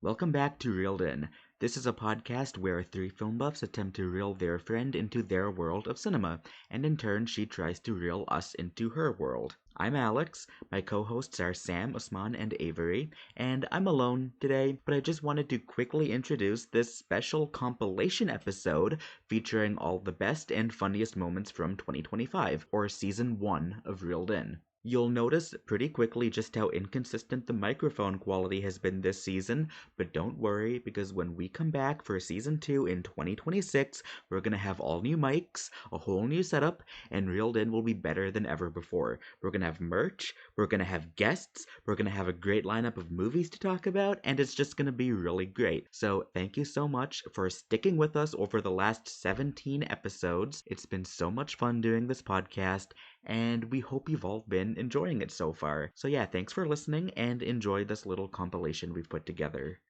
Welcome back to Reeled In. This is a podcast where three film buffs attempt to reel their friend into their world of cinema, and in turn, she tries to reel us into her world. I'm Alex, my co-hosts are Sam, Usman, and Avery, and I'm alone today, but I just wanted to quickly introduce this special compilation episode featuring all the best and funniest moments from 2025, or Season 1 of Reeled In. You'll notice pretty quickly just how inconsistent the microphone quality has been this season, but don't worry, because when we come back for Season 2 in 2026, we're gonna have all new mics, a whole new setup, and Reeled In will be better than ever before. We're gonna have merch, we're gonna have guests, we're gonna have a great lineup of movies to talk about, and it's just gonna be really great. So thank you so much for sticking with us over the last 17 episodes. It's been so much fun doing this podcast, and we hope you've all been enjoying it so far. So yeah, thanks for listening, and enjoy this little compilation we've put together.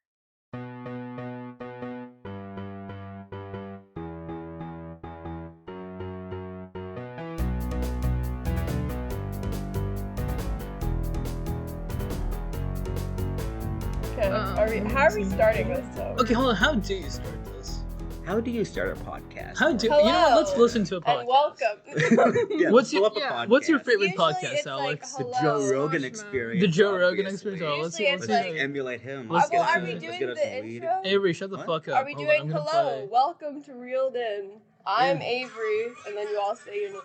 Okay, how are we starting this though? Okay, hold on. How do you start this? How do you start a podcast? Hello, you know? Let's listen to a podcast. And welcome. Yeah, What's pull your up a podcast. What's your favorite Usually podcast, it's Alex? like, The hello. Joe Rogan Experience. The Joe Rogan obviously. Experience. Oh, Usually Let's it's just like- emulate him. Let's get Are some- we let's doing get us the some weed. intro? Avery, shut the What? fuck up. Are we Hold on, doing I'm gonna hello? play. Welcome to Reeled In. I'm Avery, and then you all say your name.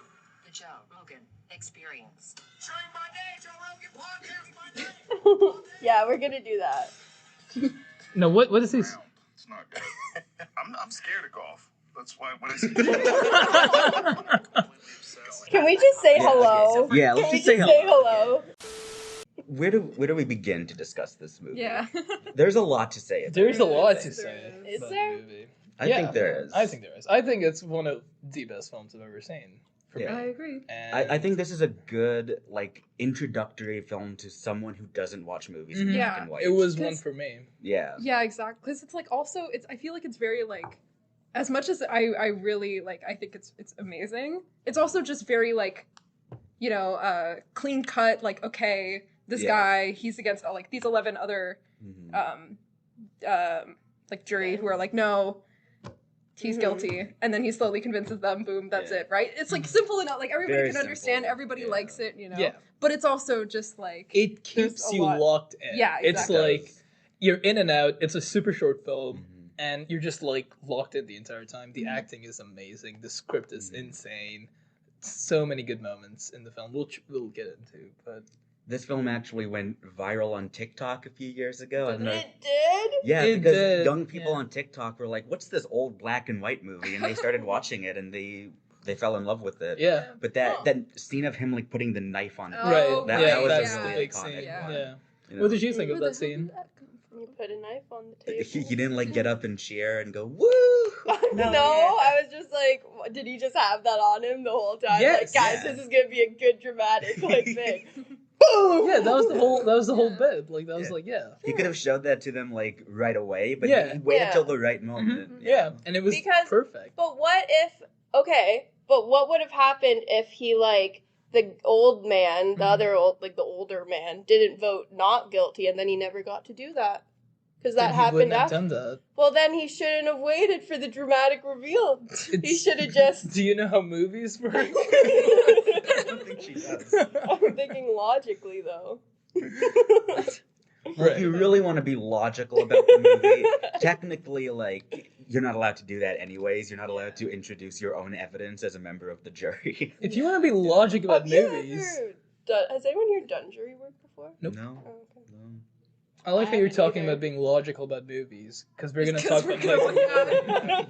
The Joe Rogan Experience. Yeah, we're gonna do that. No, what is this? It's not good. I'm scared of golf. That's why when I see Can we just say Yeah, hello? okay. Yeah, let's Can we just say hello? Where do we begin to discuss this movie? Yeah. There's a lot to say about There's a lot to Is say. there? about the movie. I think there is. I think there is. I think it's one of the best films I've ever seen. For Yeah. me. agree. And I think this is a good, introductory film to someone who doesn't watch movies in Mhm. black and white. it was one Because- for me. Yeah. Yeah, exactly. Because it's also I feel like it's very as much as I really I think it's amazing. It's also just very clean cut. Okay, this Yeah. guy, he's against these 11 other Mhm. jury who are no. He's Mhm. guilty, and then he slowly convinces them. Boom, that's Yeah. it, right? It's simple enough. Everybody Very can understand. simple, Everybody yeah. likes it, Yeah. But it's also just It keeps There's a you lot. locked in. Yeah, It's exactly. you're in and out. It's a super short film. Mhm. And you're just locked in the entire time. The Mhm. acting is amazing. The script is Mhm. insane. So many good moments in the film. We'll get into, but This film actually went viral on TikTok a few years ago. I don't know. It did? Yeah, It because did, young people yeah. on TikTok were like, "What's this old black and white movie?" And they started watching it, and they fell in love with it. yeah, But that Huh. that scene of him putting the knife on it, Oh, right. that, yeah, that was that's a the really big iconic scene. yeah. one. Yeah. You know? What did you think Where of the that hell did scene? that come from? You put a knife on the table. He didn't get up and cheer and go woo. No, I was just did he just have that on him the whole time? Yes. Guys, Yeah. this is gonna be a good dramatic thing. Boom! Yeah, that was the whole Yeah. bit. That was Yeah. He could have showed that to them right away, but Yeah. he waited Yeah. till the right moment. Mhm. Yeah, and it was Because- perfect. But what what would have happened if he the old man, the Mhm. other the older man, didn't vote not guilty, and then he never got to do that because that And he happened wouldn't have after. done that. Well, then he shouldn't have waited for the dramatic reveal. He It's- should have just. Do you know how movies work? I don't think she does. I'm thinking logically though. Well, if you really want to be logical about the movie, technically, you're not allowed to do that anyways. You're not allowed to introduce your own evidence as a member of the jury. If you want to be logic about Have you movies, has anyone here done jury work before? Nope. No. Oh, okay. No. I like how you're haven't talking either. about being logical about movies because we're gonna Because talk we're about going like, at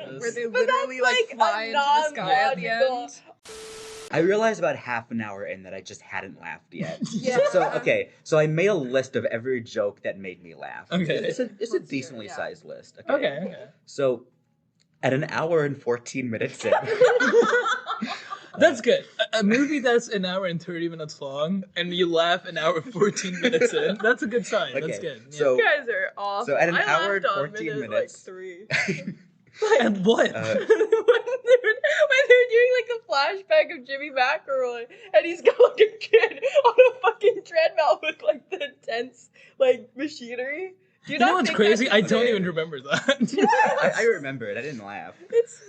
it. Where they But literally that's fly a into the sky at the non-logical- end. I realized about half an hour in that I just hadn't laughed yet. Yeah. So I made a list of every joke that made me laugh. Okay. It's a Let's hear it, decently yeah. sized list. Okay. So, at an hour and 14 minutes in, That's good. A movie that's an hour and 30 minutes long, and you laugh an hour and 14 minutes in. That's a good sign. That's Okay, good. Yeah. so- You guys are awesome. So at an I hour and laughed on 14 minute, minutes- 3. And what? Uh, when they're doing a flashback of Jimmy McElroy, and he's got a kid on a fucking treadmill with the intense machinery. Do You know not what's think crazy? that's I don't insane. even remember that. I remember it. I didn't laugh. It's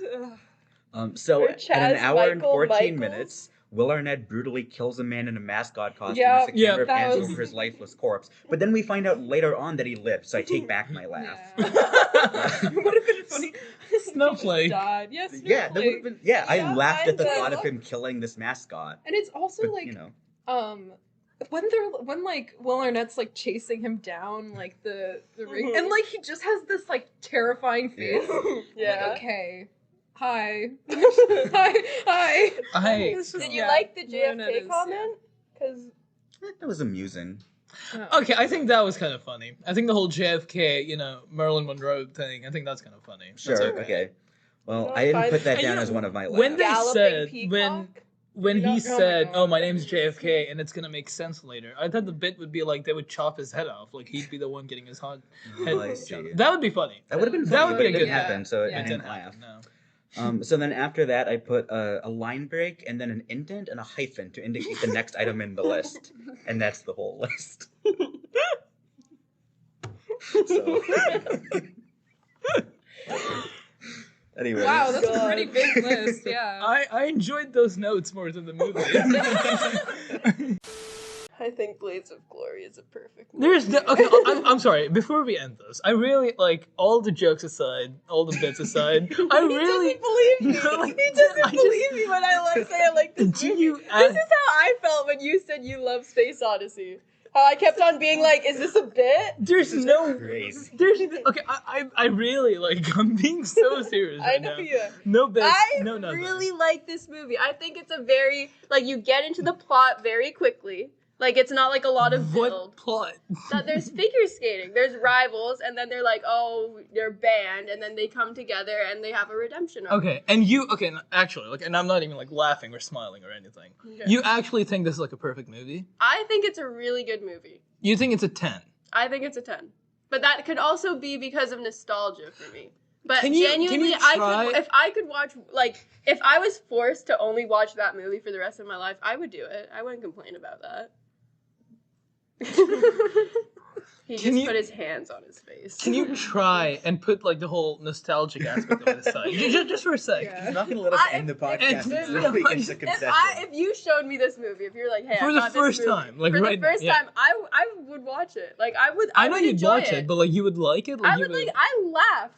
So Or in an Chaz hour and Michael 14 Michaels. minutes, Will Arnett brutally kills a man in a mascot costume Yeah, as the camera that pans was- over his lifeless corpse. But then we find out later on that he lived, so I take back my laugh. Yeah. Would have been funny. Snowflake. Died. Yes, Yeah, that would have been. Yeah, I Yeah, laughed at the I thought of love- him killing this mascot. And it's also But like, you know, when like Will Arnett's like chasing him down like the ring, and like he just has this like terrifying face. Yeah. Like, okay. Hi. Hi. Did you Yeah, like the Will Arnett JFK is- comment? Because that was amusing. Oh. Okay, I think that was kind of funny. I think the whole JFK, Marilyn Monroe thing, I think that's kind of funny. Sure, That's okay. Well, No, I didn't fine. put that And down you as know, one of my laughs. when they galloping said- peacock. When Oh he my said, God. "Oh, my name's JFK," and it's gonna make sense later, I thought the bit would be like they would chop his head off, like he'd be the one getting his head. Oh, I see. That would be funny. That would have been That funny, would but be it a didn't good happen, so yeah. I It didn't didn't laugh. happen, no. So then after that, I put a line break and then an indent and a hyphen to indicate the next item in the list, and that's the whole list. So. Anyway. Wow, that's a God. pretty big list. Yeah. I enjoyed those notes more than the movie. I think Blades of Glory is a perfect movie. There's no, okay. I'm sorry. Before we end this, I really like all the jokes aside, all the bits aside. I really He doesn't believe me. No, like, He doesn't I just- believe me when I say I like this Do movie. you This add- is how I felt when you said you love Space Odyssey. How I kept on being like, is this a bit? There's This is no. crazy. There's okay. I really like. I'm being so serious I right know now. you are. No bits. I no nothing. really like this movie. I think it's a very, like, you get into the plot very quickly. Like, it's not like a lot of What build. plot? That there's figure skating. There's rivals, and then they're like, oh, they're banned, and then they come together and they have a redemption arc. Okay, and you actually like, and I'm not even like laughing or smiling or anything. Okay. You actually think this is like a perfect movie? I think it's a really good movie. You think it's a 10? I think it's a 10. But that could also be because of nostalgia for me. But Can you genuinely, try- if I could watch, like, if I was forced to only watch that movie for the rest of my life, I would do it. I wouldn't complain about that. He Can just you- put his hands on his face. Can you try and put like the whole nostalgic aspect of it aside? Just for a sec. Yeah. He's not going to let us end the podcast. It's- It's really no, into if concession. If you showed me this movie, if you're like, hey, For I the got this first movie, time, like for right the first now, yeah. time, I would watch it. Like I would. I know would you'd enjoy watch it, but like you would like it. Like, I you would like. I laughed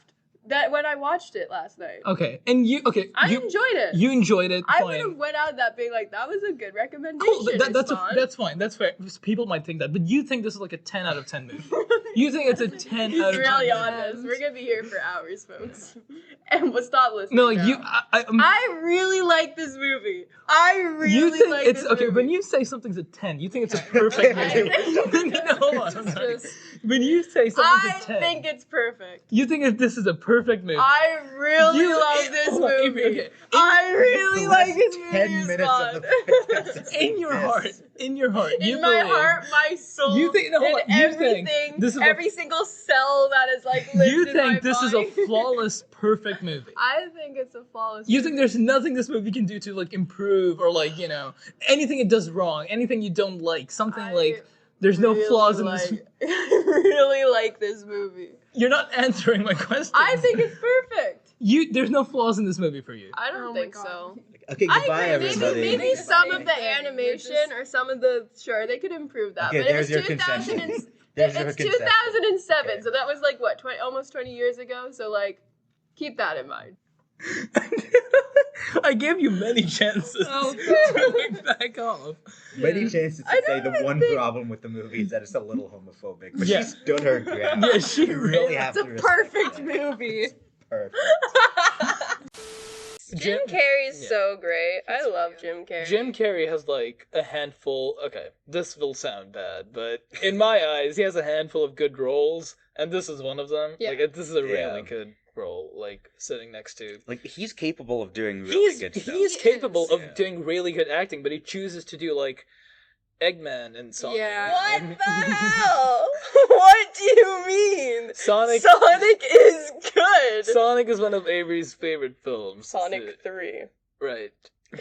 that when I watched it last night. Okay, and you I you enjoyed it. you enjoyed it. I would Fine. have went out that being like, that was a good recommendation. Cool. That's Isfan. that's fine. That's fair. People might think that, but you think this is like a 10 out of 10 movie. You think it's a 10 He's out of 10 really movie. on this. We're gonna be here for hours, folks. And we'll stop listening. No, like now. you. I really like this movie. I really You think like it's this okay movie. when you say something's a 10, you think it's a perfect I movie. think- No, hold on. I'm sorry. Just- When you say something's I a 10, think it's perfect. you think that this is a perfect movie. I really You- love this hold on, movie. okay. I really The like last this movie. 10 minutes Isfan. of the podcast. in your heart, you In my believe. heart, my soul, You think- no, hold in on. You think everything, this is a- every single cell that is like lived You in my think this is body. a flawless, perfect movie. I think it's a flawless. You think there's nothing this movie can do to like improve or like anything it does wrong, anything you don't like, something I like there's no really flaws in this. really like this movie. You're not answering my question. I think it's perfect. There's no flaws in this movie for you. I don't Oh my think God. so. Okay, I goodbye, agree. everybody. Maybe It's the some same of the thing. We're animation just- or some of the they could improve that. Okay, but there's it your was 2000 concession. and, There's your it's concession. 2007, Okay. so that was like what, almost 20 years ago. So like, keep that in mind. I gave you many chances Oh, to back off. Many chances I to say the don't one think- problem with the movie is that it's a little homophobic, but Yeah. she stood her ground. Yeah, she You really- have It's to a respect perfect that. movie. Perfect. Jim Carrey's yeah. so great. I love Jim Carrey. Jim Carrey has like a handful. Okay, this will sound bad, but in my eyes, he has a handful of good roles, and this is one of them. Yeah. Like this is a Yeah. really good role. Like sitting next to. Like, he's capable of doing really good stuff. He's He capable is. of Yeah. doing really good acting, but he chooses to do like Eggman and Sonic. Yeah. What the hell? What do you mean? Sonic is good. Sonic is one of Avery's favorite films. Sonic 3. Right.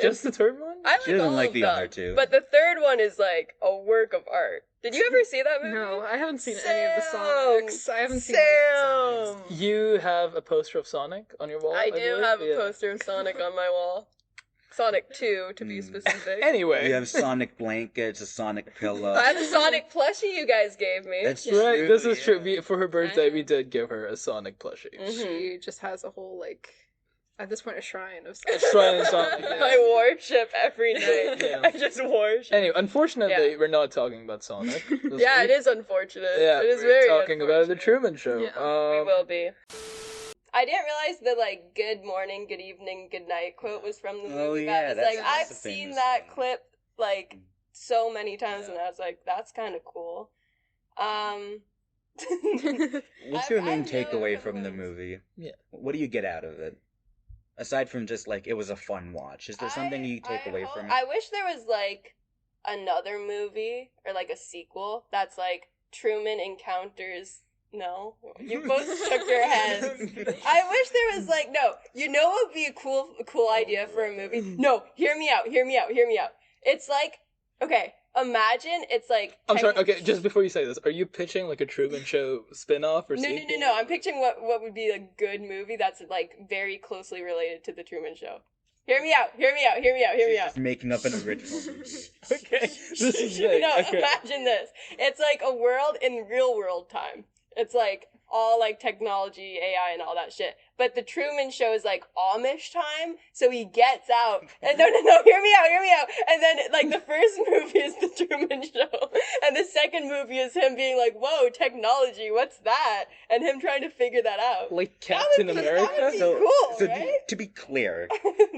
Just the third one? I like She doesn't all like of the them, other two. but the third one is like a work of art. Did you ever see that movie? No, I haven't seen any of the Sonics. I haven't seen any of the Sonics. You have a poster of Sonic on your wall? I do believe? have a Yeah. poster of Sonic on my wall. Sonic 2, to be specific. Anyway. You have Sonic blankets, a Sonic pillow. I have a Sonic plushie you guys gave me. That's Right, true, this is yeah. true. For her birthday, we did give her a Sonic plushie. She just has a whole, like, at this point, a shrine of A shrine of Sonic. Yeah. I worship every night. Yeah. I just worship. Anyway, unfortunately, Yeah. we're not talking about Sonic. this Yeah, week. it is unfortunate. Yeah, it is we're very talking about the unfortunate. Truman Show. Yeah. We will be. I didn't realize the like "Good morning, good evening, good night" quote was from the movie. Oh, but yeah, it's that's- like that's I've a seen famous that one. clip like so many times, and I was like, "That's kind of cool." What's your main I've no takeaway from the complaints. movie? Yeah. What do you get out of it? Aside from just like it was a fun watch, is there something you take away from it? I wish there was like another movie or like a sequel that's like Truman encounters. No, you both shook your heads. I wish there was like no. You know what would be a cool idea for a movie? No, hear me out. It's like okay. Imagine it's like. I'm sorry, okay, just before you say this, are you pitching like a Truman Show spin-off or sequel? No. I'm picturing what would be a good movie that's like very closely related to the Truman Show. Hear me out. Just making up an original movie. Okay, this is big. No, Okay. imagine this. It's like a world in real world time. It's like all like technology, AI, and all that shit. But the Truman Show is like Amish time, so he gets out. And no, hear me out. And then like the first movie is the Truman Show, and the second movie is him being like, "Whoa, technology, what's that?" And him trying to figure that out. Like Captain That would America? be cool, so right? to be clear,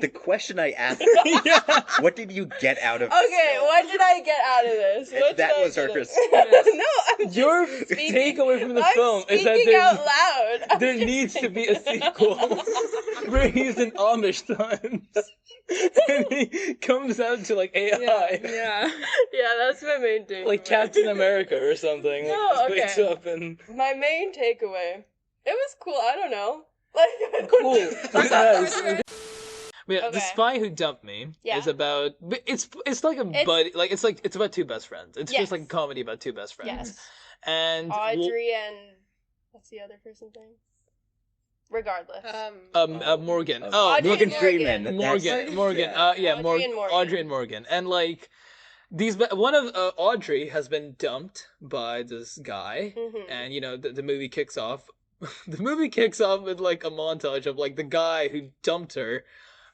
the question I asked, Yeah. what did you get out of this Okay, film? what did I get out of this? And What that did I was her get response. No, I'm just Your speaking. takeaway from the I'm film is that speaking out loud. there needs to be a sequel where he's in Amish times. And he comes out to like AI. Yeah. Yeah, that's my main takeaway. Like Captain America or something. No, Like, okay. wakes up and My main takeaway. It was cool. I don't know. Like I don't cool. know. Yes. Yeah, The Okay. Spy Who Dumped Me Yeah. is about it's like a buddy, like it's about two best friends. It's Yes. just like a comedy about two best friends. Yes. And Audrey and what's the other person's name? Regardless. Morgan. Audrey Morgan and Freeman. Morgan. Audrey and Morgan. Audrey and Morgan. And like one of Audrey has been dumped by this guy, Mhm. and you know the movie kicks off. The movie kicks off with like a montage of like the guy who dumped her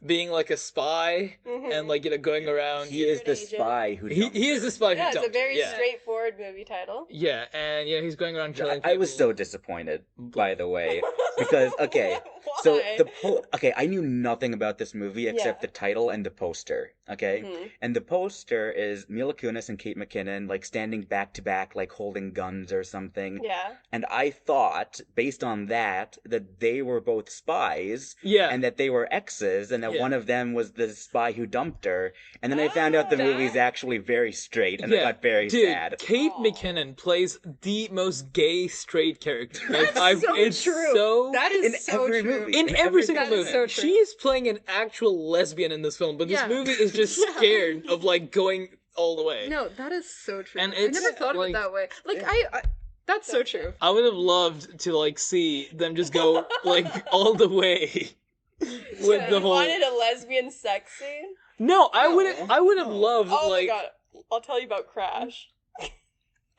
being like a spy Mhm. and like going around. He is the agent. spy who. He is the spy who Yeah, it's dumped a very her. Yeah. straightforward movie title. Yeah, and he's going around killing people. I was so disappointed, by the way, because okay, so Why? I knew nothing about this movie except Yeah. the title and the poster. Okay, Mhm. and the poster is Mila Kunis and Kate McKinnon like standing back to back, like holding guns or something. Yeah. And I thought, based on that they were both spies. Yeah. And that they were exes, and that Yeah. one of them was the spy who dumped her. And then I found out the Ah. movie's actually very straight, and I got very Dude, sad. Kate Aw. McKinnon plays the most gay straight character. That's so it's true. so That is In so every true. movie. in every single That is movie. so true. She is playing an actual lesbian in this film, but this Yeah. movie is just Yeah. scared of like going all the way. No, that is so true. And I it's, never thought of like- it that way. Like I that's so true. I would have loved to like see them just go like all the way with the You whole. wanted a lesbian sex scene? No, I No. would have loved Oh like. my god. I'll tell you about Crash.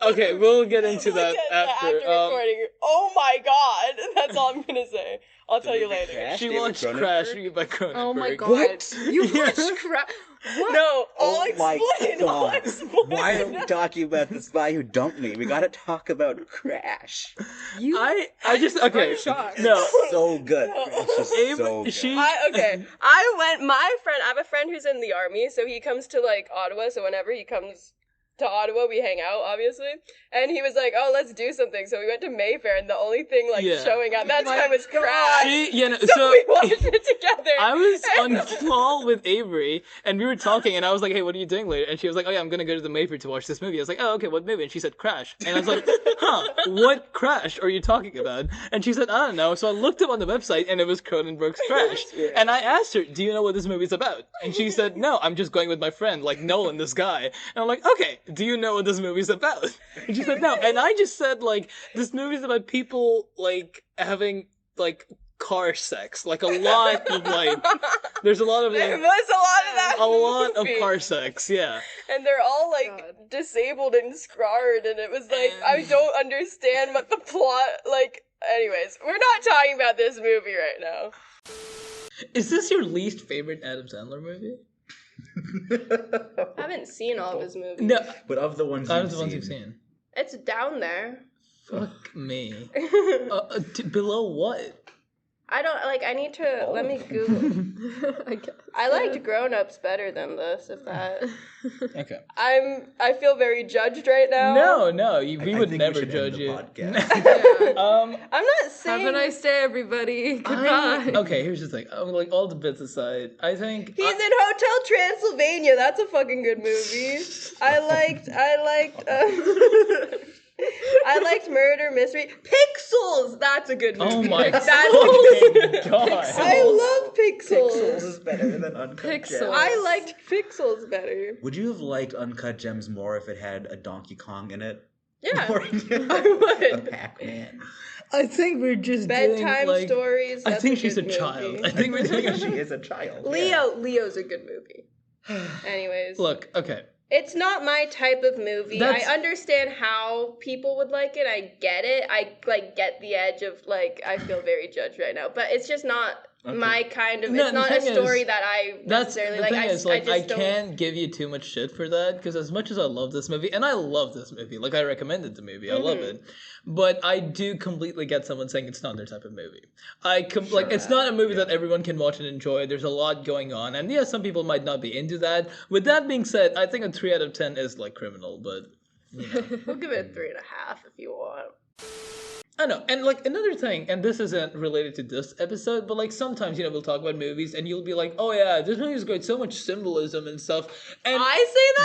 Okay, we'll get into Look that at after. recording. Oh my god. That's all I'm gonna say. I'll tell you later. Crash? She David watched Cronenberg? Crash by Cronenberg. Oh my god. What? You Yeah. watched crap. What? No, I'll Oh my explain. I'll god. explain. Why are we talking about the spy who dumped me? We gotta talk about Crash. You I just okay. I'm shocked. No, So good. Crash is so good. she. I went. My friend. I have a friend who's in the army, so he comes to like Ottawa. So whenever he comes to Ottawa. We hang out, obviously. And he was like, oh, let's do something. So we went to Mayfair, and the only thing, like, showing at that time was Crash. So we watched it together. I was on call with Avery, and we were talking, and I was like, hey, what are you doing later? And she was like, oh yeah, I'm gonna go to the Mayfair to watch this movie. I was like, oh, okay, what movie? And she said, Crash. And I was like, huh, what Crash are you talking about? And she said, I don't know. So I looked up on the website, and it was Cronenberg's Crash. And I asked her, do you know what this movie's about? And she said, no, I'm just going with my friend, like Nolan, this guy. And I'm like, okay, do you know what this movie's about? And she said, no. And I just said, like, this movie's about people, like, having, like, car sex. Like, a lot of, like, there's a lot of, like, There was a lot of that a lot of movie. car sex, yeah. And they're all, like, disabled and scarred, and it was like, I don't understand what the plot, like, anyways, we're not talking about this movie right now. Is this your least favorite Adam Sandler movie? I haven't seen all of his movies. No, But of the ones out of the ones you've seen. It's down there. Fuck me. Below what? I don't, like, I need to, let me Google. I guess. I liked Grown Ups better than this, if that. Okay. I feel very judged right now. No, we would never judge you. I'm not saying. Have a nice day, everybody. Goodbye. Okay, here's the thing. Like, all the bits aside, I think... He's in Hotel Transylvania. That's a fucking good movie. I liked Murder Mystery. Pixels. That's a good movie. Oh my That's god. I love Pixels. Pixels is better than Uncut Pixels. Gems. I liked Pixels better. Would you have liked Uncut Gems more if it had a Donkey Kong in it? Yeah, Or I a would. Pac-Man? I think we're just Bedtime doing, like... Stories. I That's think a she's a good child. movie. I think we're doing... She is a child. Leo's a good movie. Anyways. Look, okay. It's not my type of movie. That's- I understand how people would like it. I get it. I, like, get the edge of, like, I feel very judged right now. But it's just not my kind of... No, it's not the a thing story is- that I That's necessarily the like. thing I is, like, I just don't... can't give you too much shit for that, because as much as I love this movie, and I love this movie, like, I recommended the movie, I love it, but I do completely get someone saying it's not their type of movie. Like, it's not a movie that everyone can watch and enjoy. There's a lot going on, and yeah, some people might not be into that. With that being said, I think a 3 out of 10 is, like, criminal, but, you know. We'll give it a 3.5 if you want. I know, and like another thing, and this isn't related to this episode, but like sometimes, we'll talk about movies and you'll be like, oh yeah, this movie's got so much symbolism and stuff. And I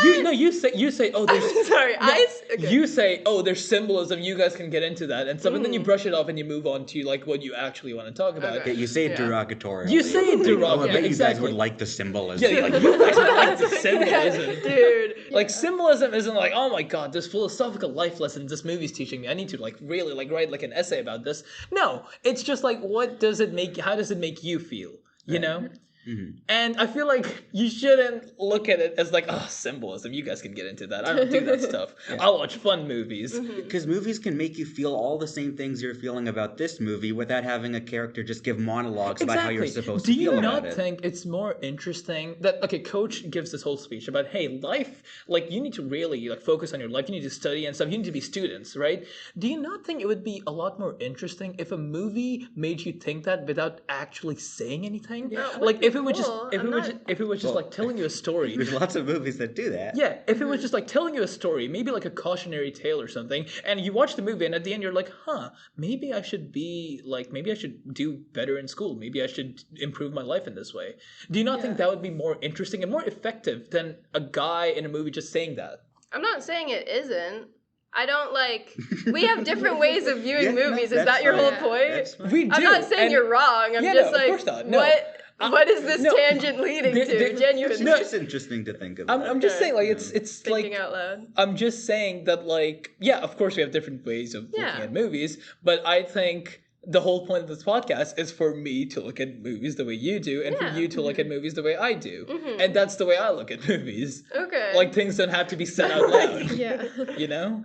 say that? you say, oh, there's... I'm sorry, okay. You say, oh, there's symbolism, you guys can get into that and stuff, and then you brush it off and you move on to like what you actually want to talk about. Okay. Yeah, you say it Yeah. derogatorily. You say it Oh, I bet derogatorily, you guys would exactly. like the symbolism. Yeah, like you guys would like the symbolism. Dude. Like, symbolism isn't like, oh my god, this philosophical life lesson this movie's teaching me. I need to like really like write like an essay about this. No, it's just like, how does it make you feel? You know? Mm-hmm. And I feel like you shouldn't look at it as like, oh, symbolism. You guys can get into that. I don't do that stuff. I'll watch fun movies. Because movies can make you feel all the same things you're feeling about this movie without having a character just give monologues about how you're supposed to feel Do you about not it. think it's more interesting that, okay, Coach gives this whole speech about, hey, life, like, you need to really, like, focus on your life. You need to study and stuff. You need to be students, right? Do you not think it would be a lot more interesting if a movie made you think that without actually saying anything? Yeah, Like, if it was just, cool. if it was just like telling you a story. There's lots of movies that do that. Yeah, if it was just like telling you a story, maybe like a cautionary tale or something, and you watch the movie and at the end you're like, maybe I should do better in school. Maybe I should improve my life in this way. Do you not think that would be more interesting and more effective than a guy in a movie just saying that? I'm not saying it isn't. I don't like... We have different ways of viewing Yeah, no, movies. Is that's that your whole fine. point? That's fine. We do. I'm not saying and- you're wrong. I'm Yeah, just no, of like, course not. No. what is this no. tangent leading to? Genuinely. It's just interesting to think about. I'm just Okay. saying, like, it's Thinking like... out loud. I'm just saying that, like, yeah, of course we have different ways of looking at movies, but I think the whole point of this podcast is for me to look at movies the way you do, and for you to look at movies the way I do. And that's the way I look at movies. Okay. Like, things don't have to be said out loud. Yeah. You know?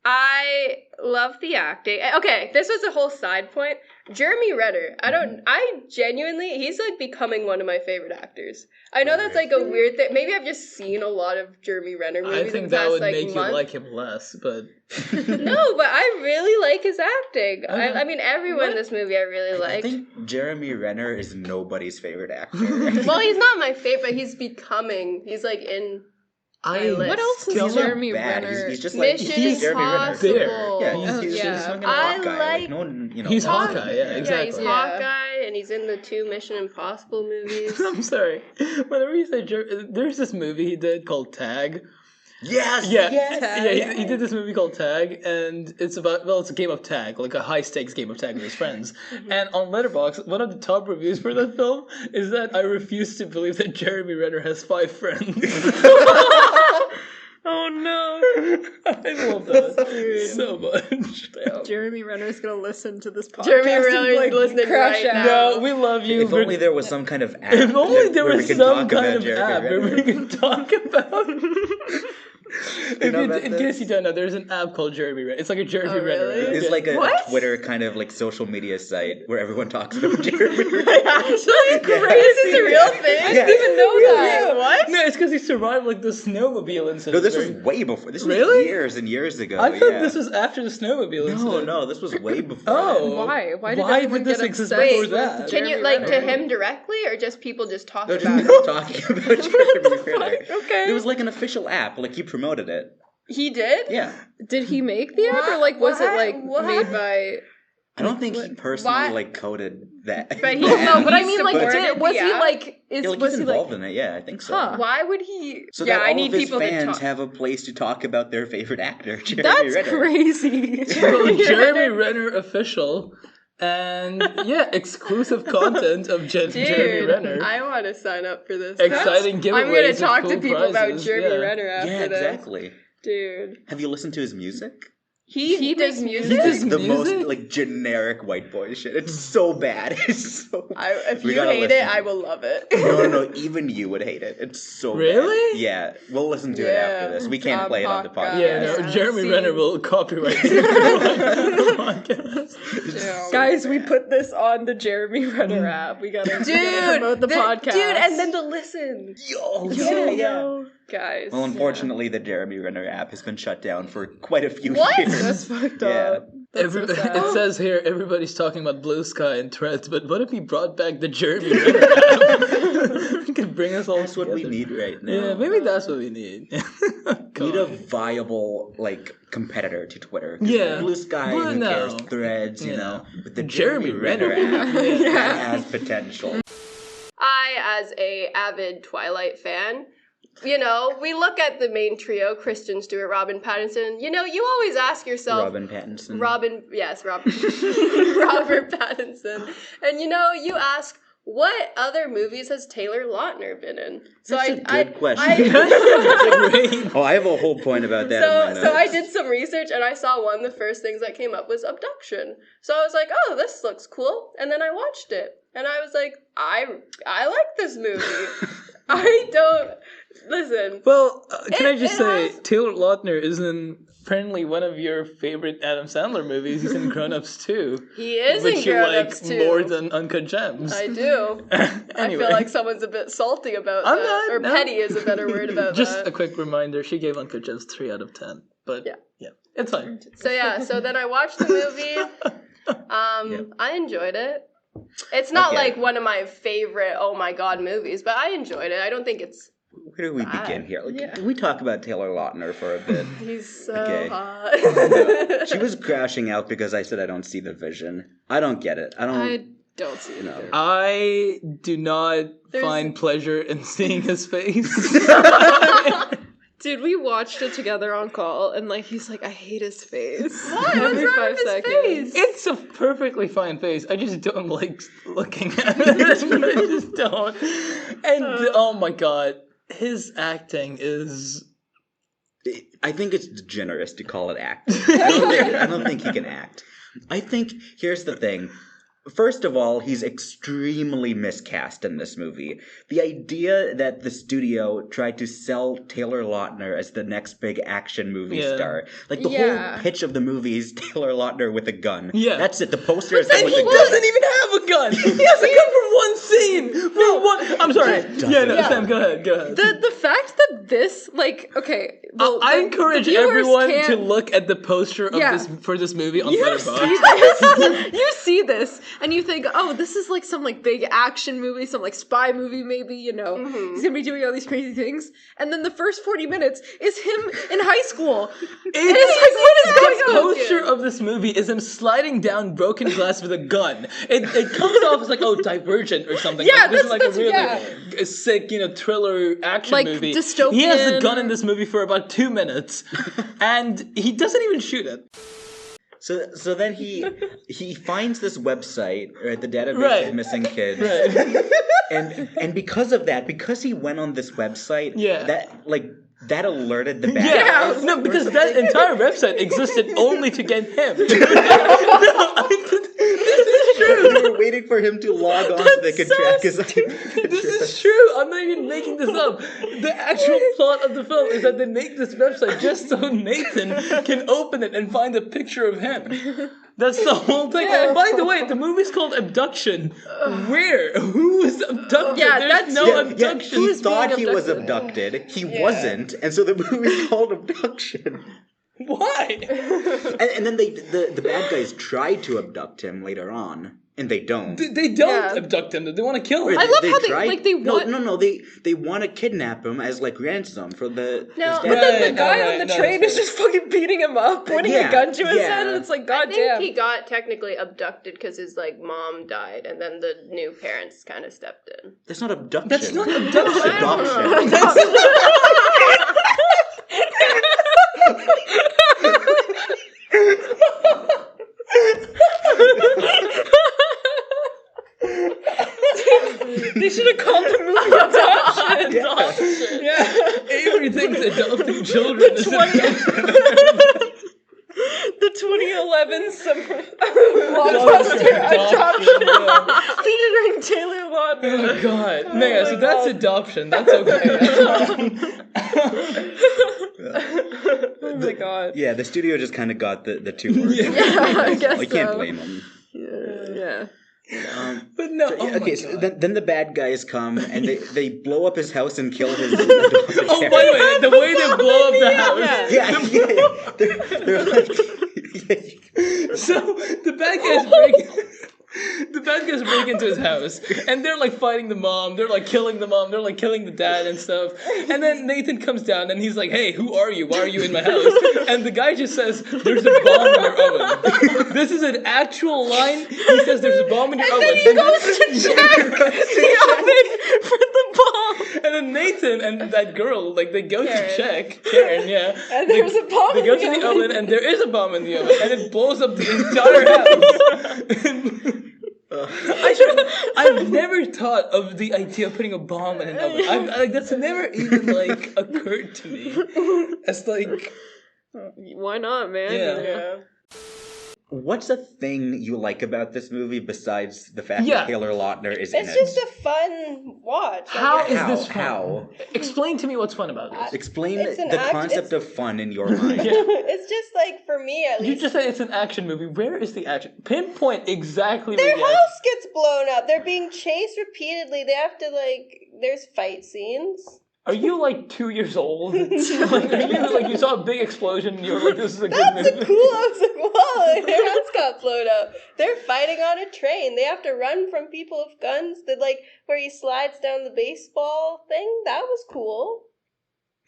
I love the acting. Okay, this was a whole side point. Jeremy Renner. I genuinely, he's like becoming one of my favorite actors. I know that's like a weird thing. Maybe I've just seen a lot of Jeremy Renner movies I in think the that past would like make month. you like him less, but... No, but I really like his acting. Okay. I mean, everyone in this movie I really I liked. think Jeremy Renner is nobody's favorite actor. Well, he's not my favorite, but he's becoming. He's like in What else is don't- Jeremy Bad. Renner? He's just like Mission he's Jeremy Renner. Impossible. Yeah, he's Yeah. just fucking I Hawkeye. like- no one, He's Hawk- Hawkeye, yeah, Yeah, he's exactly. Hawkeye, and he's in the 2 Mission Impossible movies. I'm sorry. Whenever you say there's this movie he did called Tag. Yes. Yeah, Tag. yeah. He did this movie called Tag, and it's a game of tag, like a high stakes game of tag with his friends. And on Letterboxd, one of the top reviews for that film is that I refuse to believe that Jeremy Renner has 5 friends. Oh no! I love that so much. Jeremy Renner's gonna listen to this podcast. Jeremy and, Renner's like, listening crash right out. now. No, we love you. If only there was some kind of app. If only there where was we can some talk kind about of Jeremy app where Renner. we can talk about. know about In this? case you don't know, there's an app called Jeremy Renner. It's like a Jeremy Oh, Renner really? app. It's Yeah. like a What? Twitter kind of like social media site where everyone talks about Jeremy Renner. Actually, this is a real thing. I didn't even know that. Yeah, what? No, it's because he survived like the snowmobile incident. No, this was right? way before. This was Really? years and years ago. I thought yeah. this was after the snowmobile incident. No, this was way before. Oh, then. Why? Why did Why everyone did this get exist obsessed before with that? Can you Jeremy like to Renner? him directly, or just people just talk No, about just it? people talking about Jeremy Renner. Okay. It was like an official app. Like he promoted it. He did. Yeah. Did he make the app, or like was it like What? made by? I don't think he personally Why? like coded that. But he- Well, no, app. but I He mean, like, supported was the he app? like? Yeah, like Was he's he like? involved in it. Yeah, I think so. Huh. Why would he? So yeah, that all I need of his people to fans talk. have a place to talk about their favorite actor, Jeremy That's Renner. crazy. Well, Jeremy Renner official, and yeah, exclusive content of Jeremy Dude, Renner. I want to sign up for this. Exciting giveaways. I'm gonna with talk cool to people about prizes, Jeremy yeah. Renner after Yeah, this. exactly. Dude, Have you listened to his music? he does makes music. He does The music? most like generic white boy shit. It's so bad. It's so. If We you gotta hate listen. it, I will love it. No. Even you would hate it. It's so bad. Really? Yeah, we'll listen to it after this. We can't Tom play it on the Hawkeye. podcast. Yeah, no, Yeah. Jeremy See. Renner will copyright the podcast. Guys, we put this on the Jeremy Renner app. We gotta promote the podcast. Dude, and then to listen. Yeah. Guys. Well, unfortunately, the Jeremy Renner app has been shut down for quite a few What? years. That's fucked Yeah. up. That's so sad. It says here everybody's talking about Blue Sky and Threads, but what if he brought back the Jeremy Renner app? It could bring us all That's what we together. need right now. Yeah, maybe that's what we need. We need a viable like competitor to Twitter. 'Cause Yeah. Blue Sky, Well, who cares? no. Threads, you Yeah. know. But the Jeremy Jeremy Renner app Yeah. that has potential. I, as a avid Twilight fan, you know, we look at the main trio, Kristen Stewart, Robin Pattinson. You know, you always ask yourself, Robin Pattinson. Robert Pattinson. And you know, you ask, what other movies has Taylor Lautner been in? So That's a good question. Great. I have a whole point about that. in my So I notes. did some research and I saw one of the first things that came up was Abduction. So I was like, oh, this looks cool. And then I watched it. And I was like, I like this movie. I don't... Listen. Well, can I just It say, has- Taylor Lautner is in apparently one of your favorite Adam Sandler movies. He's in Grown Ups too. He is Which in you Grown like Ups too. more than Uncut Gems. I do. Anyway. I feel like someone's a bit salty about I'm that. not, Or no. petty is a better word about Just that. a quick reminder, she gave Uncut Gems 3 out of 10. But yeah, it's fine. So yeah, so then I watched the movie. I enjoyed it. It's not Okay. like one of my favorite, oh my god, movies, but I enjoyed it. I don't think it's... Where do we begin here? Like, Can we talk about Taylor Lautner for a bit? He's so Okay. hot. She was crashing out because I said I don't see the vision. I don't get it. I don't. I don't see it. No. either. I do not There's- find pleasure in seeing his face. Dude, we watched it together on call, and like he's like, I hate his face. Why? Every What's wrong 5 with his seconds. face? It's a perfectly fine face. I just don't like looking at it. That's what I just don't. And oh my god, his acting is. I think it's generous to call it acting. I don't think he can act. I think here's the thing. First of all, he's extremely miscast in this movie. The idea that the studio tried to sell Taylor Lautner as the next big action movie Yeah. star. Like, the Yeah. whole pitch of the movie is Taylor Lautner with a gun. Yeah. That's it. The poster is him And with he a gun. doesn't even have a gun. He has a gun for one scene. For one. I'm sorry. Doesn't. Yeah, no, Yeah. Sam, go ahead. Go ahead. The fact that this, like, okay. I encourage the viewers everyone can't- to look at the poster of Yeah. this for this movie on You Letterboxd. see this, you see this, and you think, oh, this is like some like big action movie, some like spy movie maybe, you know. Mm-hmm. He's gonna be doing all these crazy things. And then the first 40 minutes is him in high school. What is going The on? poster of this movie is him sliding down broken glass with a gun. It comes off as like, oh, Divergent or something. Yeah, like, this is like that's a really yeah. sick, thriller action Like, movie. dystopian. He has the gun in this movie for about 2 minutes, and he doesn't even shoot it. So then he finds this website, right, the database Right. of missing kids. Right. And because of that, because he went on this website, Yeah. that alerted the bad Yeah, guys. no, because that entire website existed only to get him. They were waiting for him to log on so they could track his IP This address. is true. I'm not even making this up. The actual plot of the film is that they make this website just so Nathan can open it and find a picture of him. That's the whole thing. Yeah. And by the way, the movie's called Abduction. Where? Who was abducted? Yeah, There's that's- no He abduction. Who's thought being he was abducted? abducted. He wasn't, and so the movie's called Abduction. Why? And then the bad guys tried to abduct him later on, and they don't. They don't Yeah. abduct him. They want to kill Or him. I love how tried- they want... No, they want to kidnap him as like ransom for the. No, his but dad. then the Right, guy no, on the no, train that's is just fucking beating him up, pointing a gun to his Yeah. head, and it's like, I god think damn. he got technically abducted because his like mom died, and then the new parents kind of stepped in. That's not abduction. That's not abduction. Adoption. They should have called the movie Adoption. Yeah. Avery thinks adopting children is abduction. The 2011 summer blockbuster Adoption, featuring Taylor Lautner. Oh god. Oh No, yeah, my so that's God. adoption. That's okay. Oh my god. Yeah, the studio just kind of got the two words. Yeah, I guess I can't so. blame them. Yeah. But no, Okay, so then the bad guys come and they blow up his house and kill his. Oh, by the way, the way they blow up the house. Yeah. They're like. So the bad guys break into his house, and they're like fighting the mom. They're like killing the mom. They're like killing the dad and stuff. And then Nathan comes down and he's like, "Hey, who are you? Why are you in my house?" And the guy just says, "There's a bomb in your oven." This is an actual line. He says, "There's a bomb in your oven." Then he goes to check the oven for the bomb. And then Nathan and that girl, like, they go to Karen. check. Karen, yeah. And there's a bomb They in go the to the oven. oven, and there is a bomb in the oven, and it blows up the entire house. I've never thought of the idea of putting a bomb in an oven. That's never even, like, occurred to me. As, like... Why not, man? Yeah. What's a thing you like about this movie besides the fact Yeah. that Taylor Lautner is in It's it? just a fun watch. How Like, is How? this fun? How? Explain to me what's fun about this. Explain It's an the act- concept it's- of fun in your mind. it's just like for me at You least. just said it's an action movie. Where is the action? Pinpoint exactly Their where the action... house gets blown up. They're being chased repeatedly. They have to there's fight scenes. Are you, like, 2 years old? Like, are you, like, you saw a big explosion and you were like, this is a good That's movie? a cool. I was like, whoa, their house got blown up. They're fighting on a train. They have to run from people with guns. That where he slides down the baseball thing. That was cool.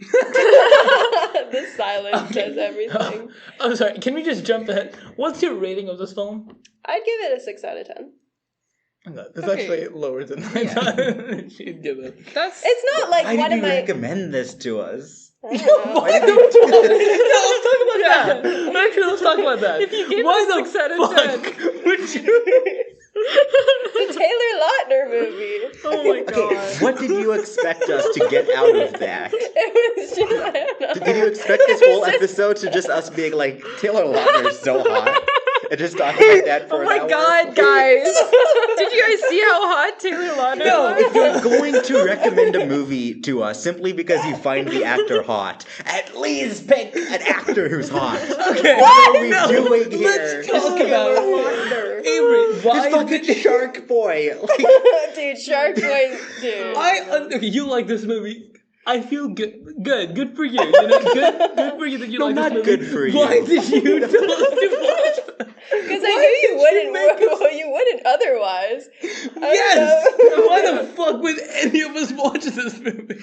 The silence says everything. I'm sorry, can we just jump ahead? What's your rating of this film? I'd give it a 6 out of 10. It's Okay. actually lower than I thought she'd give it. That's It's not like Why one did of you my. recommend this to us? I don't know. Why don't you... No, let's talk about that. Actually, let's talk about that. If you gave Why it a the 6 out of 10. fuck would you... The Taylor Lautner movie. oh my god. Okay, what did you expect us to get out of that? It was just, I don't know. Did you expect this whole episode to just us being like, Taylor Lautner is so hot? And just talking like that for Oh an my hour? god, guys! Did you guys see how hot Taylor Lautner No, was? if you're going to recommend a movie to us simply because you find the actor hot, at least pick an actor who's hot. Okay, What are we no, doing here? let's talk about it. Avery, This why fucking did... Shark Boy. Like, Dude, Shark Boy, dude. Okay, you like this movie. I feel good. Good for you. Good for you that you No, like not this movie. good for you. Why did you tell us to watch that? Because I knew you wouldn't. You wouldn't otherwise. Yes! know. Why the fuck would any of us watch this movie?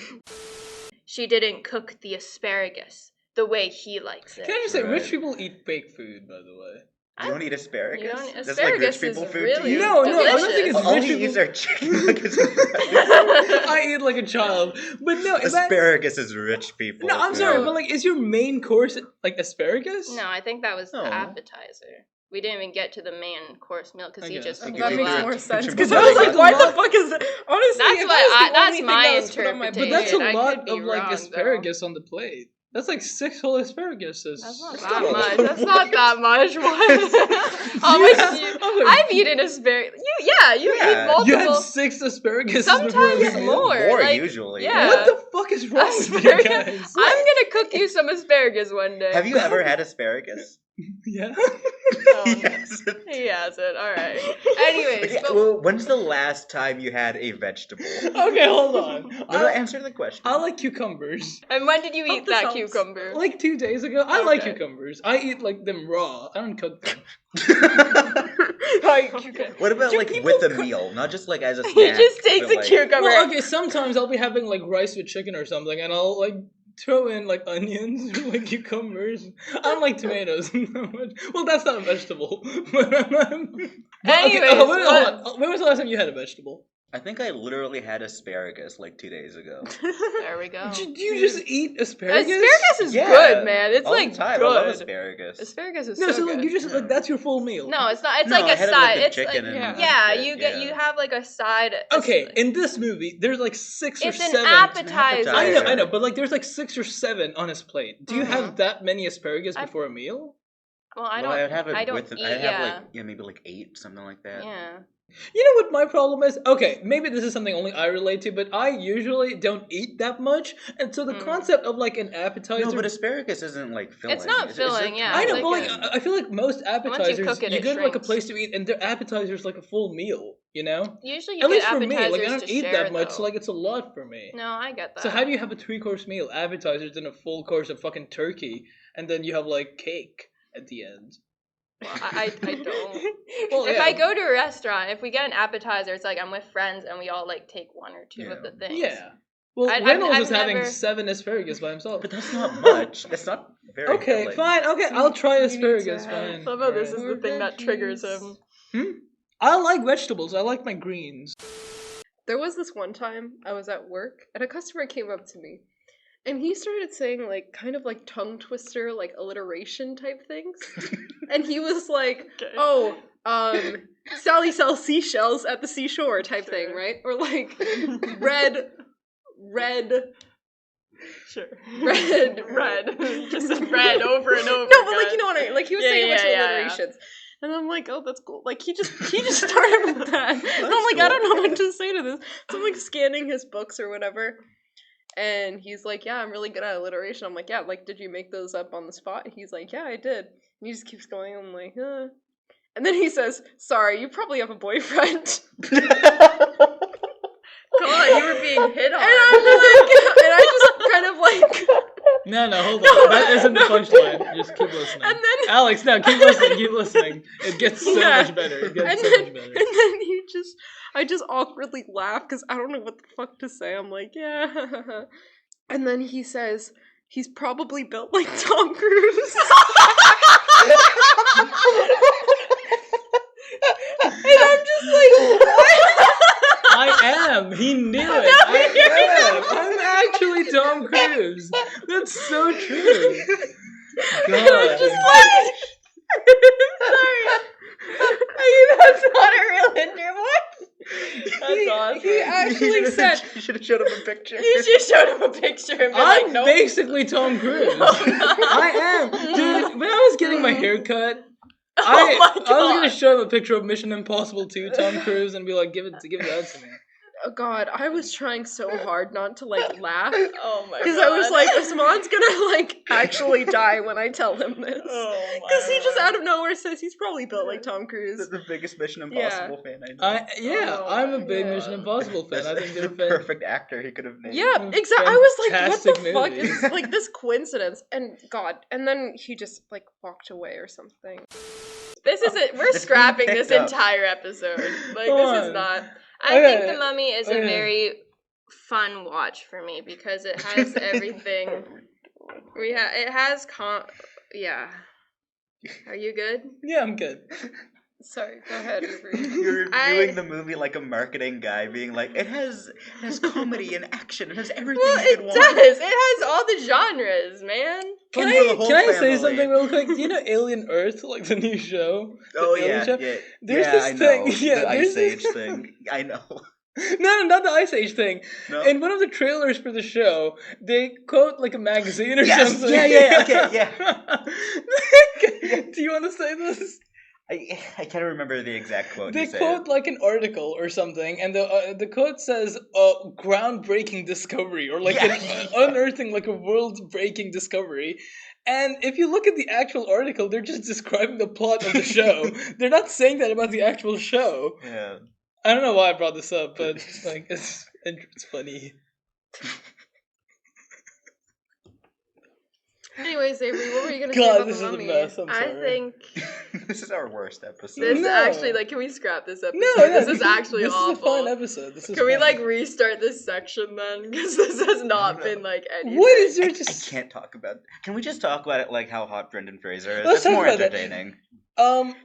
She didn't cook the asparagus the way he likes it. Can I just say, Right. rich people eat fake food, by the way. You don't eat asparagus? You don't- That's like rich asparagus people is food really to you? No, I don't think it's All rich he people. eats are chicken nuggets and fries. I eat like a child. But no, is that... Asparagus is rich people. No, I'm sorry, food. but like, is your main course like asparagus? No, I think that was Oh. the appetizer. We didn't even get to the main course meal because I he guess. just Like, That you makes do more it- sense put because your I was butter like, on why top. the fuck is that? Honestly, That's if what that was the that's only thing my that was put on my interpretation. But that's a I lot could be of like wrong, asparagus on the plate. That's like 6 whole asparaguses. That's not That's that not a much. lot. That's not that much. What? How You much? have- do you- oh, I've eaten asparagus. You Yeah. eat multiple. You had 6 asparagus Sometimes before a meal? more. More like, usually. Yeah. What the fuck is wrong with you Asparagus? guys? I'm gonna cook you some asparagus one day. Have you ever had asparagus? Yeah. Oh, Yes. He has it. All right. Anyways, Okay, but well, when's the last time you had a vegetable? Okay, hold on. No, answer the question. I like cucumbers. and when did you Hope eat this that helps. cucumber? Like 2 days ago. I like Okay. cucumbers. I eat like them raw. I don't cook them. Okay. What about Do like people with a cook- meal, not just like as a snack? He just takes but, a like- cucumber. Well, okay, sometimes I'll be having like rice with chicken or something, and I'll like throw in like onions or like cucumbers. I don't like tomatoes that much. Well, that's not a vegetable. But Anyways, hold what- on. When was the last time you had a vegetable? I think I literally had asparagus like 2 days ago. There we go. Do you just eat asparagus? Asparagus is Yeah, good, man. It's all like the time. good. I love asparagus. Asparagus is No, so so like good. you just like that's your full meal. No, it's not. It's No, like I a had it side. with the It's chicken like and yeah, shit, you get yeah. you have like a side. Okay, in this movie, there's like 6 or It's an 7. appetizer. appetizer. I know, but like there's like 6 or 7 on his plate. Do you Mhm. have that many asparagus I- before a meal? Well, I Well, don't. I would have it I don't with. eat. I'd have Yeah. like maybe like 8, something like that. Yeah. You know what my problem is? Okay, maybe this is something only I relate to, but I usually don't eat that much, and so the Mm. concept of like an appetizer. No, but asparagus isn't like filling. It's not filling, yeah, I it's know, but like like a- I feel like most appetizers, cook it, it go to like a shrinks. place to eat, and their appetizer's like a full meal. You know, Usually you at get least for me, appetizers like I don't to eat share, that much, though. so like it's a lot for me. No, I get that. So how do you have a 3-course meal, appetizers, and a full course of fucking turkey, and then you have like cake at the end? Well, I don't. Well, If yeah. I go to a restaurant, if we get an appetizer, it's like I'm with friends and we all like take 1 or 2 Yeah. of the things. Yeah. Well, I've Reynolds was having never- 7 asparagus by himself. But that's not much. That's not very. Okay, filling. fine. Okay, I'll try You need to asparagus. have- Fine. Somehow this is Alright. the thing that triggers him. I like vegetables. I like my greens. There was this one time I was at work and a customer came up to me and he started saying like kind of like tongue twister, like alliteration type things. And he was like, Okay. oh, Sally sells seashells at the seashore type thing, right? Or like red Sure. red. Just red over and over. No, but like guys. you know what I mean? Like he was Yeah, saying a bunch yeah, of yeah, yeah. alliterations. And I'm like, oh, that's cool. Like he just started with that. And I'm like, I don't know what to say to this. So I'm like scanning his books or whatever. And he's like, yeah, I'm really good at alliteration. I'm like, yeah, like did you make those up on the spot? And he's like, yeah, I did. And he just keeps going. I'm like, And then he says, sorry, you probably have a boyfriend. God, you were being hit on. And I'm like, and I just kind of like, No, hold on. That isn't the punchline. Just keep listening. and then Alex, no, keep listening. Keep listening. It gets so Yeah. much better. It gets and so then, much better. and then I just awkwardly laugh because I don't know what the fuck to say. I'm like, yeah. And then he says, he's probably built like Tom Cruise. And I'm just like, what? I am. He knew it. I am. I'm actually Tom Cruise. That's so true. And I'm God. just like, sorry. That's not a real interview. That's awesome. He actually said, You should have showed him a picture. You just showed him a picture and been I'm like, nope. basically Tom Cruise. I am. Dude, when I was getting my hair cut, I my was gonna God. show him a picture of Mission Impossible 2, Tom Cruise, and be like, give that to me. oh god, I was trying so hard not to like laugh. Oh my god. Because I was like, Usman's gonna like actually die when I tell him this. Oh my Because he just God. out of nowhere says he's probably built like Tom Cruise. The biggest Mission Impossible fan I know. Oh I'm a my big God. Mission Impossible fan. That's I think the they're fan. perfect actor he could have named. Yeah, exactly. I was like, what the Fantastic fuck movie. is like this coincidence? And God, and then he just like walked away or something. This isn't. We're It's scrapping being this picked up. entire episode. Like Come this is on. not. I Okay. think The Mummy is a Okay. very fun watch for me because it has everything. It has Yeah. Are you good? Yeah, I'm good. Sorry. Go ahead. You're reviewing the movie like a marketing guy, being like, it has comedy and action. It has everything Well, you it could does. want. It has all the genres, man. Can Fun for the I whole say family. something real quick? Do you know Alien Earth, like the new show? The Oh Alien yeah, show? yeah. There's yeah, this I know. thing. Yeah, the there's Ice this- Age thing. I know. No, not the Ice Age thing. No. In one of the trailers for the show, they quote like a magazine or Yes, something. yeah, okay, yeah. Do you want to say this? I can't remember the exact quote. They you say quote it. like an article or something, and the quote says "groundbreaking discovery" or like Yeah. unearthing like a world-breaking discovery. And if you look at the actual article, they're just describing the plot of the show. They're not saying that about the actual show. Yeah. I don't know why I brought this up, but like it's funny. Anyways, Avery, what were you gonna say God, about this The is a Mummy? mess, I'm I sorry. think This is our worst episode. this No. actually, like, can we scrap this episode? No, this is actually this awful. is a fun episode. This is Can we fun. like restart this section then? Because this has not been like anything. What is there I just? can't talk about. Can we just talk about it like how hot Brendan Fraser is? Let's That's talk more about that. entertaining.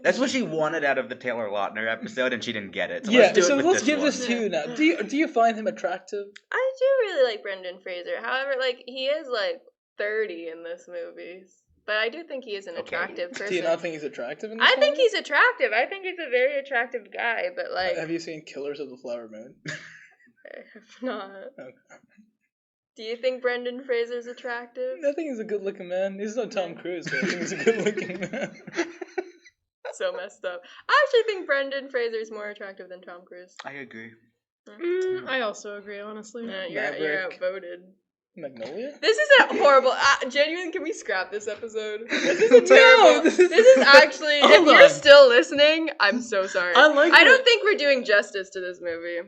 That's what she wanted out of the Taylor Lautner episode, and she didn't get it. So yeah. let's do it So with let's this give one. this to you now. Do you find him attractive? I do really like Brendan Fraser. However, like he is like 30 in this movie, but I do think he is an Okay. attractive person. Do you not think he's attractive in this I think movie? he's attractive. I think he's a very attractive guy. But like, Have you seen Killers of the Flower Moon? I have not. Okay. Do you think Brendan Fraser's attractive? I think he's a good-looking man. He's not Tom Cruise, but I think he's a good-looking man. So messed up. I actually think Brendan Fraser's more attractive than Tom Cruise. I agree. Mm. I also agree, honestly. Yeah, you're Maverick. outvoted. Magnolia? This is a horrible. Genuine, can we scrap this episode? This is a terrible. No, this this is- is actually. If Hold you're on. still listening, I'm so sorry. I like I it. don't think we're doing justice to this movie.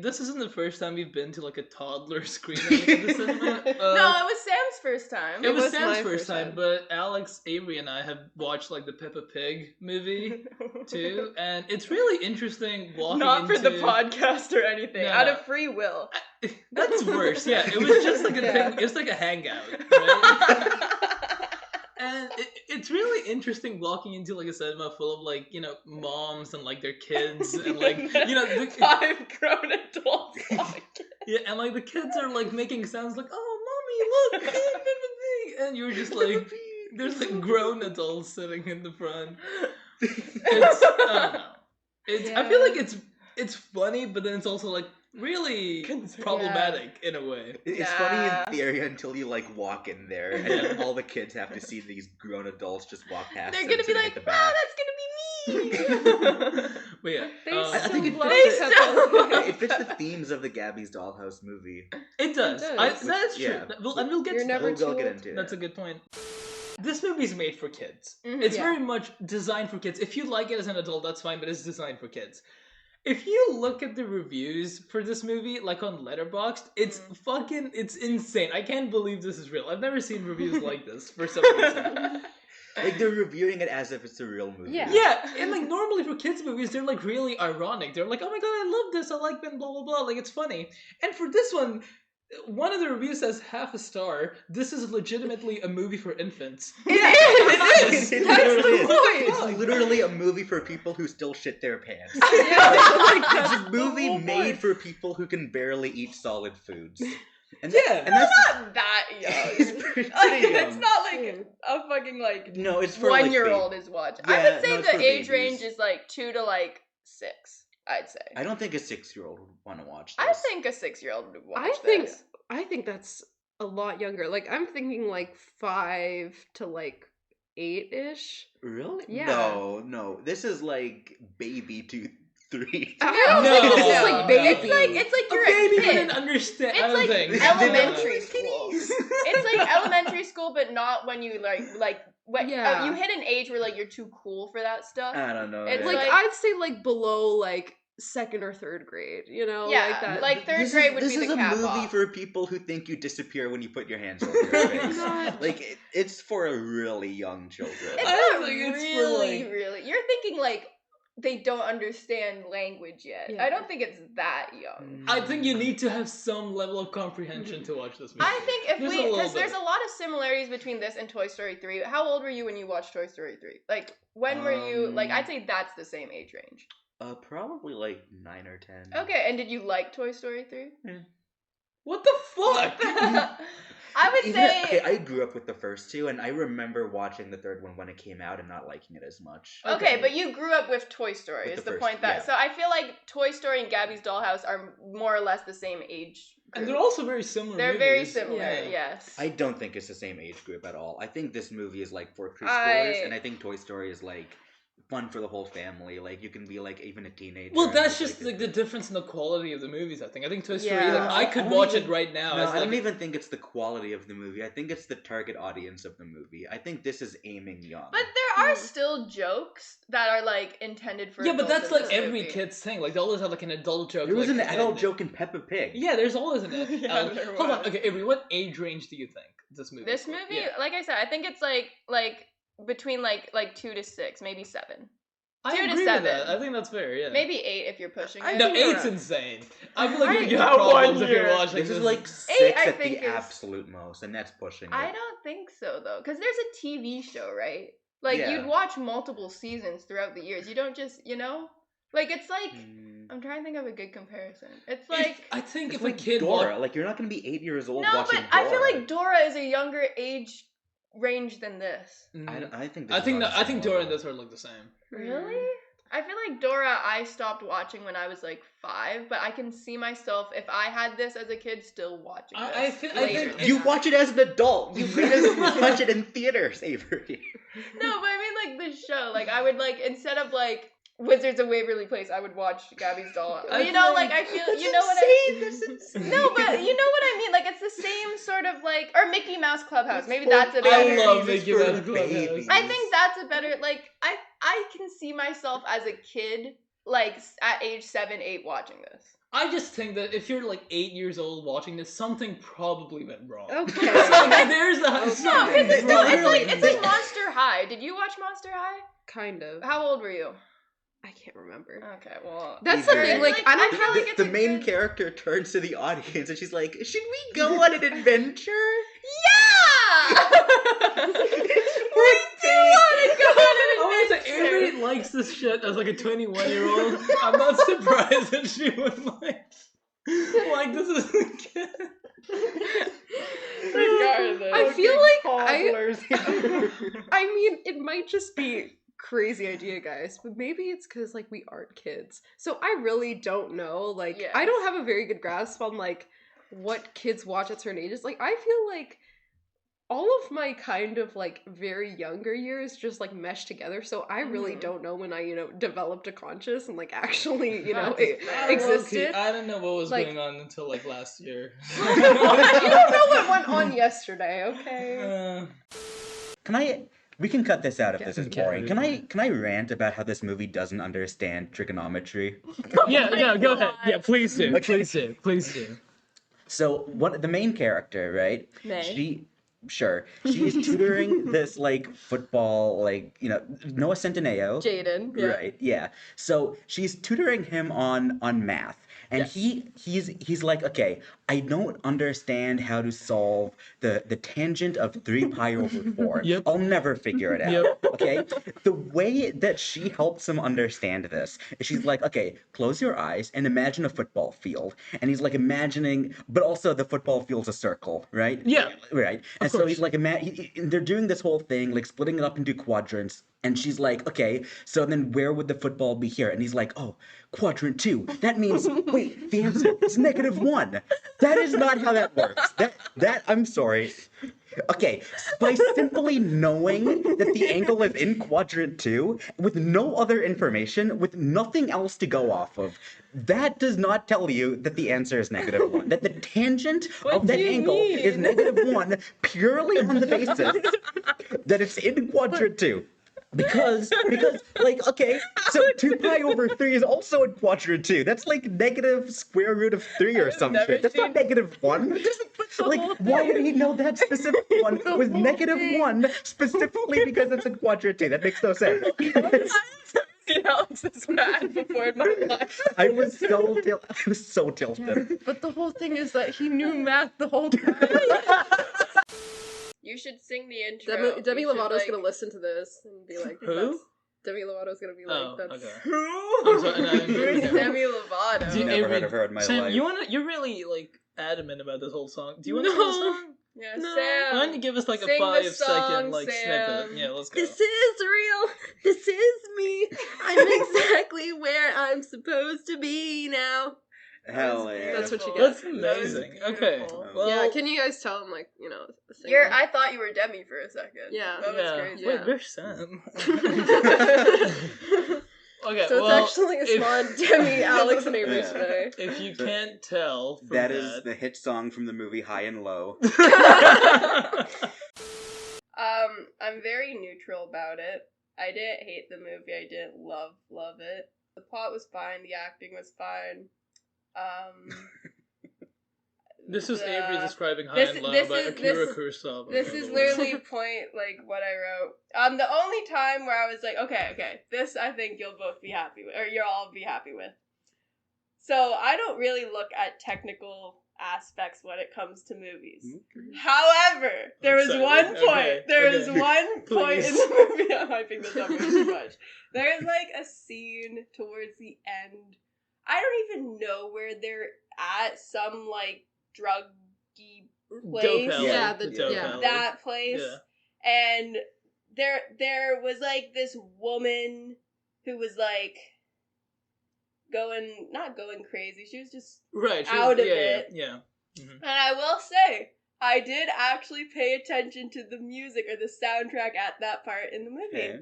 This isn't the first time we've been to like a toddler screening at the cinema. No, it was Sam's first time. It was was Sam's my first first time, time. but Alex, Avery, and I have watched like the Peppa Pig movie too, and it's really interesting walking Not for into... the podcast or anything. No, Out no. of free will. That's worse. Yeah, it was just like a Yeah. thing. It's like a hangout, right? And it's really interesting walking into like a cinema full of like, you know, moms and like their kids and like, you know, the, 5 grown adults. yeah, and like the kids are like making sounds like, oh, mommy, look, hey, Peppa Pig, and you're just like, there's like grown adults sitting in the front. It's, I don't know. It's, I feel like it's funny, but then it's also like really problematic in a way. It's funny in theory until you like walk in there, and then all the kids have to see these grown adults just walk past. They're them gonna be sitting like, at the wow, back. that's gonna be me. But yeah, They I think it love fits Peppa. It fits the themes of the Gabby's Dollhouse movie. it does. It I, does. that's true. Yeah. And we'll get You're to never that. We'll too get old. into it. That's a good point. This movie's made for kids. Mhm. It's Yeah. very much designed for kids. If you like it as an adult, that's fine, but it's designed for kids. If you look at the reviews for this movie, like on Letterboxd, it's it's insane. I can't believe this is real. I've never seen reviews like this for some reason. Like they're reviewing it as if it's a real movie. Yeah. Yeah, and like normally for kids movies, they're like really ironic. They're like, oh my god, I love this. I like Ben, blah, blah, blah. Like it's funny. And for this one of the reviews says 1/2 star. This is legitimately a movie for infants. It is. It That's literally the is. point. It's literally a movie for people who still shit their pants. Yeah. It's a movie made for people who can barely eat solid foods. And Yeah. and that's Not that young. it's pretty Like, young. it's not like a fucking like No, it's for like 1-year-old is watching. I Yeah, would say no, it's the for age babies. range is like 2 to like 6. I'd say. I don't think a 6-year-old would want to watch this. I think a 6-year-old would watch I think that's a lot younger. Like I'm thinking like 5 to like 8-ish. Really? Yeah. No. This is like baby to 3. I don't No, think this is no, like no. baby. It's like A you're baby a kid. wouldn't understand. I It's don't like think. elementary school. It's like elementary school, but not when you like when Yeah. you hit an age where like you're too cool for that stuff. I don't know. It's like like- I'd say like below like second or third grade, you know? Yeah, like that. like third grade would be the This is a cap movie off. for people who think you disappear when you put your hands over your face. God. Like, it's for really young children. It's I not think it's for, really, like- really. You're thinking like they don't understand language yet. Yeah. I don't think it's that young. I think you need to have some level of comprehension to watch this movie. I think if There's a we, little because bit. there's a lot of similarities between this and Toy Story 3. How old were you when you watched Toy Story 3? Like, when were you, like, I'd say that's the same age range. Probably like 9 or 10. Okay, and did you like Toy Story 3? What the fuck? I would say, Okay, I grew up with the first two, and I remember watching the third one when it came out and not liking it as much. okay, but you grew up with Toy Story, With is the the first- point that, yeah. so I feel like Toy Story and Gabby's Dollhouse are more or less the same age And group. they're also very similar. They're very movies. similar, Yeah. yes. I don't think it's the same age group at all. I think this movie is like for preschoolers, I- and I think Toy Story is like fun for the whole family. Like you can be like even a teenager. Well, and that's it's, just like the difference in the quality of the movies. I think Toy Story. Yeah. Like, I could I don't watch even- it right now. No, as, I like, don't even think it's the quality of the movie. I think it's the target audience of the movie. I think this is aiming young. But there are still jokes that are like intended for Yeah, but adults that's in like this every movie. kid's thing. Like they always have like an adult joke. there was like, an adult and- joke in Peppa Pig. Yeah, there's always an Yeah, adult. there Hold on. was. Okay, Avery, what age range do you think this movie? This is for? movie, Yeah. like I said, I think it's like between like 2 to 6, maybe 7. I 2 to agree 7. with that. I think that's fair. Yeah. Maybe 8 if you're pushing I it. No, think you're 8's right. insane. I feel like you That have problems one if you're year. watching This this. is like 8, 6 I at think, the is- absolute most, and that's pushing it. I don't think so though, because there's a TV show, right? Like Yeah. you'd watch multiple seasons throughout the years. You don't just, like it's like I'm trying to think of a good comparison. It's like I think It's if like a kid Dora. Like you're not going to be 8 years old no, watching but Dora. I feel like Dora is a younger age range than this. I think. I think this is on the I think same Dora and level. this are like the same. Really? I feel like Dora I stopped watching when I was like 5, but I can see myself if I had this as a kid still watching this. I think later it's- than You that. watch it as an adult. You couldn't watch it in theaters, Avery. No, but I mean like the show. Like I would like instead of like Wizards of Waverly Place, I would watch Gabby's Doll. I You know, feel like like- I feel you know what I No, but you know what I mean? Like it's the same sort of like or Mickey Mouse Clubhouse. Maybe that's a I better love This is Mickey for Mouse Clubhouse. babies. I think that's a better like I can see myself as a kid like at age 7, 8 watching this. I just think that if you're like 8 years old watching this, something probably went wrong. Okay. Like, there's a No, something because wrong. it's like Monster High. Did you watch Monster High? Kind of. How old were you? I can't remember. Okay, well That's the Either thing, way. like, I don't feel have- like it's The a main good- character turns to the audience and she's like, "Should we go on an adventure?" Yeah! We do want to go on I an want to adventure. say Avery likes this shit as like a 21-year-old. I'm not surprised that she would like this as a kid. Regardless. I feel like I mean, it might just be crazy idea, guys, but maybe it's because like we aren't kids, so I really don't know. Like, Yes. I don't have a very good grasp on like what kids watch at certain ages. Like, I feel like all of my kind of like very younger years just like mesh together, so I really Mhm. don't know when I developed a conscious and like actually That's fair. existed. I don't know what was Like- going on until like last year. You don't know what went on yesterday, okay? We can cut this out if this is Okay. boring. Can I rant about how this movie doesn't understand trigonometry? yeah, go ahead. Yeah, please do. Okay. Please do. So what the main character, right? May. She's tutoring this like football Noah Centineo. Jaden. Right, yeah. So she's tutoring him on math. And he's like, okay, I don't understand how to solve the tangent of 3 pi over 4. Yep. I'll never figure it out. Yep. Okay? The way that she helps him understand this is she's like, okay, close your eyes and imagine a football field. And he's like imagining, but also the football field's a circle, right? Yeah. Right. And so he's like, they're doing this whole thing, like splitting it up into quadrants. And she's like, okay, so then where would the football be here? And he's like, oh, quadrant 2. That means, wait, the answer is -1. That is not how that works. I'm sorry. Okay, by simply knowing that the angle is in quadrant 2, with no other information, with nothing else to go off of, that does not tell you that the answer is -1. That the tangent of that do you angle mean? is -1 purely on the basis that it's in quadrant 2. Because, like, okay, so 2 pi over 3 is also in quadrant 2. That's like negative square root of 3 or I've some never shit. That's not seen- negative 1. Like, why did he know that specific one was negative 1 specifically because it's in quadrant 2? That makes no sense. seen Alex's math before in my life. I was so tilted. But the whole thing is that he knew math the whole time. You should sing the intro. Demi You should, Lovato's like- gonna listen to this and be like, Who? that's- Demi Lovato's gonna be like, Oh, that's... okay. Who? I'm sorry, no, Who's no. Demi Lovato? Do you- Never Avery, heard of her in my Sam, life. you're really like adamant about this whole song. Do you want to sing the No. song? Yeah, No. Sam. Why don't you give us like a Sing the 5-second song, like Sam. snippet? Yeah, let's go. This is real. This is me. I'm exactly where I'm supposed to be now. Hell yeah. That's what you get. That's That was amazing. Okay. beautiful. Well, Yeah, can you guys tell him, like, you know, sing? I thought you were Demi for a second. Yeah. That was yeah. crazy. Wait, Yeah. where's Sam? Okay, So well, it's actually a if- song Demi, Alex, and Avery Yeah. today. if you can't tell from That is the hit song from the movie High and Low. I'm very neutral about it. I didn't hate the movie. I didn't love it. The plot was fine. The acting was fine. This is the- Avery describing High this- and Low this by is- Akira this- Kurosawa. This is literally point like what I wrote. The only time where I was like, okay, this I think you'll both be happy with, or you'll all be happy with. So I don't really look at technical aspects when it comes to movies. However, there was Sorry, one point. okay, There was okay. one point in Please. the movie. I'm hyping this up way too much. There's like a scene towards the end. I don't even know where they're at. Some like druggy place. Dope Yeah, Alley. the- Dope yeah. Alley. That place. Yeah. And there was like this woman who was like not going crazy. She was just Right. she was- out of yeah, it. Yeah. Mhm. And I will say, I did actually pay attention to the music or the soundtrack at that part in the movie. Okay.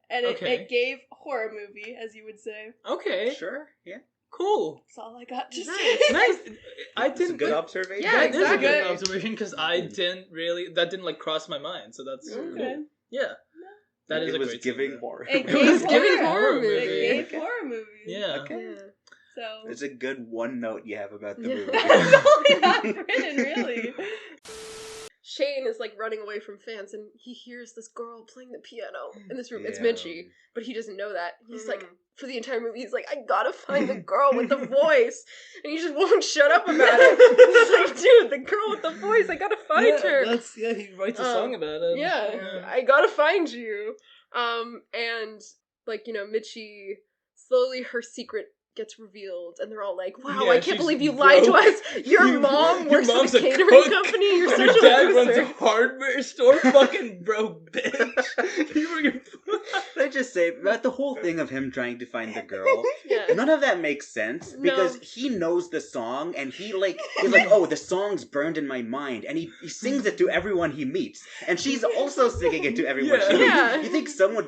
And Okay. it gave horror movie, as you would say. Okay. Sure, yeah. Cool. That's all I got to Nice. say. Nice. I That's a didn't. good observation. Yeah, That is a exactly. good observation because I didn't really. That didn't like cross my mind. So that's Okay. cool. Yeah. That is it a was great giving scene. horror. It It was gave giving horror. horror movie. It movie. gave Okay. horror movies. Yeah. Okay. Yeah. So It's a good one note you have about the Yeah. movie. that's all I have written, really. Shane is like running away from fans and he hears this girl playing the piano in this room. It's Yeah. Mitchie, but he doesn't know that. He's like, Mhm. for the entire movie, he's like, I gotta find the girl with the voice. And he just won't shut up about it. He's like, dude, the girl with the voice, I gotta find her. He writes a song about it. Yeah, I gotta find you. And like, you know, Mitchie, slowly her secret gets revealed and they're all like, wow, Yeah, I can't she's believe you lied to broke. us. Your mom works at mom's a a catering cook. company. You're Your such a dad runs loser. a hardware store. Fucking broke bitch. You were your. Can I just say about the whole thing of him trying to find the girl? Yeah. None of that makes sense because No. he knows the song and he's like, oh, the song's burned in my mind, and he sings it to everyone he meets, and she's also singing it to everyone she meets. Yeah. You think someone would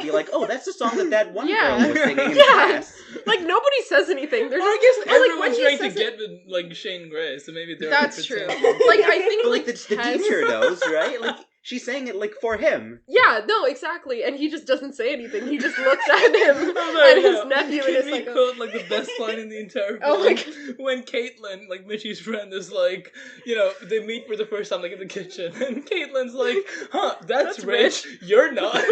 be like, oh, that's the song that one Yeah. girl was singing in Yeah. class. Like nobody says anything. They're Well, I just guess or, like, when everyone's he trying to says it- get with like Shane Gray, so maybe they're. That's true. pretending. Like I think But like the Tess- teacher knows, right? Like she's saying it like for him. Yeah, no, exactly. And he just doesn't say anything. He just looks at him Oh, and no, his no. nephew Can and is we like, quote like the best line in the entire film? Oh my God. When Caitlin, like Mitchie's friend, is like, you know, they meet for the first time like in the kitchen, and Caitlin's like, "Huh, that's, That's rich. You're not.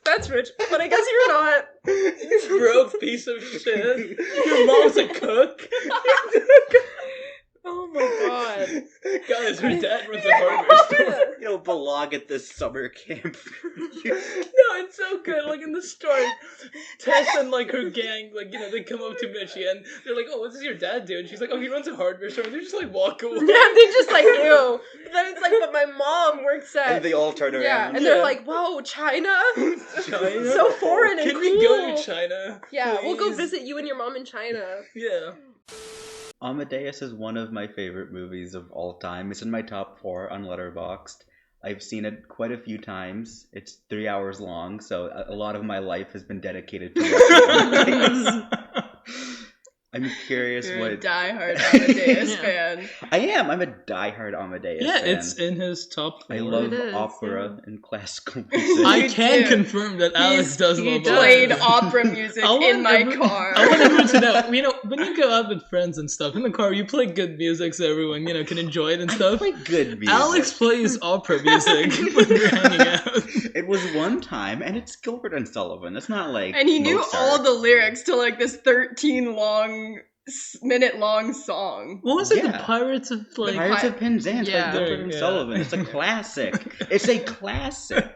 that's rich, but I guess you're not. You broke piece of shit. Your mom's a cook." Oh my god. Guys, her dad runs a hardware store. You know, belong at this summer camp. No, it's so good. Like in the start, Tess and like her gang, like, you know, they come up to Mitchie and they're like, "Oh, what does your dad do?" And she's like, "Oh, he runs a hardware store." And they just like walk away. Yeah, they just like ew. But then it's like, but my mom works at And they all turn around. yeah, and Yeah. they're like, whoa, China? China? So foreign and Can cool. we go to China? Yeah, we'll go please? visit you and your mom in China. Yeah. Amadeus is one of my favorite movies of all time. It's in my top 4 on Letterboxd. I've seen it quite a few times. It's 3 hours long, so a lot of my life has been dedicated to watching Amadeus. I'm curious You're a what... diehard Amadeus Yeah. fan. I am. I'm a diehard Amadeus Yeah, fan. it's in his top 4. I love It is, opera and classical music. I You can do. confirm that Alex does He love played opera. opera music I want in my every- car. I want everyone to know, when you go out with friends and stuff, in the car, you play good music so everyone, can enjoy it and stuff. Play good music. Alex plays opera music when we're hanging out. It was one time, and it's Gilbert and Sullivan. It's not like And he knew Mozart. all the lyrics to like this 13-minute long song. What was it? Yeah. The Pirates of like... Pirates of Penzance Yeah. by Gilbert and Yeah. Sullivan. It's a classic. It's a classic.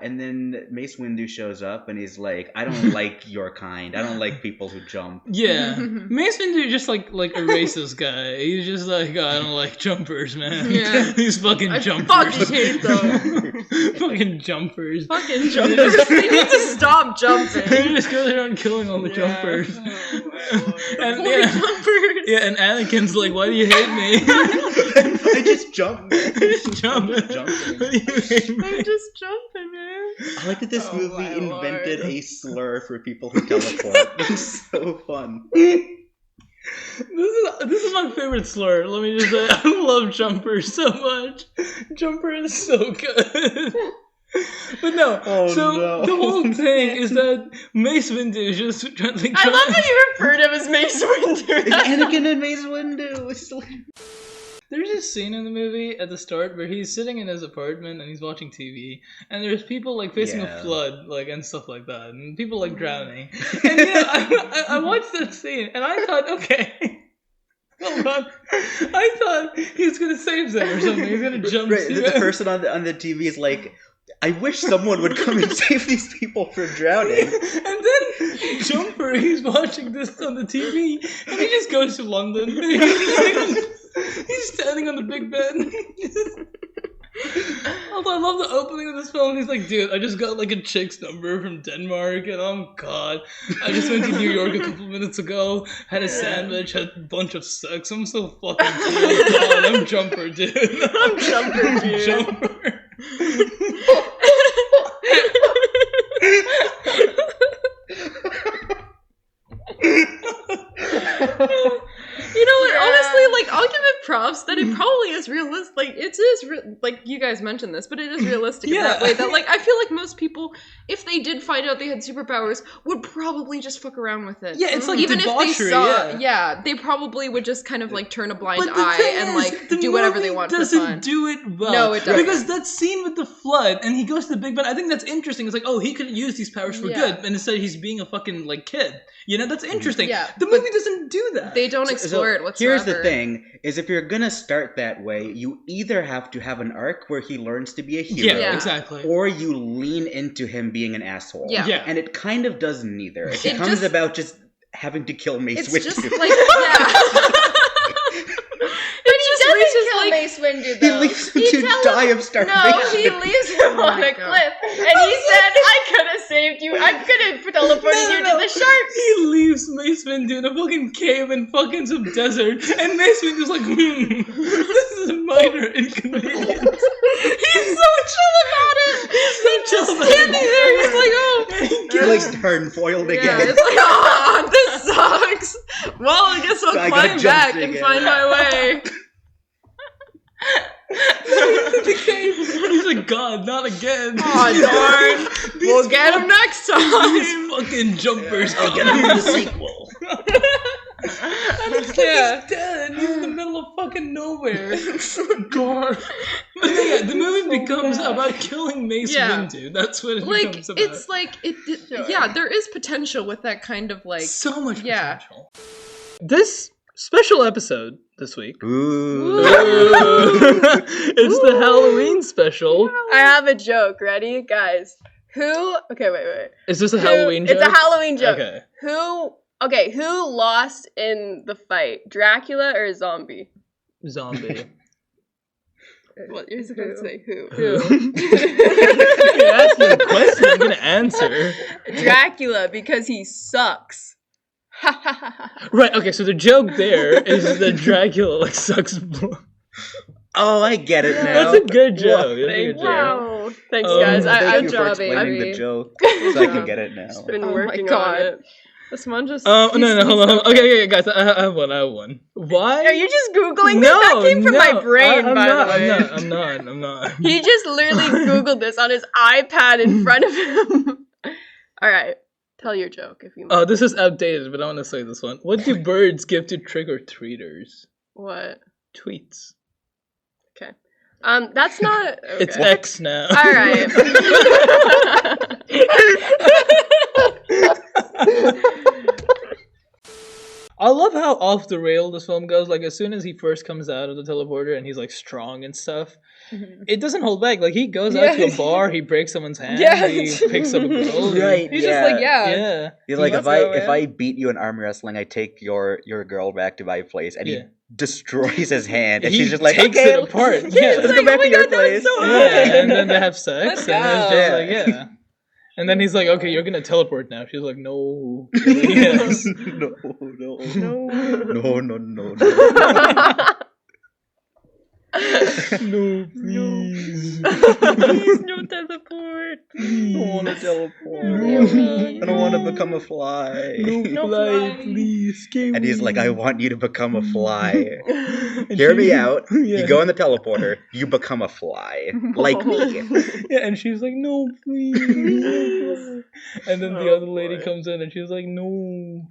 And then Mace Windu shows up, and he's like, I don't like your kind. I don't like people who jump. Yeah. Mace Windu just like a racist guy. He's just like, I don't like jumpers, man. Yeah. These fucking I jumpers. fucking hate them. Fucking jumpers. Fucking jumpers. They need to stop They jumping. just go around killing all the jumpers. Oh, my lord. And Poor yeah, jumpers. yeah, and Anakin's like, why do you hate me? I just jumped. Just jump. I'm just jumping. Why do you hate me? I'm just jumping, man. I like that this Oh, movie my invented lord. a slur for people who teleport. It's so fun. This is my favorite slur. Let me just say, I love jumpers so much. Jumper is so good. But no, Oh, so no. the whole thing is that Mace Windu is just trying to. I love how you refer to him as Mace Windu. It's Anakin and Mace Windu. It's like... There's a scene in the movie at the start where he's sitting in his apartment and he's watching TV, and there's people like facing Yeah. a flood, like and stuff like that, and people like drowning. And I watched that scene and I thought, okay. Hold on. I thought he was gonna save them or something. He's gonna jump Right, to the person on the TV is like, I wish someone would come and save these people from drowning. And then Jumper, he's watching this on the TV, and he just goes to London. He's standing on the big bed. Although I love the opening of this film. He's like, dude, I just got like a chick's number from Denmark, and oh god, I just went to New York a couple minutes ago, had a sandwich, had a bunch of sex. I'm so fucking cool. God, I'm Jumper, dude. I'm Jumper, dude. Jumper. You know what? Honestly, like, I'll give it props that it probably is realistic. Like, it is, like, you guys mentioned this, but it is realistic in that Yeah. way. That, like, I feel like most people, if they did find out they had superpowers, would probably just fuck around with it. Yeah, it's like even if they debauchery, saw, yeah. they probably would just kind of like turn a blind But the eye thing and is, like the do whatever movie they want for doesn't fun. do it well. No, it doesn't. Because that scene with the flood, and he goes to the Big Ben, I think that's interesting. It's like, oh, he could use these powers for Yeah. good, and instead he's being a fucking, like, kid. You know, that's interesting. Yeah, The movie doesn't do that. They don't explore it whatsoever. Here's the thing, is if you're gonna start that way, you either have to have an arc where he learns to be a hero, Yeah, exactly. or you lean into him being an asshole. Yeah. Yeah. And it kind of does neither. It It becomes just- about just having to kill Mace It's Windu. just like, yeah. It just reaches Kill like, Mace Windu, He though. leaves him to die of starvation. No, he leaves him Oh on my a God. cliff, and he said, "I could have saved you. I could have teleported you to the sharks." He leaves Mace Windu in a fucking cave in fucking some desert, and Mace Windu's like, this is a minor inconvenience. he's so chill about it. He's so chill about Standing it. there, he's like, oh. He likes turn foiled Yeah, again. it's like, oh, this sucks. Well, I guess I'll I gotta climb jump back and again. find my way. The cave. He's like, God, not again. Oh, darn. We'll get him next time. These fucking jumpers. I'll get him in the sequel. And it's like he's dead. He's in the middle of fucking nowhere. God. But yeah, the movie becomes about killing Mace Yeah. Windu. That's what it Like, becomes about. it's like, yeah, there is potential with that kind of like, so much yeah. potential. This special episode this week. Ooh. It's the Halloween special. I have a joke. Ready, guys? Who? Okay, wait. Is this a Who- Halloween joke? It's a Halloween joke. Okay. Who lost in the fight? Dracula or a zombie? Zombie. What you're supposed to say? Who? You're asking a question, I'm gonna answer. Dracula, because he sucks. Right, okay, so the joke there is that Dracula like sucks blood. Oh, I get it now. That's a good joke. That's a Thank good joke. Wow. Thanks, Um, guys. Thank Good you for job, explaining Avery. the joke, so I can job. get it now. Been Oh my working God. on it. Asman just. No, hold on. he's- Okay, guys, I have one. Why? Are you just googling No, this? That came from my brain, I'm by not, the way. I'm not. He just literally googled this on his iPad in front of him. All right, tell your joke if you. Oh, this is outdated, but I want to say this one. What do birds give to trick-or-treaters? What? Tweets. Okay. That's not. Okay. It's X now. All right. I love how off the rail this film goes. Like, as soon as he first comes out of the teleporter and he's like strong and stuff, it doesn't hold back. Like, he goes out to a bar, he breaks someone's hand, Yeah. he picks up a girl. Right. He's just like, yeah. Yeah. He's like, Let's if go, I man. beat you in arm wrestling, I take your girl back to my place, and he Yeah. destroys his hand, and He she's just like, takes okay, it apart. let's Yeah. go like, back oh to my your God, that was place. so Yeah, and then they have sex, Let's and it's go. just like, yeah. And then he's like, okay, you're gonna teleport now. She's like, no. Yes. No. No. No. No, please. Please no teleport. I don't want to teleport. No. I don't want to become a fly. No fly, fly. please. Scare And he's like, I want you to become a fly. And Hear she- me out. Yeah. You go in the teleporter, you become a fly. Like me. Yeah, and she was like, no, please. And then the Oh, other lady boy. comes in and she was like, no.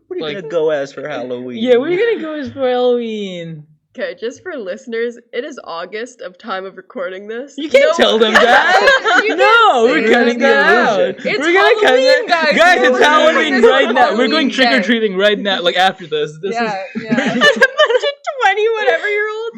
What are you Like- going to go as for Halloween? Yeah, we're gonna go as for Halloween. Okay, just for listeners, it is August of time of recording this. You can't tell them that. You No, we're say cutting that. that out. It's We're gonna cut Halloween, that. guys. Guys, We're it's recording Halloween this on right now. We're going Halloween trick or day. treating right now. Like after this. This Yeah, is. yeah. 20 whatever year old.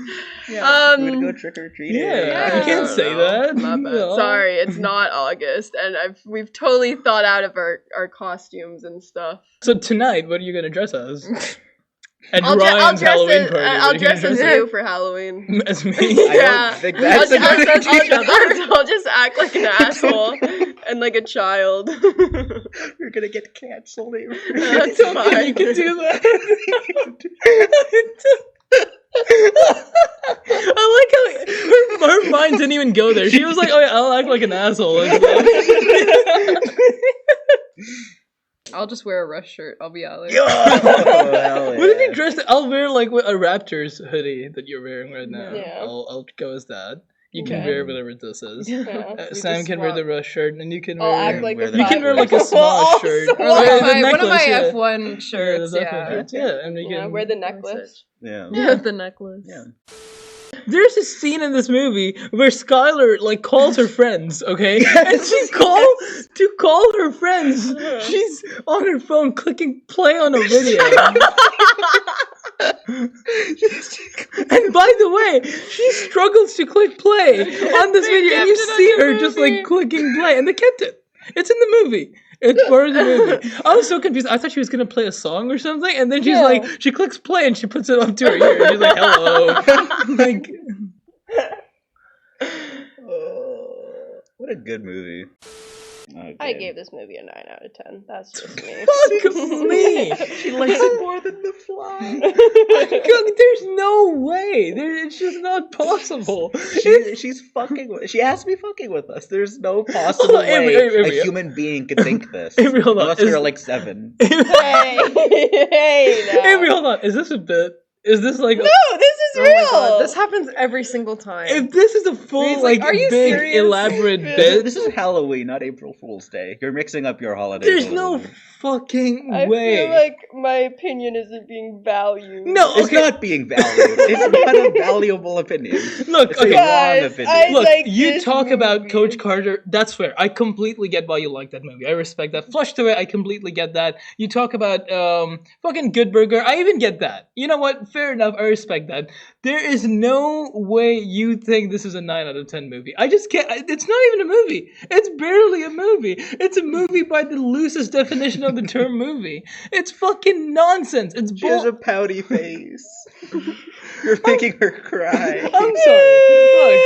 Yeah, we're going to go trick-or-treating. Yeah, you can't say that. My bad. No. Sorry, it's not August, and we've totally thought out of our costumes and stuff. So tonight, what are you gonna dress as? At I'll Ryan's dress Halloween as party. I'll what are you dress gonna as dress you for Halloween. as me. I Yeah. don't think that's a good idea. I'll just act like an asshole and like a child. You're going to get canceled. That's Okay, fine. you can do that. I like how her mind didn't even go there. She was like, "Oh yeah, I'll act like an asshole." I'll just wear a rush shirt. I'll be Alex. Oh, hell What if yeah. you dressed? I'll wear like a Raptors hoodie that you're wearing right now. Yeah. I'll go as that. You can Okay. wear whatever this is. Yeah. We Sam just can wear swap. the rush shirt, and you can I'll wear. act like wear a the You can wear like a We'll Smosh all shirt. swap. Or like Yeah, the one of necklace, my yeah. F1 shirts. Yeah, Yeah. shirts, yeah, and you Yeah, can wear the necklace. Yeah. Yeah, the necklace. Yeah. There's a scene in this movie where Skylar like calls her friends, okay? And to call her friends, she's on her phone clicking play on a video. And by the way, she struggles to click play on this They video, and kept you it on see the her just movie. like clicking play, and they kept it. It's in the movie. It's part of the movie. I was so confused. I thought she was gonna play a song or something, and then she's Yeah. like, she clicks play and she puts it up to her ear. And she's like, "Hello." Like, Oh, what a good movie. Okay. I gave this movie a 9 out of 10. That's just me. fuck me. She likes it more than The Fly. There's no way. It's just not possible. She's fucking with. She has to be fucking with us. There's no possible Hold on, way Avery. a human being could think this. Avery, hold on. Unless they're like 7. hey, now. Avery, hold on. Is this a bit? Is this like? No, this is Oh real. my God, this happens every single time. If this is a full He's like, like "Are you big serious?" elaborate Yeah. bit, This is Halloween, not April Fool's Day. You're mixing up your holidays. there's a no little bit. fucking I way. feel like my opinion isn't being valued. No, It's okay. not being valued. It's not a valuable opinion. Look, It's a okay. wrong Guys, opinion. I Look, like you this talk about movie. Coach Carter. That's fair. I completely get why you like that movie. I respect that. Flushed Away, I completely get that. You talk about fucking Good Burger. I even get that. You know what? Fair enough. I respect that. There is no way you think this is a 9 out of 10 movie. I just can't. It's not even a movie. It's barely a movie. It's a movie by the loosest definition of the term movie. It's fucking nonsense. It's She has bull. a pouty face. You're making her cry. I'm sorry.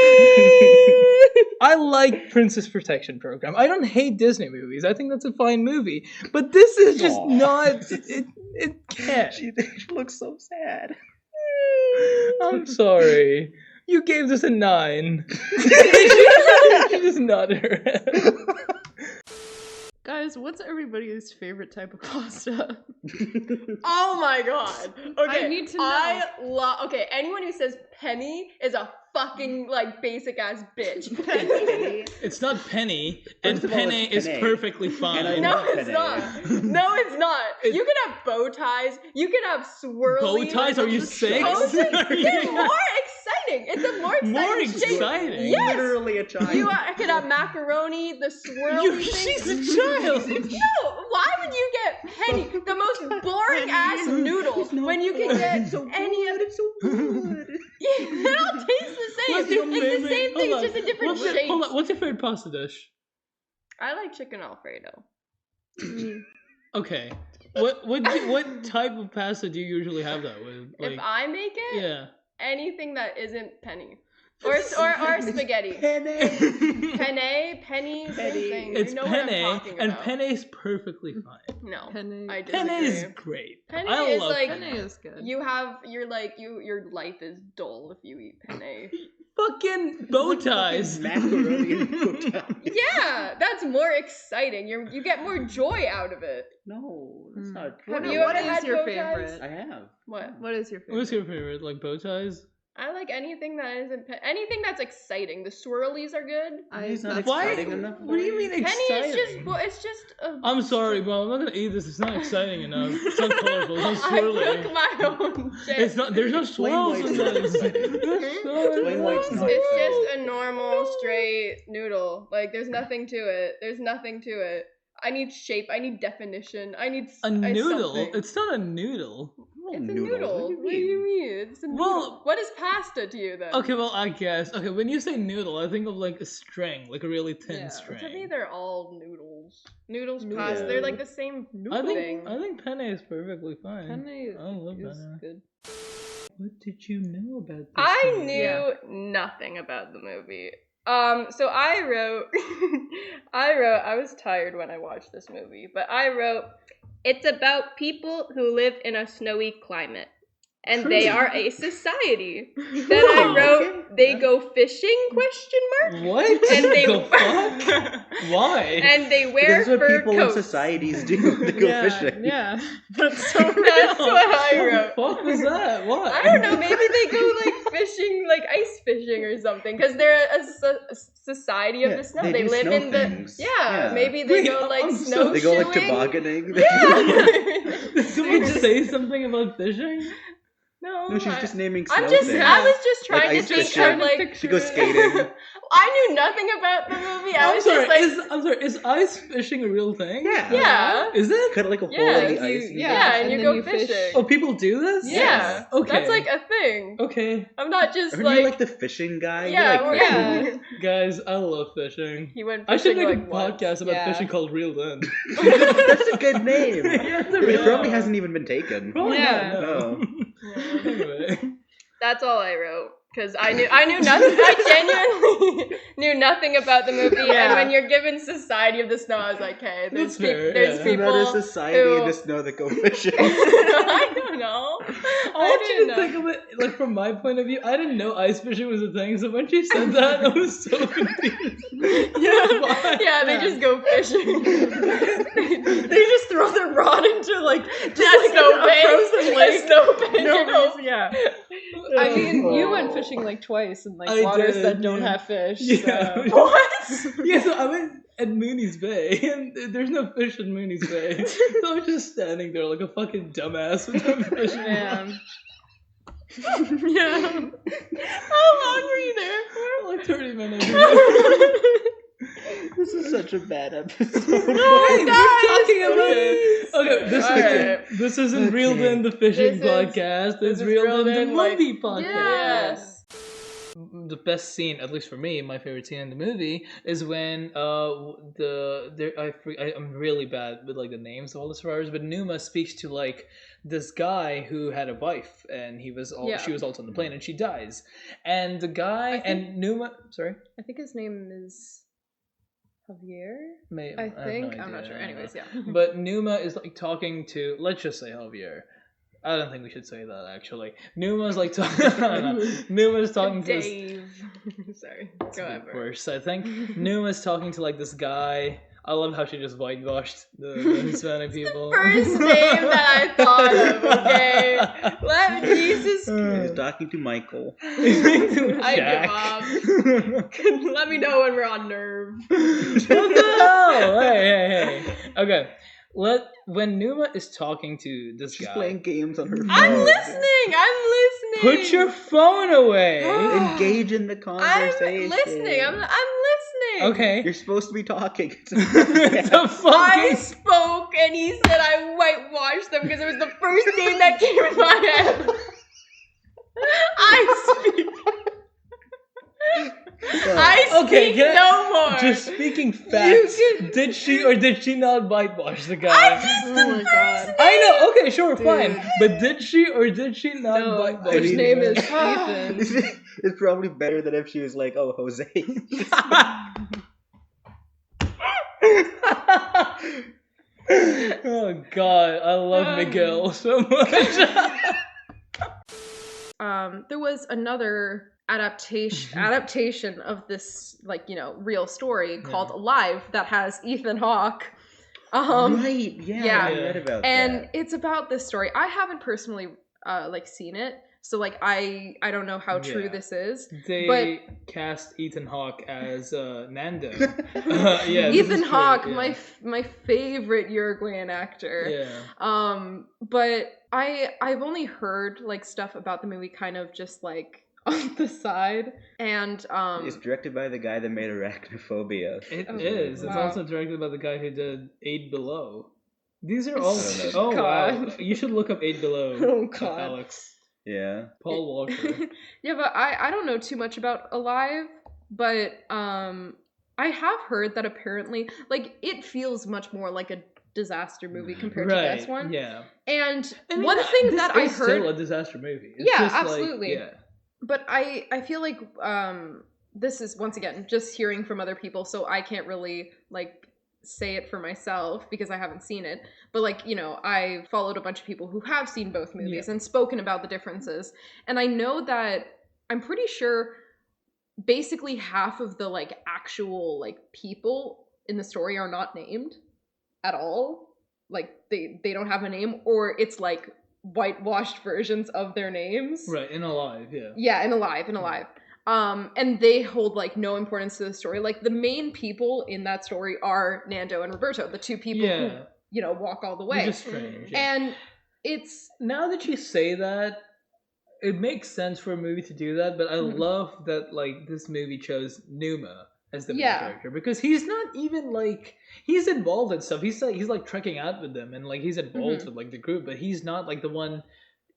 Look, I like Princess Protection Program. I don't hate Disney movies. I think that's a fine movie. But this is just Aw. not. It can't. She looks so sad. I'm sorry. You gave this a 9. She just nodded her head. Guys, what's everybody's favorite type of pasta? Oh my god. Okay. I need to know. Okay, anyone who says penny is a fucking like basic ass bitch. It's not penny, and First of all, penne it's is penne. perfectly fine. And I No, love it's penne. not. No, it's not. You can have bow ties. You can have swirly. Bow ties? Are you sick? Bow ties? Are They're you- more exciting. It's a more exciting More shape. exciting? Yes. Literally a child. You could have macaroni, the swirly thing. She's a child. No, why would you get penny? The most boring ass noodle when you can get any of it. It's so good. It all tastes the same. What's your It's the favorite- same thing, hold it's just a on. different What's your- shape. hold on. What's your favorite pasta dish? I like chicken Alfredo. Okay. What type of pasta do you usually have that with? If I make it, yeah. anything that isn't penny. Or spaghetti. Penny, same thing. It's you know penne, what I'm talking and about. penne is perfectly fine. No, Penne. I disagree. Penne is great. Penne I is love like Penne is good. your life is dull if you eat penne. Fucking bow ties. Macaroni and bow ties. Yeah, that's more exciting. You get more joy out of it. No, that's not. Have What you what ever is had your bow ties? favorite? I have. What? What is your favorite? What's your favorite? Like bow ties? I like anything that isn't anything that's exciting. The swirlies are good. It's not that's Why? exciting enough. What do you mean Penny exciting? is just a I'm sorry, but I'm not gonna eat this. It's not exciting enough. It's not colorful. It's not I swirly. cook my own shit. It's not. There's no swirls in white's not this. exciting. Plain white's not It's exciting. just a normal straight noodle. Like there's nothing to it. There's nothing to it. I need shape. I need definition. I need A noodle? something. It's not a noodle. It's a Noodles, noodle. What do you mean? It's a noodle. Well- What is pasta to you then? Okay, well, I guess. Okay, when you say noodle, I think of like a string, like a really thin Yeah, To me, string. they're all noodles. Noodles, Noodles. pasta. They're like the same I thing. think penne is perfectly fine. Penne I love is penne. good. What did you know about this? I movie? knew nothing about the movie. So I wrote, I was tired when I watched this movie, but I wrote, it's about people who live in a snowy climate. And they are a society. Then I wrote, they go fishing, question mark? What? And they the fuck? Why? And they wear This is what fur people coats. in societies do. They go fishing. Yeah. That's so That's what I wrote. What the fuck was that? Why? I don't know, maybe they go like fishing, like ice fishing or something, because they're a society of Yeah, the snow. they They do live snow in the things. yeah. Yeah. Maybe they Wait, go like I'm so- snowshoeing. They go like tobogganing. Yeah. Did someone say something about fishing? No, No, she's just naming snow I'm just. things. I was just Like trying ice to think fishing. of like. She goes skating. I knew nothing about the movie. I was just like, I'm sorry, is ice fishing a real thing? yeah, Is it? Cut like a hole Yeah, in the you- ice. yeah, and and you then go you fish. fishing. Oh, people do this? Yeah, Okay. that's like a thing. Okay. I'm not just Aren't like, you like the fishing guy? You yeah, like we're- fishing. Guys, I love fishing. He went I should fishing make like a once. podcast about Yeah. fishing called Reeled In. That's a good name. Yeah, it's a It real- probably hasn't even been taken. Probably Yeah. not, no. Yeah. Anyway. That's all I wrote. Because I knew nothing. I genuinely knew nothing about the movie. Yeah. And when you're given Society of the Snow, I was like, hey, That's fair, there's yeah. people About a society who... in the snow that go fishing. I don't know. I want you didn't to know. think of it, like, from my point of view, I didn't know ice fishing was a thing, so when she said that, I was so confused. Why? Yeah, they just go fishing. They just throw their rod into like just That's like no a bank. frozen lake. No bank. No reason, yeah. I mean, you Oh. went fishing like twice in like I waters did, that don't yeah. have fish. Yeah. So. What? Yeah, so I went at Mooney's Bay, and there's no fish in Mooney's Bay. So I was just standing there like a fucking dumbass with no fish. Yeah. Yeah. How long were you there for? Like 30 minutes. This is such a bad episode. Hey, we're talking about please. Okay, this isn't Okay. Reeled In the fishing This is- podcast. this It's is Reeled In the Reeled In, like- movie podcast. Yes. The best scene, at least for me, my favorite scene in the movie is when I'm really bad with like the names of all the survivors, but Numa speaks to like this guy who had a wife, and she was also on the plane, and she dies, and the guy and Numa, sorry, I think his name is Javier. I I have no think. idea, I'm not sure. I don't Anyways, know. yeah. But Numa is like talking to, let's just say Javier. I don't think we should say that actually. Numa's like Numa's talking to this, Dave. Sorry. Go ahead. worse, I think. Numa's talking to like this guy I love how she just whitewashed the Hispanic people. First name that I thought of, okay? Jesus. He's talking to Michael. I give up. Let me know when we're on Nerve. What the hell? Hey. Okay. When Numa is talking to this She's guy, playing games on her phone. I'm listening. put your phone away. Engage in the I'm conversation. listening. I'm listening. Okay. You're supposed to be talking. The fuck? I spoke and he said I whitewashed them because it was the first name that came in my head. I speak. I speak no more. Just speaking facts. Did she or did she not whitewash the guy? Oh my god. I know. Okay, sure, fine. But did she or did she not whitewash? His the name guy? is Ethan. It's probably better than if she was like, "Oh, Jose." Oh god, I love Miguel so much. There was another adaptation of this, like, you know, real story called Alive that has Ethan Hawke. Right, yeah, I read about and that. it's about this story. I haven't personally like seen it, so like I don't know how true this is. They cast Ethan Hawke as Nando. Ethan Hawke, my favorite Uruguayan actor. Yeah. But I've only heard like stuff about the movie kind of just like on the side, and It's directed by the guy that made Arachnophobia. It is. It's wow. also directed by the guy who did 8 Below. These are all. Oh, Oh wow! God. You should look up 8 Below. Oh, God. Alex. Yeah. Paul Walker. yeah, but I don't know too much about Alive, but I have heard that apparently like it feels much more like a disaster movie compared to this one. Yeah. And I mean, one thing this that I is heard, still a disaster movie. It's yeah, just like, absolutely. yeah. But I feel like this is once again just hearing from other people, so I can't really like say it for myself because I haven't seen it. But like, you know, I followed a bunch of people who have seen both movies and spoken about the differences. And I know that I'm pretty sure basically half of the like actual like people in the story are not named at all. Like they don't have a name, or it's like whitewashed versions of their names. Right, in Alive, yeah. Yeah, in Alive. And they hold like no importance to the story. Like the main people in that story are Nando and Roberto, the two people who, you know, walk all the way. Which is strange. Yeah. And it's now that you say that, it makes sense for a movie to do that, but I love that like this movie chose Numa as the main character, because he's not even like, he's involved in stuff. He's like trekking out with them and like he's involved with like the group, but he's not like the one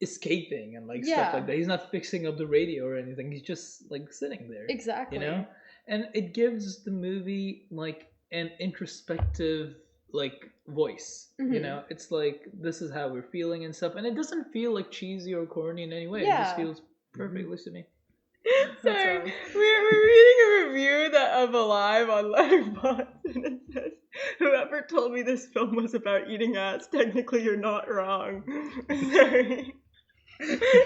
escaping and like stuff like that. He's not fixing up the radio or anything. He's just like sitting there. Exactly. You know? And it gives the movie like an introspective like voice. You know? It's like, this is how we're feeling and stuff. And it doesn't feel like cheesy or corny in any way. It just feels perfectly to me. Sorry, we're reading a review of Alive on Letterboxd, and it says, "Whoever told me this film was about eating ass, technically you're not wrong." Sorry.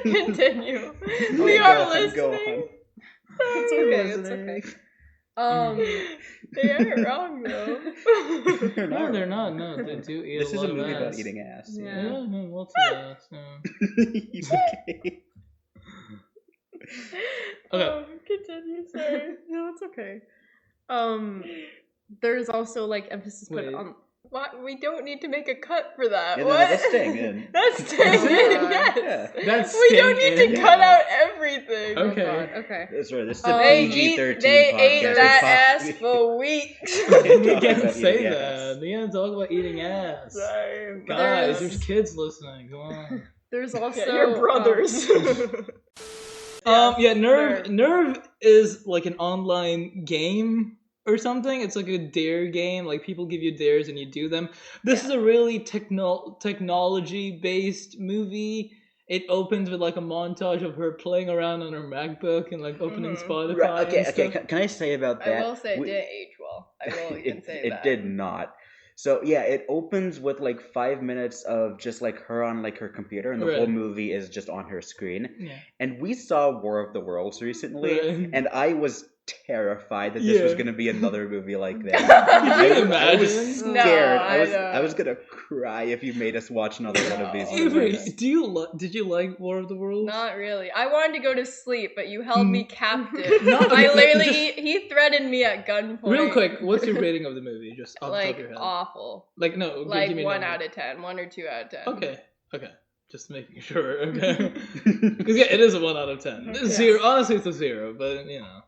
Continue. We are listening. It's okay. It's okay. They aren't wrong though. No, they're not. No, they do eat This a is lot a of movie ass. about eating ass. Yeah, no, lots of ass. Yeah. He's okay. Okay. Continue. Sorry. No, it's okay. There's also like emphasis put on. What? We don't need to make a cut for that. Yeah, what? no, that's staying in. That's staying in. Yes. Yeah. That's We don't need to in. cut out everything. Okay. God, okay. That's right. This is a They PG-13 ate podcast. that ass for weeks. You can't say that. You can't talk about eating ass. Sorry, Guys, there's kids listening. Come on. There's also your brothers. Nerve is like an online game or something. It's like a dare game. Like people give you dares and you do them. This is a really technology-based movie. It opens with like a montage of her playing around on her MacBook and like opening Spotify. Right, okay. and stuff. Can I say about that? I will say it didn't age well. I will even say that. It did not. So yeah, it opens with like 5 minutes of just like her on like her computer, and the whole movie is just on her screen. Yeah. And we saw War of the Worlds recently, Right. and I was terrified that this was Yeah. going to be another movie like that. Can you I was imagine? No, scared. I don't. I was going to cry if you made us watch another one of these Avery, movies. did you like War of the Worlds? Not really. I wanted to go to sleep, but you held me captive. No, okay, I literally, just- he threatened me at gunpoint. Real quick, what's your rating of the movie? Just off the top of Like, your head. awful. Like, no, Like, give me a 1 number. out of 10. 1 or 2 out of 10. Okay. Just making sure, okay? Because, yeah, it is a 1 out of 10. Okay. Zero, honestly, it's a 0, but, you know.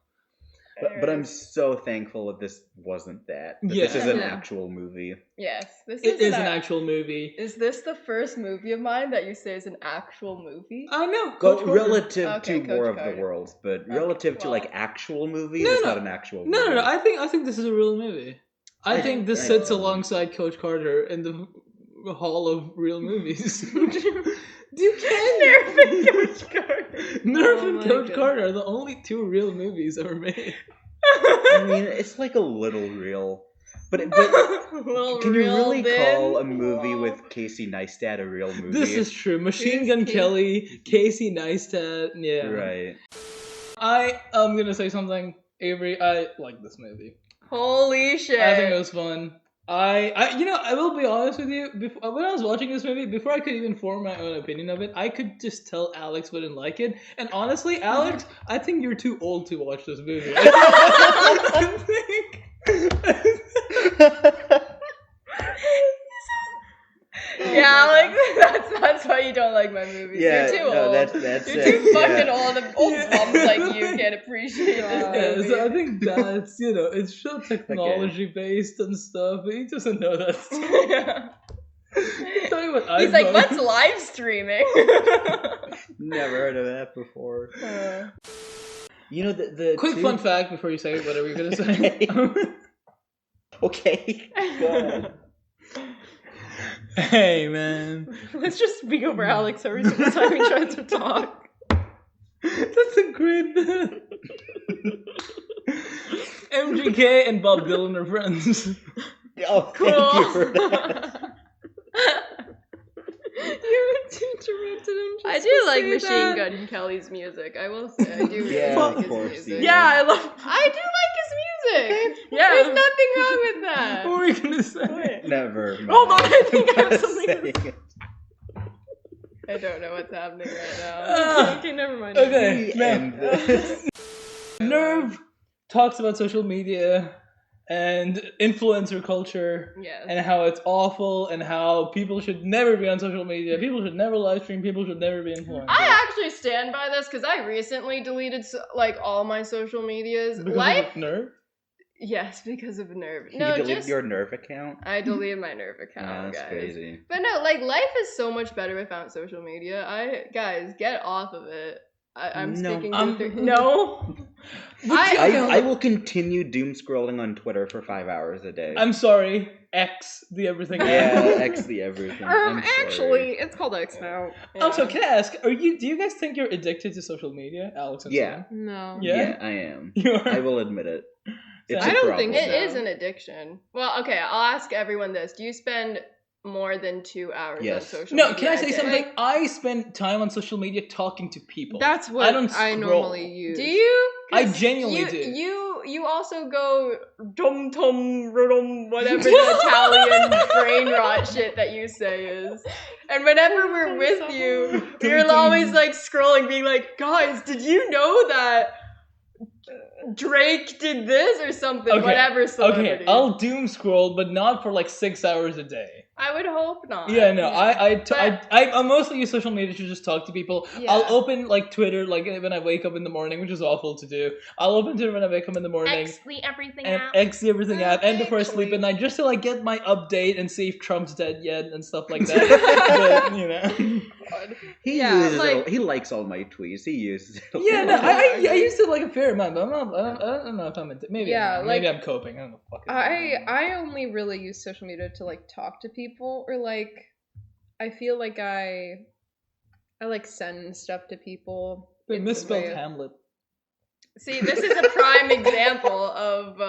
But I'm so thankful that this wasn't that. That Yeah. this is an Yeah. actual movie. Yes. This It is an an actual movie. Is this the first movie of mine that you say is an actual movie? Oh, no. Well, Coach Carter. relative Okay, to Coach War of Carter. the Worlds, but relative to well. like actual movies, No, it's no. not an actual movie. No. I think this is a real movie. I think this Right. sits alongside Coach Carter in the hall of real movies. You can Nerf and Coach Carter. Nerf Oh and my Coach God. Carter are the only 2 real movies ever made. I mean, it's like a little real. But Little can you really reeled in. call a movie with Casey Neistat a real movie? This is true. Machine Who's Gun Casey? Kelly, Casey Neistat, yeah. right. I am gonna say something, Avery. I like this movie. Holy shit. I think it was fun. I will be honest with you. When I was watching this movie, before I could even form my own opinion of it, I could just tell Alex wouldn't like it. And honestly, Alex, I think you're too old to watch this movie. I Yeah, like that's why you don't like my movies. Yeah, You're too no, old. that's You're it. too fucking Yeah. old. And old Yeah. bums like you can't appreciate yeah, this movie. so I think that's it's so technology based and stuff. But he doesn't know that. He's talking about He's like, iPhone. what's live streaming? Never heard of that before. You know the Quick two- fun fact before you say whatever you're gonna say. Okay. Go ahead. Hey man, Let's just speak over Alex every single time he tries to talk. that's a great bit. MGK and Bob Dylan are friends. Oh, thank you for that. You interrupted him. I do like Machine Gun Kelly's music. I will say, I do really Yeah, like of his course music. you do. Yeah, I do like his music. Yeah, there's nothing wrong with that. What were you gonna say? Never. Hold on, mind. I think I have Just something to saying it. I don't know what's happening right now. Ah, Okay, never mind. Okay, We end this. Nerve talks about social media and influencer culture Yes. and how it's awful and how people should never be on social media. People should never live stream. People should never be influencers. I actually stand by this because I recently deleted like all my social medias. Because Life, of Nerve? yes, because of Nerve. You No, deleted just your Nerve account? I deleted my Nerve account, Yeah, that's guys. crazy. But no, like life is so much better without social media. Guys, get off of it. I'm No. speaking no. I will continue doom scrolling on Twitter for 5 hours a day. I'm sorry. X the everything. Yeah, X the everything. I'm sorry. Actually, it's called X now. Also, can I ask? Do you guys think you're addicted to social media, Alex? And Yeah. Sam? No. Yeah? Yeah, I am. You are. I will admit it. It's I a don't think problem. it is an addiction. Well, okay, I'll ask everyone this. Do you spend more than 2 hours Yes. on social No, media? can I a say day? something? I spend time on social media talking to people. That's what I don't I scroll. normally use. Do you? I 'Cause genuinely do. You also go dum tum rum whatever the Italian brain rot shit that you say is. And whenever we're with you, you're always like scrolling, being like, guys, did you know that Drake did this or something? Okay, Whatever celebrity. Okay, I'll doom scroll, but not for like 6 hours a day. I would hope not. Yeah, no, But- I mostly use social media to just talk to people. Yeah. I'll open like Twitter like when I wake up in the morning, which is awful to do. I'll open Twitter when I wake up in the morning. the everything And X the everything app, and before I sleep at night, just to like get my update and see if Trump's dead yet and stuff like that. But, you know, He Yeah, uses like- it. He likes all my tweets. He uses it. yeah, no, I used to like a fair amount, but I don't know if I'm into, maybe Yeah, maybe like, I'm coping. I don't know. Fuck it. I only really use social media to like talk to people, or like I feel like I like send stuff to people. They It's a misspelled way of- Hamlet. See, this is a prime example of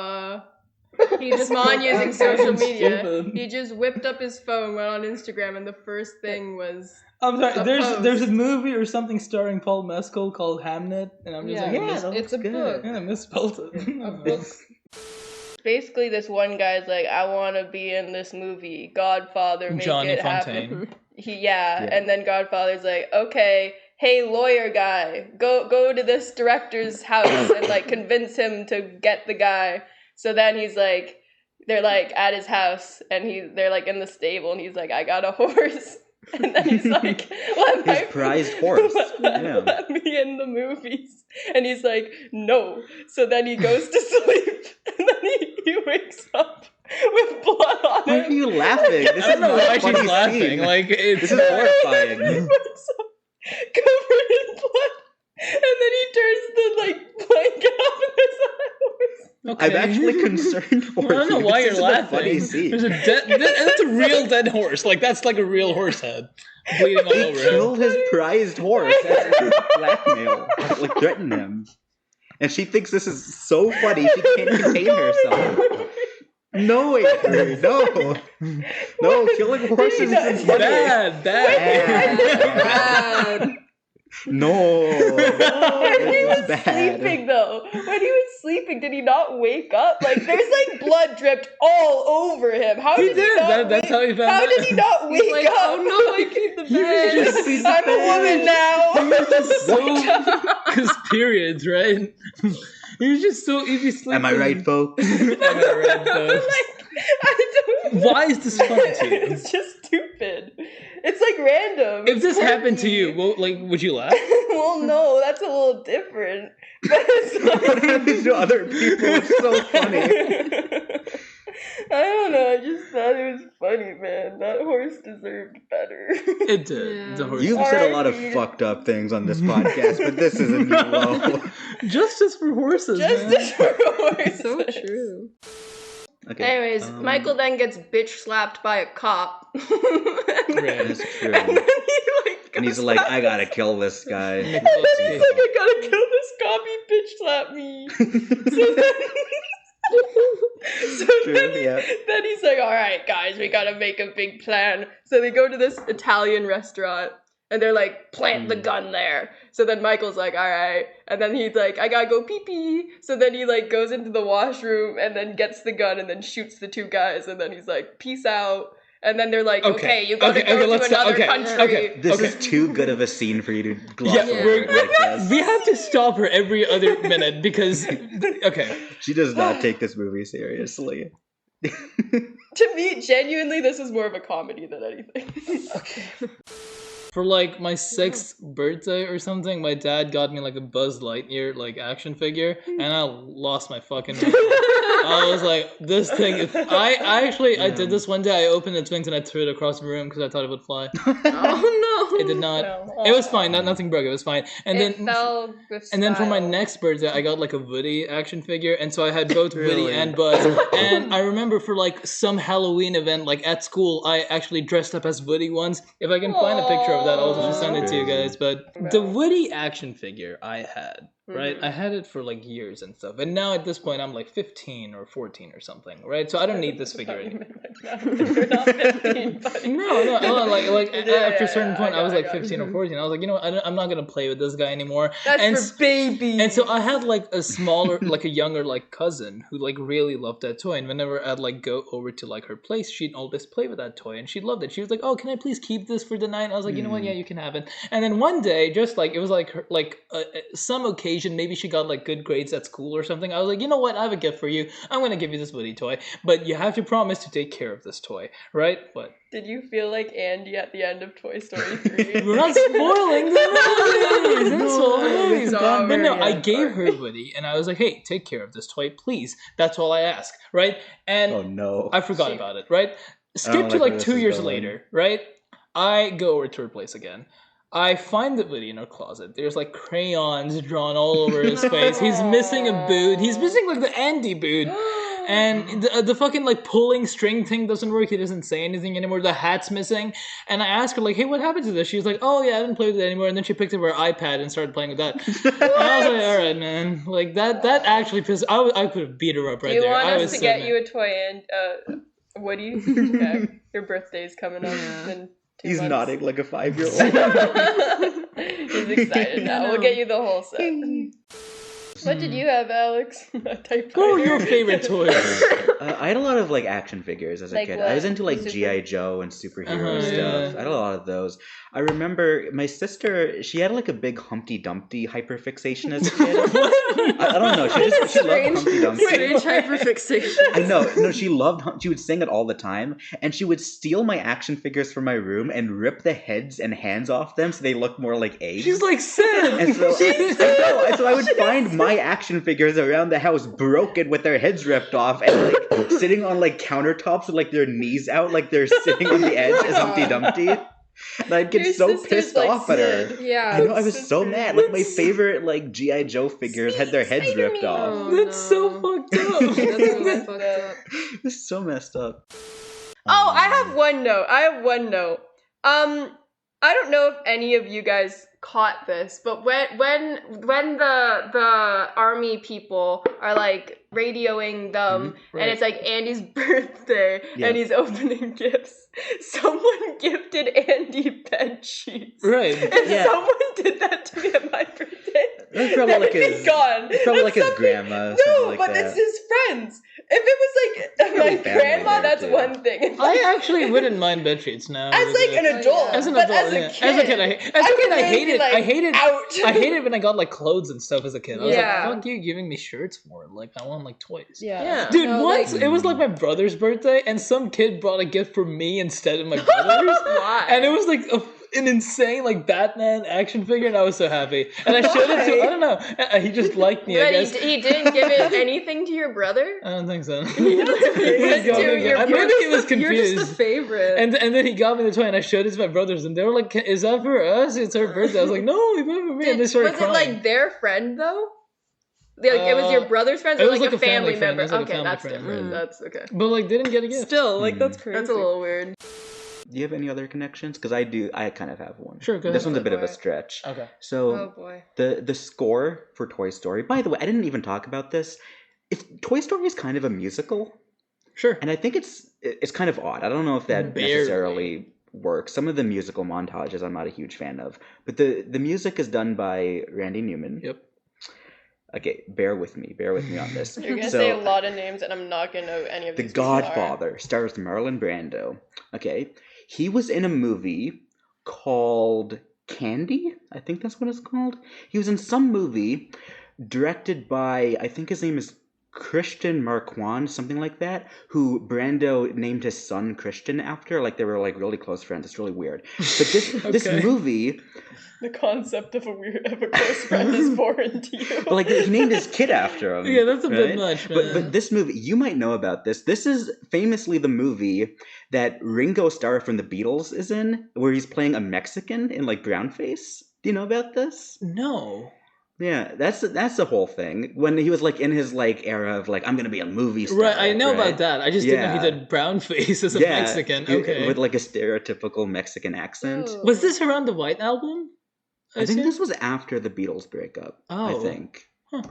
He just Usman using social media. Stupid. He just whipped up his phone, went on Instagram, and the first thing was I'm sorry. A There's a post. movie or something starring Paul Mescal called Hamnet, and I'm just like, it's a book. I misspelled it. A book. Basically, this one guy's like, I want to be in this movie, Godfather, make Johnny it Fontaine. happen. And then Godfather's like, okay, hey, lawyer guy, go to this director's house and like convince him to get the guy. So then he's like, they're like at his house, and they're like in the stable, and he's like, I got a horse. And then he's like, His prized horse. let me in the movies. And he's like, no. So then he goes to sleep, and then he wakes up with blood on Why are him. you laughing? This I don't is know not why a funny she's laughing. scene. Like, This it's is horrifying. He wakes up covered in blood, and then he turns the like blanket off, and there's a horse. okay. I'm actually concerned for I don't know you. why This you're isn't a funny laughing. scene. There's a that's a real dead horse. Like, that's like a real horse head bleeding all over him. Killed his prized horse as blackmail, like threaten him. And she thinks this is so funny she can't contain herself. No, Avery, no. No, killing horses isn't funny. Bad. Bad. No. When he It's was bad. sleeping, though, when he was sleeping, did he not wake up? Like, there's like blood dripped all over him. How He did he did. not That's how he found How out. did he not wake Like, up? oh no, I keep the bed. I'm a woman now. Because periods, right? He was just so easy sleeping. Am I right, folks? Am I right, folks? Like, I don't. Why is this funny to you? It's just stupid. It's like random. If It's this happened to quirky. you, well, like, would you laugh? Well, no, that's a little different. But it's What like... happens to other people? It's so funny. I don't know. I just thought it was funny, man. That horse deserved better. It did. Yeah. The horse. You've said a lot of R.I.P. fucked up things on this podcast, but this is a new low. Justice for horses, Justice man. for horses. So true. Okay. Anyways, Michael then gets bitch slapped by a cop. Right. That's true. And then he like And he's goes like, back I gotta kill this guy. And then he's like, I gotta kill this cop, he bitch slapped me. So True, then, yeah. then he's like, alright guys, we gotta make a big plan. So they go to this Italian restaurant, and they're like, plant the gun there. So then Michael's like, alright. And then he's like, I gotta go pee-pee. So then he like goes into the washroom, and then gets the gun, and then shoots the two guys, and then he's like, peace out. And then they're like, okay, you gotta go to another country. This is too good of a scene for you to gloss Yeah, over we're- like this. We have to stop her every other minute because, okay. She does not take this movie seriously. To me, genuinely, this is more of a comedy than anything. For like my 6th birthday or something, my dad got me like a Buzz Lightyear like action figure, and I lost my fucking mind. I was like, this thing is... I did this one day. I opened its wings and I threw it across the room because I thought it would fly. Oh no. It did not. No. It was fine. Nothing broke. It was fine. And It then fell with and then for my style. next birthday, I got like a Woody action figure, and so I had both Woody Really? and Buzz. And I remember for like some Halloween event, like at school, I actually dressed up as Woody once. If I can find a picture of that, I'll just send it to you guys. But the Woody action figure I had, right? I had it for like years and stuff, and now at this point, I'm like 15 or 14 or something, right? So I don't need this figure anymore. You're not 15, buddy. No, like after a certain point, I was like got it. 15 or 14. I was like, you know what? I'm not gonna play with this guy anymore. That's and for babies. And so I had like a smaller, like a younger like cousin who like really loved that toy. And whenever I'd like go over to like her place, she'd always play with that toy, and she loved it. She was like, "Oh, can I please keep this for the night?" I was like, "You know what? Yeah, you can have it." And then one day, just like it was like her, like some occasion, maybe she got like good grades at school or something. I was like, "You know what? I have a gift for you. I'm gonna give you this Woody toy, but you have to promise to take care of this toy, right?" But Did you feel like Andy at the end of Toy Story 3? we're not spoiling the movies. That's all the movies. It's all But no, very I end gave part. her Woody, and I was like, "Hey, take care of this toy, please." That's all I ask, right? And Oh no. I forgot about it, right? Skip like to where like this 2 is years going. later, right? I go over to her place again. I find the Woody in her closet. There's like crayons drawn all over his face. He's missing a boot. He's missing like the Andy boot. And the fucking like pulling string thing doesn't work. He doesn't say anything anymore. The hat's missing. And I asked her like, hey, what happened to this? She's like, oh yeah, I haven't played with it anymore. And then she picked up her iPad and started playing with that. And I was like, all right, man. Like that actually pissed. I could have beat her up right Do you there. want I us was to so get mad. you a toy and Woody? Okay. Your birthday's coming up in 2 He's months. nodding like a 5-year-old. He's excited now. We'll get you the whole set. What did you have, Alex? A typewriter. What were your favorite toys? I had a lot of like action figures as a Like kid. what? I was into like Super- G.I. Joe and superhero Uh-huh, stuff. yeah. I had a lot of those. I remember my sister, she had like a big Humpty Dumpty hyperfixation as a kid. I don't know. She loved Humpty Dumpty. Strange hyperfixation. I know. No, she loved. She would sing it all the time, and she would steal my action figures from my room and rip the heads and hands off them so they looked more like eggs. She's like Sid. And so, so I would find my action figures around the house broken with their heads ripped off and like sitting on like countertops with like their knees out, like they're sitting on the edge as Humpty Dumpty. And I'd get Your so sister's pissed like off at her. Sid. Yeah. I know, I was so mad. Like my favorite like G.I. Joe figures had their heads ripped off. Oh, That's so no. fucked up. That's really fucked up. It's so messed up. Oh, I have one note. I don't know if any of you guys caught this, but when the army people are like radioing them, right. and it's like Andy's birthday, Yeah. and he's opening gifts, someone gifted Andy bed sheets. Right. If Yeah. someone did that to me at my birthday, That's probably like that'd be his. gone. It's probably like That's his something- grandma. No, something like but that. it's his friends. If it was like Probably my family grandma, there, that's too. one thing. If I actually wouldn't mind bed sheets now. as like an Oh, adult, yeah. As an but adult, as a yeah. kid, As a kid, I really hated. be like, I hated. ouch. I hated when I got like clothes and stuff as a kid. I was Yeah. like, "Fuck you, giving me shirts for it. Like I want like toys." Yeah. Dude, No, once like- it was like my brother's birthday, and some kid brought a gift for me instead of my brother's. Why? And it was like an insane like Batman action figure, and I was so happy. And I showed it to. I don't know. He just liked me. I But guess. he didn't give it anything to your brother? I don't think so. He went to your Maybe he was You're confused. just the favorite. And then he got me the toy, and I showed it to my brothers, and they were like, "Is that for us? It's her birthday." I was like, "No, he bought it for me." And they started Was crying. it like their friend though? Like, it was your brother's friend, it or was like, like a family friend. member? It was like a Okay, family that's friend. different. That's okay. But like, they didn't get a gift. Still, like, that's crazy. That's a little weird. Do you have any other connections? Because I do. I kind of have one. Sure, go This ahead. one's a bit of a Alright. stretch. Okay. So Oh boy. the score for Toy Story. By the way, I didn't even talk about this. Toy Story is kind of a musical, Sure. and I think it's kind of odd. I don't know if that Barely. necessarily works. Some of the musical montages I'm not a huge fan of, but the music is done by Randy Newman. Yep. Okay, bear with me on this. You're gonna So- say a lot of names, and I'm not gonna know any of The these. people are. Godfather stars Marlon Brando. Okay, he was in a movie called Candy. I think that's what it's called. He was in some movie directed by, I think his name is Christian Marquand, something like that, who Brando named his son Christian after. Like they were like really close friends. It's really weird. But this Okay. movie, The concept of a close friend is foreign to you. but like he named his kid after him. Yeah, that's a bit right? much, man. But this movie, you might know about this. This is famously the movie that Ringo Starr from the Beatles is in, where he's playing a Mexican in like brownface. Do you know about this? No. Yeah, that's the whole thing. When he was like in his like era of like I'm gonna be a movie star. Right, I know right? about that. I just didn't know he Yeah. did brown face as a Yeah, Mexican. he- Okay. with like a stereotypical Mexican accent. Oh. Was this around the White Album? I think assume? this was after the Beatles breakup. I Oh. think. Huh.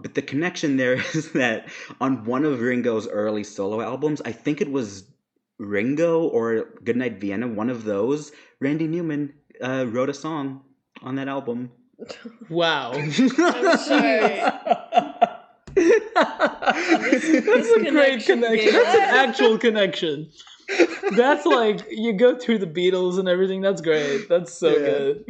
But the connection there is that on one of Ringo's early solo albums, I think it was Ringo or Goodnight Vienna, one of those, Randy Newman wrote a song on that album. Wow. I'm sorry. That's a great connection connection. game. That's an actual connection. That's like you go through the Beatles and everything. That's great. That's so Yeah. good.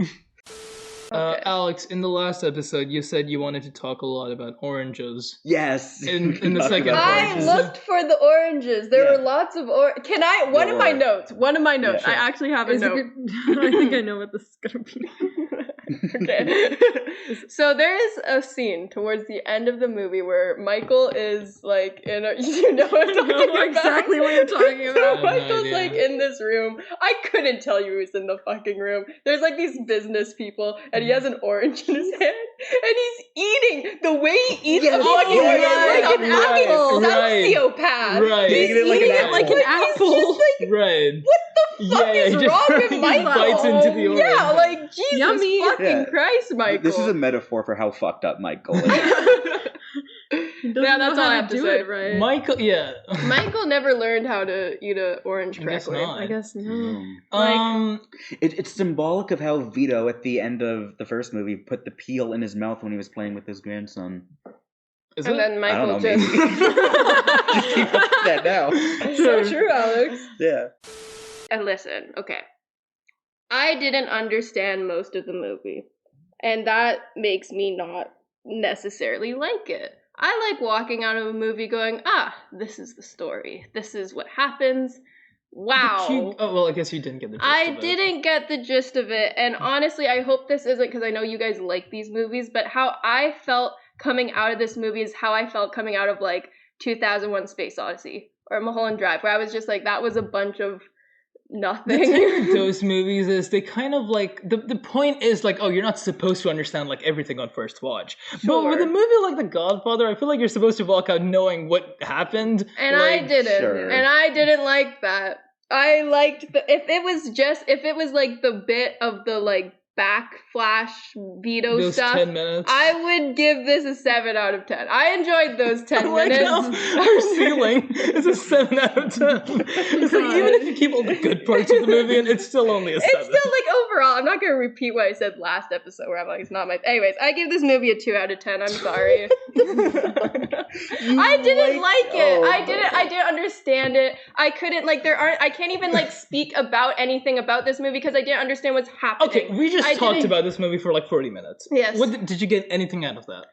Okay. Alex, in the last episode, you said you wanted to talk a lot about oranges. Yes. In the Talk second about part. I oranges. looked for the oranges. There Yeah. were lots of Can I? One of my Or- notes. One of my notes. sure. I actually have a Is it note. good? I think I know what this is gonna be. Okay. So there is a scene towards the end of the movie where Michael is like in a, you know what I'm talking know about? exactly what you're talking So about. I have no Michael's idea. like in this room. I couldn't tell you who's in the fucking room. There's like these business people and he has an orange in his hand and he's eating the way he eats Yes, a fucking yes, orange like an right, apple. right, Sociopath. right. He's Eating it like an eating apple. Like an He's apple. just like, Right. what the fuck Yeah, is he just- wrong with he Michael? bites into the orange. Yeah, like Jesus Yummy. fucking Yeah. Christ, Michael. This is a metaphor for how fucked up Michael is. He doesn't Yeah, know that's all how I to have to do say. it right. Michael, yeah. Michael never learned how to eat an orange I guess correctly. not. I guess no. Mm. It's symbolic of how Vito at the end of the first movie put the peel in his mouth when he was playing with his grandson. Is And it? then I don't know, Michael just... Just keep up with that now. So true, Alex. Yeah. And listen, okay. I didn't understand most of the movie. And that makes me not necessarily like it. I like walking out of a movie going, this is the story. This is what happens. Wow. But oh, well, I guess you didn't get the gist I of it. didn't get the gist of it. And honestly, I hope this isn't because I know you guys like these movies, but how I felt coming out of this movie is how I felt coming out of like 2001 Space Odyssey or Mulholland Drive, where I was just like, that was a bunch of The nothing. thing with those movies is they kind of like the point is like, oh, you're not supposed to understand like everything on first watch. But with a movie like The Godfather, I feel like you're supposed to walk out knowing what happened. And like, I didn't. sure. And I didn't like that. I liked if it was like the bit of the like backflash Vito those stuff, 10 minutes. I would give this a 7 out of 10. I enjoyed those 10 I like how minutes. our ceiling is a 7 out of 10. It's like even if you keep all the good parts of the movie, and it's still only a 7. It's still like overall, I'm not gonna repeat what I said last episode where I'm like, it's not my. Anyways, I give this movie a 2 out of 10. I'm sorry. I didn't like it. I didn't understand it. I couldn't I can't even like speak about anything about this movie because I didn't understand what's happening. Okay, we just talked about this movie for like 40 minutes. Yes. What did you get anything out of that?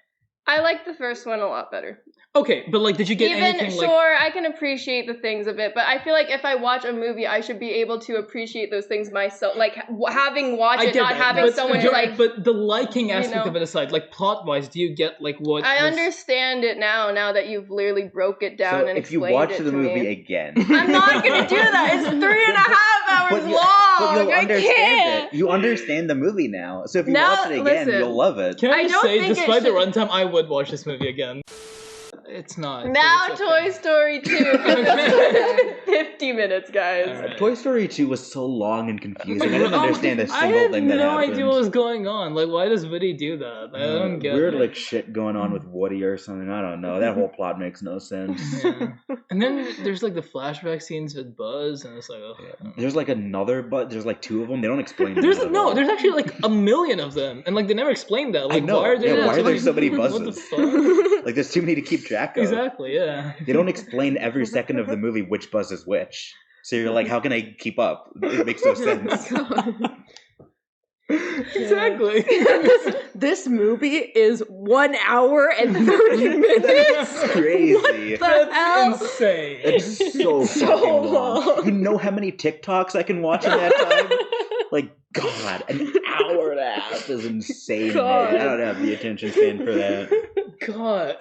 I liked the first one a lot better. Okay, but like, did you get anything like? Sure, I can appreciate the things of it, but I feel like if I watch a movie, I should be able to appreciate those things myself. Like having watched I it, get not that, having but someone you're- like. But the liking aspect know. of it aside, like plot-wise, do you get like what? I was- understand it now that you've literally broke it down So and if you explained watch it the to movie me. again, I'm not gonna do that. It's 3.5 hours but long. you'll I understand can't. it. You understand the movie now. So if you Now, watch it again, listen. you'll love it. Can I I just don't say, think it despite the should- runtime, I would watch this movie again. It's not. Now but it's okay. Toy Story 2. 50 minutes, guys. Alright. Toy Story 2 was so long and confusing. I didn't understand a I single had thing that no happened. idea what was going on. Like, why does Woody do that? I don't get Weird it. like shit going on with Woody or something. I don't know. That whole plot makes no sense. Yeah. And then there's like the flashback scenes with Buzz, and it's like, oh. There's like another, but there's like 2 of them. They don't explain. There's them at no, all. there's actually like a million of them, and like they never explained that. Like, I know. why are there? Yeah, why are there so many What the buzzes? fuck? Like there's too many to keep track of. Exactly. Yeah. They don't explain every second of the movie which buzz is which. So you're like, how can I keep up? It makes no sense. Exactly. This movie is 1 hour and 30 minutes. It's crazy. What the hell? Insane. It's so fucking long. You know how many TikToks I can watch in that time? Like, God, an hour and a half is insane, God. man. I don't have the attention span for that. God.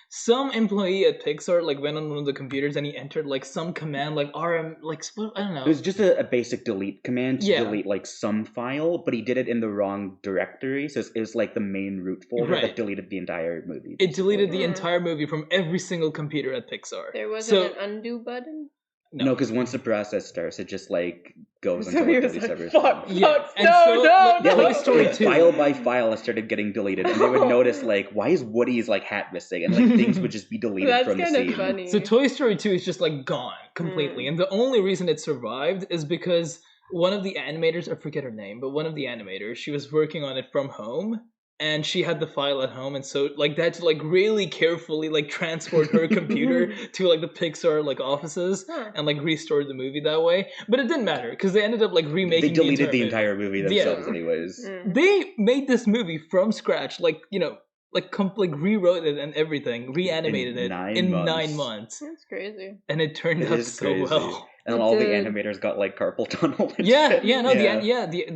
Some employee at Pixar like went on one of the computers and he entered like some command like RM like I don't know. It was just a basic delete command to Yeah. delete like some file, but he did it in the wrong directory, so it was like the main root folder Right. that deleted the entire movie. It deleted the entire movie from every single computer at Pixar. There wasn't So- an undo button? No, because once the process starts, it just like goes So until he it was deletes like, everything. fuck, Yeah, fuck, and no, so, no, like, Yeah, no. like, Story like 2. file by file, it started getting deleted, and they would notice like, why is Woody's like hat missing, and like things would just be deleted That's from the kind scene. of funny. So Toy Story 2 is just like gone completely. And the only reason it survived is because one of the animators, I forget her name, but one of the animators, she was working on it from home and she had the file at home, and so like they had to like really carefully like transport her computer to like the Pixar like offices and like restore the movie that way. But it didn't matter because they ended up like They remaking deleted the movie. entire movie Yeah. themselves, anyways. They made this movie from scratch, like, you know, like rewrote it and everything, reanimated it 9 in months. 9 months, That's crazy. and it turned It out is so crazy. well. And then It all the did. animators got like carpal tunnel. And Yeah, shit. yeah, no,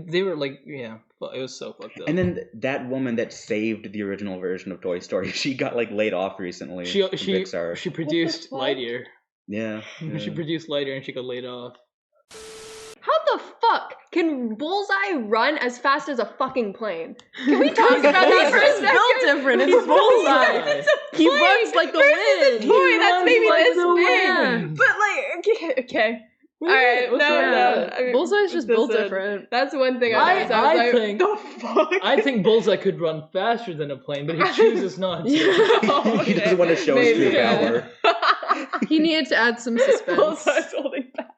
they were like, yeah, it was so fucked up. And then that woman that saved the original version of Toy Story, she got like laid off recently. she from Pixar. she produced fuck? Lightyear. Yeah. She produced Lightyear and she got laid off. How the fuck can Bullseye run as fast as a fucking plane? Can we talk about that for a He's second? built different. It's Bullseye. He runs like the wind. Toy that's maybe like this the big. wind. But like, okay. All right, What's no. wrong? I mean, Bullseye's just built listen, different. That's one thing I noticed. I was like, think the fuck? I think Bullseye could run faster than a plane, but he chooses not to. He doesn't want to show his true Maybe. power. He needed to add some suspense. Bullseye's holding back.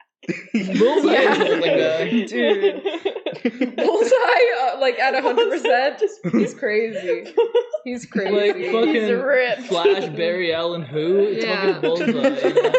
Bullseye is holding back. Dude. Bullseye, like at 100%, he's crazy. He's crazy. Like He's fucking ripped. Flash, Barry Allen, who? It's Yeah. fucking Bullseye. You know?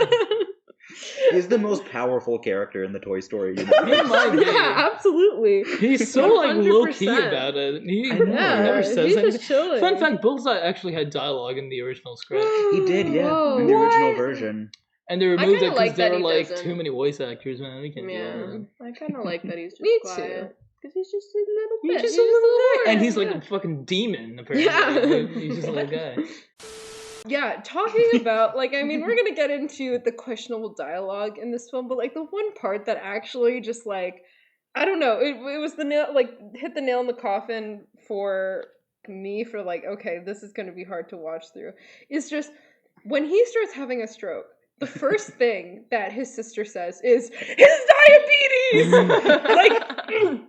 He's the most powerful character in the Toy Story He universe. might be. Yeah, absolutely. He's so like low key 100%. about it. He I know. never says he's anything. just chilling. Fun fact: Bullseye actually had dialogue in the original script, He did, yeah, Whoa. in the original What? version. and they removed kinda it because like there that were he like doesn't. too many voice actors. Man, we can't do Yeah, that. I kind of like that he's just Me quiet. too. Because he's just a little He's bit. just a little guy, and horse, he's like yeah. a fucking demon. Apparently, Yeah. He's just a little guy. Yeah, talking about, like, I mean, we're gonna get into the questionable dialogue in this film, but, like, the one part that actually just, like, I don't know, it was the nail, like, hit the nail in the coffin for me for, like, okay, this is gonna be hard to watch through, is just, when he starts having a stroke, the first thing that his sister says is, his diabetes! Like,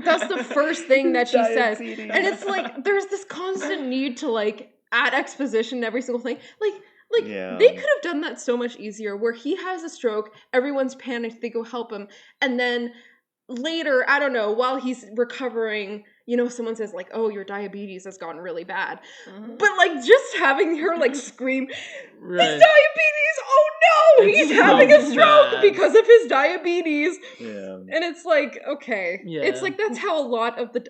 that's the first thing that she says. Diabetes. And it's like, there's this constant need to, like, add exposition to every single thing. Like Yeah. they could have done that so much easier, where he has a stroke, everyone's panicked, they go help him, and then later, I don't know, while he's recovering, you know, someone says, like, oh, your diabetes has gotten really bad. But, like, just having her, like, scream, his Right. diabetes, oh no, It's he's so having a stroke bad. because of his diabetes. Yeah. And it's like, okay. Yeah. It's like that's how a lot of the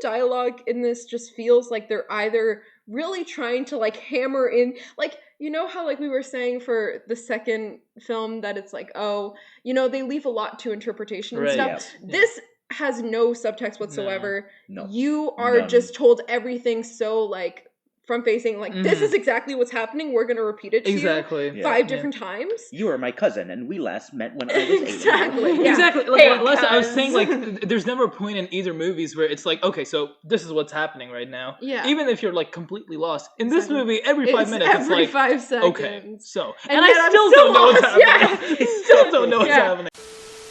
dialogue in this just feels like they're either really trying to like hammer in, like, you know how like we were saying for the second film that it's like, oh, you know, they leave a lot to interpretation and Right. stuff. Yeah. This has no subtext whatsoever. No. You are None. just told everything so like front facing, like this Mhm. is exactly what's happening. We're gonna repeat it to Exactly. you Yeah. 5 different times. You are my cousin, and we last met when I was 8. Exactly. Yeah. Exactly. Like Hey, last I was cuz. saying, like there's never a point in either movies where it's like, okay, so this is what's happening right now. Yeah. Even if you're like completely lost. In this Exactly. movie, every 5 It's minutes, it's every like 5 seconds. okay, so And and yet I I'm still still don't know what's lost, yeah. happening. I still don't know what's Yeah. happening.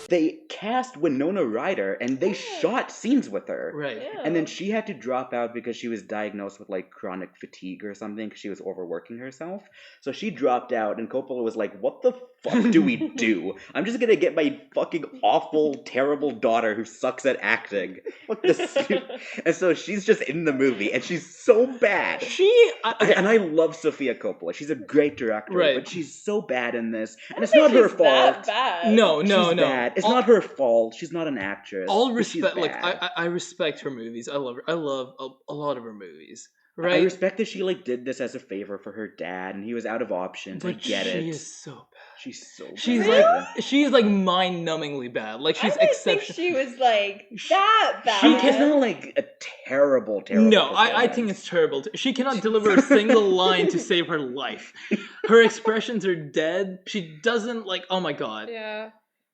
They cast Winona Ryder, and they shot scenes with her. Right. And then she had to drop out because she was diagnosed with like chronic fatigue or something because she was overworking herself. So she dropped out, and Coppola was like, "What the fuck do we do? I'm just gonna get my fucking awful, terrible daughter who sucks at acting." What this? And so she's just in the movie, and she's so bad. And I love Sofia Coppola. She's a great director, Right. but she's so bad in this, and it's not her fault. That bad. no, She's no. bad. It's not her fault. She's not an actress. All but she's respect, like bad. I respect her movies. I love her. I love a lot of her movies. I Right. respect that she like did this as a favor for her dad, and he was out of options. I But get she it. is so bad. She's so She's bad. like mind-numbingly bad. Like she's I didn't think exceptional. she was like that bad. It's not like a terrible. No, I think performance. it's terrible. She cannot deliver a single line to save her life. Her expressions are dead. She doesn't like. Oh my god. Yeah.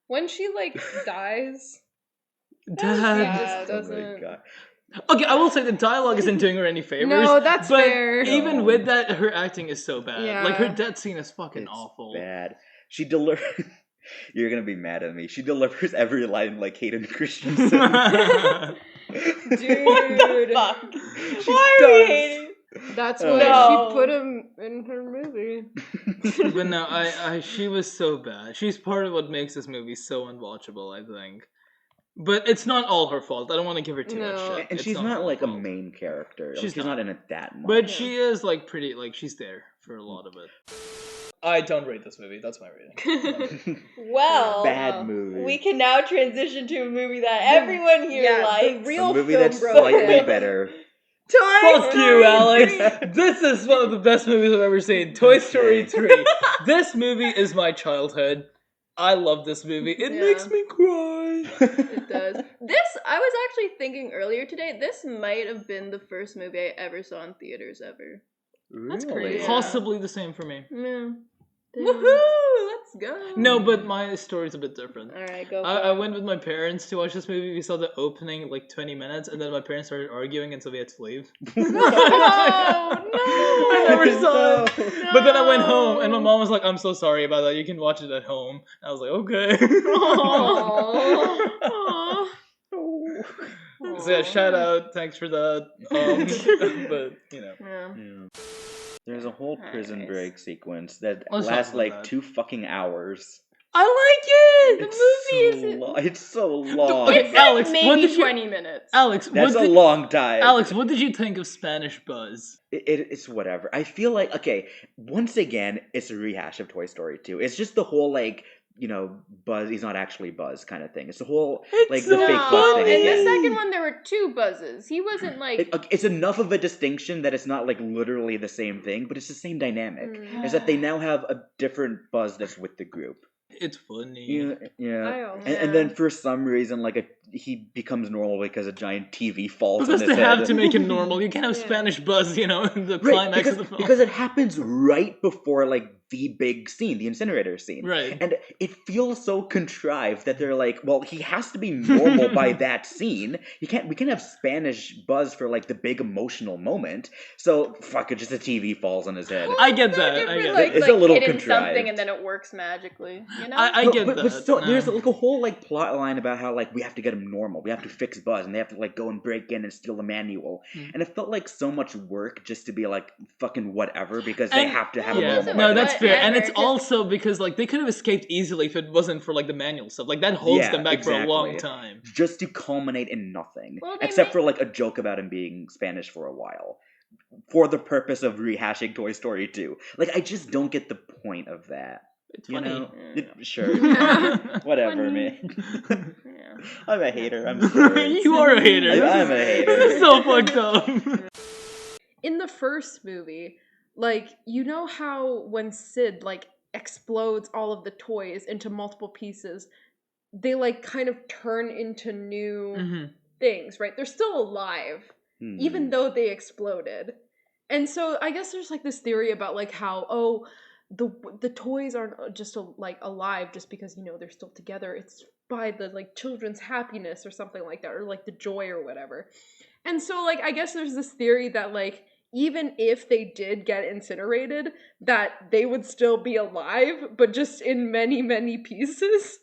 When she like dies, Dad. yeah. Oh my doesn't- God. Okay, I will say the dialogue isn't doing her any favors. No, that's but fair. Even No. with that, her acting is so bad. Yeah. Like her death scene is fucking It's awful. bad. She delivers. You're gonna be mad at me. She delivers every line like Hayden Christensen. dude. What the fuck? She Why are we does. hating? That's Oh. why No. she put him in her movie. But no, I she was so bad. She's part of what makes this movie so unwatchable, I think. But it's not all her fault. I don't want to give her too much No. shit. And It's she's not her like a fault. main character. Like, She's she's not. not in it that much. But she is like pretty, like she's there for a lot of it. I don't rate this movie. That's my rating. Well, Bad movie. we can now transition to a movie that everyone here Yeah, the likes. real a movie film that's broke slightly it. better. Fuck you, Alex. This is one of the best movies I've ever seen. Toy Story 3. This movie is my childhood. I love this movie. It Yeah. makes me cry. It does. I was actually thinking earlier today, this might have been the first movie I ever saw in theaters ever. That's crazy. Possibly the same for me. Yeah. Woohoo! Let's go. No, but my story's a bit different. Alright, go for I it. went with my parents to watch this movie. We saw the opening like 20 minutes, and then my parents started arguing, and so we had to leave. No, no. I never saw it. But then I went home, and my mom was like, "I'm so sorry about that. You can watch it at home." I was like, "Okay." Aw. So yeah, shout out. Thanks for that. But you know. Yeah. Yeah. There's a whole prison Nice. break sequence that Let's talk lasts about like that. 2 fucking hours. I like it. The It's movie so is- It's so long. Okay, It's Alex, like what maybe did you- 20 minutes. Alex, That's what a did, long time. Alex, what did you think of Spanish Buzz? It's whatever. I feel like, okay, once again, it's a rehash of Toy Story 2. It's just the whole, like, you know, Buzz, he's not actually Buzz kind of thing. It's the whole, like, the so fake Buzz thing in again. the second one, there were 2 buzzes. He wasn't like. It's enough of a distinction that it's not, like, literally the same thing, but it's the same dynamic. Is that they now have a different Buzz that's with the group. It's funny. Yeah. I also- And then for some reason, like, he becomes normal because a giant TV falls Because on they his head. have to make him normal. You can't have Spanish Buzz, you know, in the Right, climax because, of the film. because it happens right before, like, the big scene, the incinerator scene. Right. And it feels so contrived that they're like, well, he has to be normal by that scene. We can't have Spanish Buzz for, like, the big emotional moment. So, fuck it, just a TV falls on his head. I get that. If I you're get like, that. It's a little hidden contrived. something and then it works magically, you know? I get but that. still, no. there's like a whole like plot line about how like we have to get him normal, we have to fix Buzz, and they have to like go and break in and steal the manual, and it felt like so much work just to be like fucking whatever because they And- have to have a Yeah, normal. no, man. that's fair, and it's Whatever, also because like they could have escaped easily if it wasn't for like the manual stuff. Like that holds Yeah, them back for a long exactly. time. Just to culminate in nothing, Well, they except make- for like a joke about him being Spanish for a while, for the purpose of rehashing Toy Story 2. Like I just don't get the point of that. It's You funny. know, sure, Yeah. whatever, Funny. man. Yeah. I'm a hater. I'm sorry. You are a hater. I'm a hater. This is so fucked up. In the first movie, like, you know how when Sid, like, explodes all of the toys into multiple pieces, they, like, kind of turn into new Mhm. things, right? They're still alive, Hmm. even though they exploded. And so I guess there's, like, this theory about, like, how, oh, the toys aren't just, like, alive just because, you know, they're still together. It's by the, like, children's happiness or something like that, or, like, the joy or whatever. And so, like, I guess there's this theory that, like, even if they did get incinerated, that they would still be alive, but just in many, many pieces.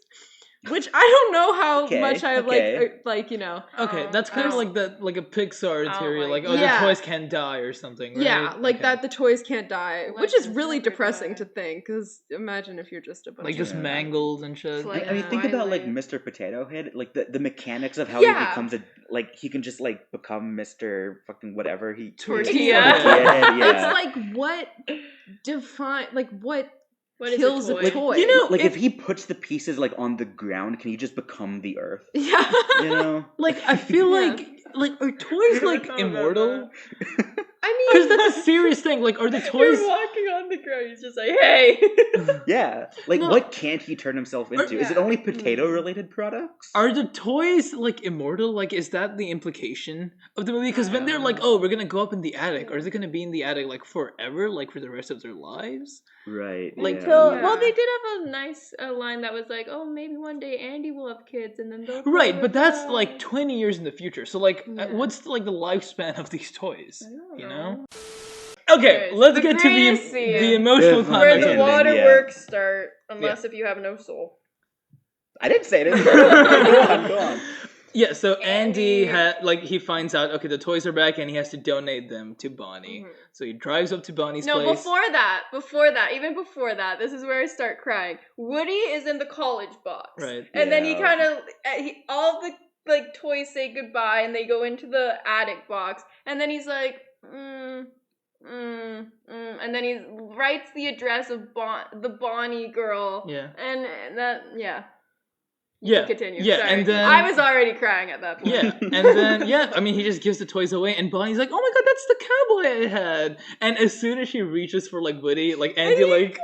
Which I don't know how Okay, much I okay. like, you know. Okay, that's kind of like that, like a Pixar I don't theory, like like, oh, Yeah. the toys can't die or something. Right? Yeah, like Okay. that the toys can't die, which is Legends really never depressing die. to think, because imagine if you're just a bunch Like just of... Yeah. mangled and shit. It's like- I mean, think about like Twilight. Mr. Potato Head, like the mechanics of how Yeah. he becomes he can just like become Mr. fucking whatever he Tortilla. Tortilla Head, yeah. It's like what What is a kills a toy? toy? You know, Like if he puts the pieces like on the ground, can he just become the Earth? Yeah. You know? like I feel Yeah. like are toys like thought about immortal? I Because mean, that's a serious thing. Like, are the You're toys? walking on the ground. He's just like, hey. Yeah. Like No. what can't he turn himself into? Is it yeah. only potato related products? Are the toys like immortal? Like, is that the implication of the movie? Because when they're like, "Oh, we're gonna go up in the attic," or is it gonna be in the attic like forever, like for the rest of their lives? Right. Like, yeah. So, Yeah. well, they did have a nice line that was like, "Oh, maybe one day Andy will have kids, and then they'll." Right, grow but that's up." like 20 years in the future. So, like, Yeah. what's like the lifespan of these toys? I don't You know. know? Okay, Anyways, let's the get to the greatest scene. the emotional Where where climax. the Yeah. waterworks start, unless if you have no soul. I didn't say it. Go on. Yeah, so Andy Andy- he finds out, okay, the toys are back and he has to donate them to Bonnie. Mhm. So he drives up to Bonnie's No, place. even before that, this is where I start crying. Woody is in the college box, Right. And then he Yeah. kind of all the like toys say goodbye, and they go into the attic box, and then he's like, and then he writes the address of the Bonnie girl, Yeah. and that Yeah. Continue. Yeah, Sorry. and then I was already crying at that point. Yeah, and then I mean, he just gives the toys away, and Bonnie's like, "Oh my god, that's the cowboy I had!" And as soon as she reaches for like Woody, like Andy like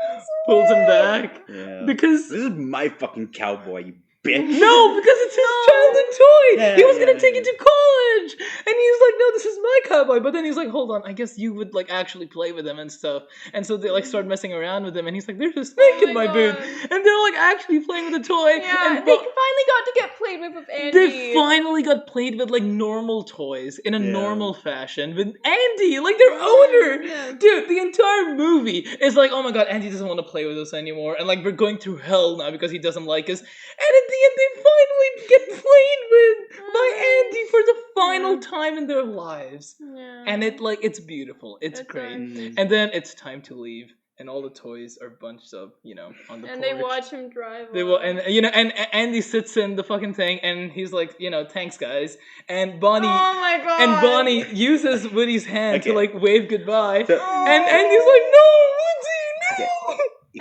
pulls him back. Yeah. Because This is my fucking cowboy, you bitch. no, because it's his childhood toy. Yeah, He was gonna yeah, take yeah. it to college, and he's like, "No, this is my cowboy." But then he's like, "Hold on, I guess you would like actually play with him and stuff." And so they like start messing around with him, and he's like, "There's a snake in my boot," and they're like actually playing with the toy. Yeah, and they finally got to get played with Andy. They finally got played with like normal toys in a Yeah. normal fashion with Andy, like their owner. Yeah. Dude, the entire movie is like, oh my god, Andy doesn't want to play with us anymore, and like we're going through hell now because he doesn't like us. And at the end, they finally get played with by Andy for the final time in their lives, Yeah. and it's beautiful, it's It's great. Mm. And then it's time to leave, and all the toys are bunched up, on the And porch. they watch him drive. They will, off. and and Andy sits in the fucking thing, and he's like, thanks guys. And Bonnie, Oh my god. and Bonnie uses Woody's hand to Okay. like wave goodbye, So- and Andy's like, no, Woody, no.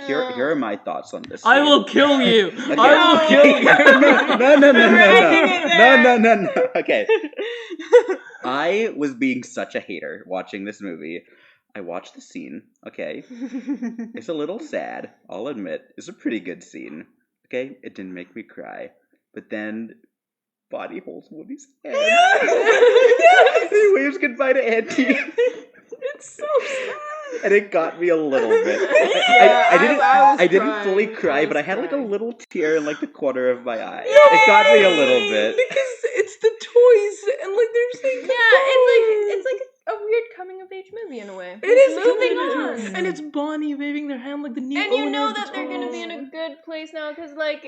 Here are my thoughts on this. I scene. will kill you. Okay. I will kill you. No. Okay. I was being such a hater watching this movie. I watched the scene, okay? It's a little sad, I'll admit. It's a pretty good scene, okay? It didn't make me cry. But then Bonnie holds Woody's hand. He waves goodbye to Andy. It's so sad. And it got me a little bit. Yeah, I didn't crying. fully cry, I but I had like a crying. little tear in like the corner of my eye. It got me a little bit. Because it's the toys, and like there's like Yeah, it's like a weird coming of age movie in a way. it is moving coming. on. And it's Bonnie waving their hand like the new And you owner know of the that they're gonna be in toy. a good place now because like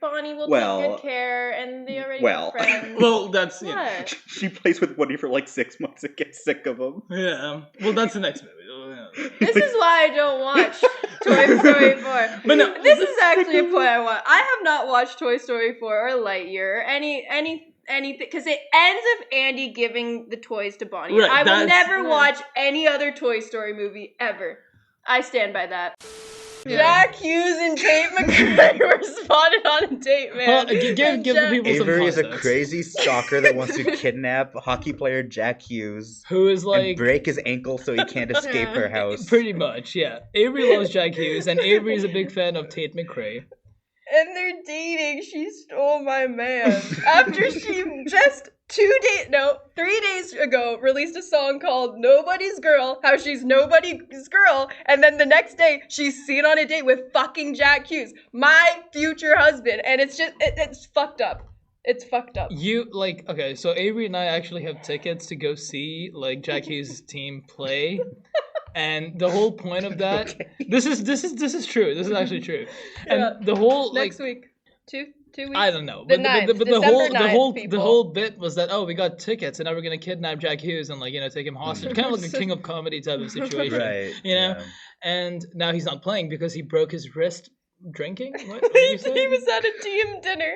Bonnie will Well- take good care, and they already well. have friends. Well, that's What? She plays with Woody for like 6 months and gets sick of him. yeah. Well, that's the next movie. Oh, yeah. This is why I don't watch Toy Story 4. But no, This is actually a point I want. I have not watched Toy Story 4 or Lightyear, anything, because it ends with Andy giving the toys to Bonnie. Right, I will that's- never watch any other Toy Story movie ever. I stand by that. Yeah. Jack Hughes and Tate McRae were spotted on a date, man. Well, give the people some Avery is a context. crazy stalker that wants to kidnap hockey player Jack Hughes Who is and like break his ankle so he can't escape her house. pretty much, yeah. Avery loves Jack Hughes, and Avery is a big fan of Tate McRae. And they're dating. She stole my man. After she just 3 days ago released a song called Nobody's Girl, how she's nobody's girl, and then the next day she's seen on a date with fucking Jack Hughes, my future husband, and it's just, it's fucked up. It's fucked up. You okay, so Avery and I actually have tickets to go see like Jack Hughes' team play. And the whole point of that this is true. This is actually true. And Yeah. the whole Next week. Two weeks? I don't know. The But, 9th, but the December whole 9th, the people. whole bit was that we got tickets and now we're gonna kidnap Jack Hughes and take him hostage. Kind of like a King of Comedy type of situation. Right. Yeah. And now he's not playing because he broke his wrist drinking? What did you say? He was at a team dinner,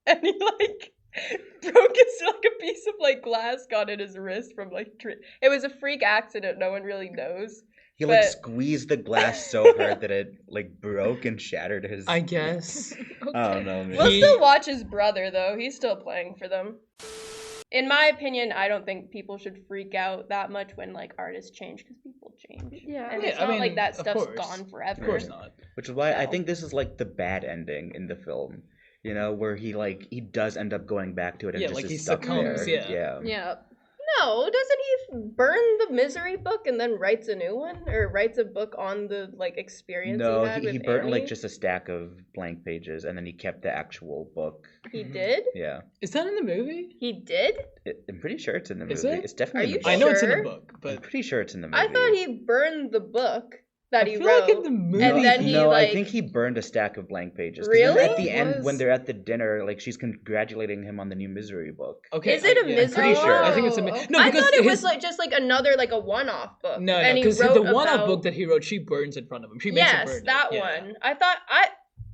and he broke his a piece of glass got in his wrist from it was a freak accident. No one really knows. He But- squeezed the glass so hard that it broke and shattered his. I guess. I don't know, man. We'll He- still watch his brother though. He's still playing for them. In my opinion, I don't think people should freak out that much when artists change because people change. Yeah. And Yeah, it's I not mean, like that of stuff's course. gone forever. Of course not. Which is why I So- think this is the bad ending in the film. Where he does end up going back to it and Yeah, just he is stuck succumbs, there. yeah. Yeah. No, doesn't he burn the misery book and then writes a new one? Or writes a book on the experience No, he had he with burnt Annie? just a stack of blank pages and then he kept the actual book. He did? Yeah. Is that in the movie? He did? I'm pretty sure it's in the movie. Is it? It's definitely Are in you the book. I know it's in the Sure. book, I'm but pretty sure it's in the movie. I thought he burned the book that I he feel wrote. like in the movie. And then he, I think he burned a stack of blank pages. 'Cause then Really? At the end, Was- when they're at the dinner, she's congratulating him on the new Misery book. okay. Is it a yeah. misery pretty sure. I think it's a Oh, no I because thought it his, was just another a one-off book. no, and he because wrote the one-off about- book that he wrote, she burns in front of him. She makes him Yes, burn that it. Yeah. one. I thought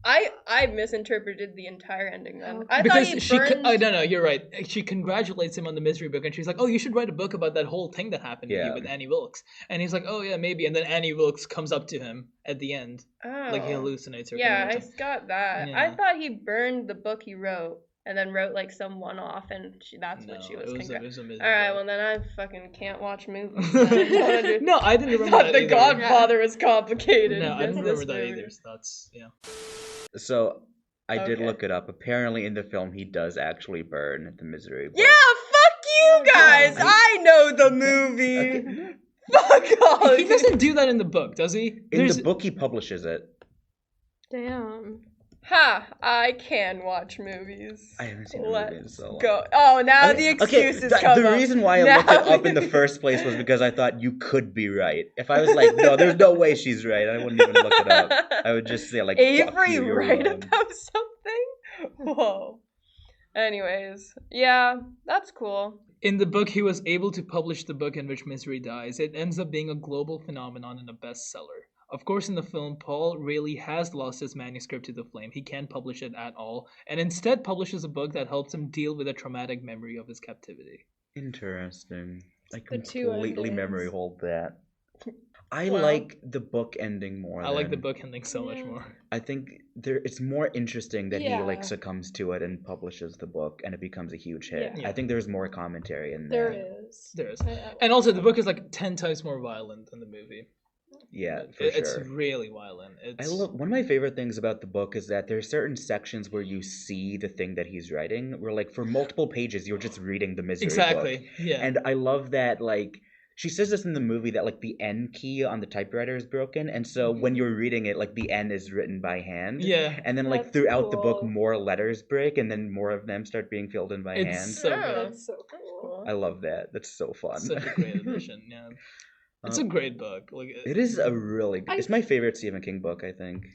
I misinterpreted the entire ending then. I Because thought he she, burned. no, you're right. She congratulates him on the misery book, and she's like, "Oh, you should write a book about that whole thing that happened to Yeah. you with Annie Wilkes." And he's like, "Oh yeah, maybe." And then Annie Wilkes comes up to him at the end, Oh. like he hallucinates her. Yeah, I coming up to him. got that. Yeah. I thought he burned the book he wrote and then wrote like some one-off, and that's what she was. It was a miserable All right, book. well then I fucking can't watch movies. I No, I didn't remember thought that The either. Godfather was complicated. No, I didn't This remember that movie. either. So that's So I did Okay. look it up. Apparently, in the film, he does actually burn the misery book. Yeah, fuck you guys. I know the movie. Fuck all. He doesn't do that in the book, does he? In the book, he publishes it. Damn. Ha! I can watch movies. I haven't seen the movie in Let's so long. go. Oh, now I mean, the excuses come the up. reason why I Now looked it up in the- the first place was because I thought you could be right. If I was like, no, there's no way she's right, I wouldn't even look it up. I would just say, like, fuck Avery you, you're right wrong. about something? Whoa. Anyways, yeah, that's cool. In the book, he was able to publish the book in which misery dies. It ends up being a global phenomenon and a bestseller. Of course, in the film, Paul really has lost his manuscript to the flame. He can't publish it at all, and instead publishes a book that helps him deal with a traumatic memory of his captivity. Interesting. I The two completely endings. memory hold that. I Well, like the book ending more. I like the than- book ending so much Yeah. more. I think it's more interesting that he Yeah. like succumbs to it and publishes the book and it becomes a huge hit. Yeah. I think there's more commentary in There there. is. There is. I- And also, the book is like 10 times more violent than the movie. Yeah, for It's sure. really violent. I love one of my favorite things about the book is that there's certain sections where you see the thing that he's writing, where like for multiple pages you're just reading the misery book. Exactly. Yeah. And I love that like she says this in the movie that like the N key on the typewriter is broken, and so when you're reading it, like the N is written by hand. Yeah. And then like That's throughout the book, cool. more letters break, and then more of them start being filled in by It's hand. so Yeah. good. That's so cool. I love that. That's so fun. Such a great addition. Yeah. It's a great book. Like, It is a really good. It's my favorite Stephen King book, I think.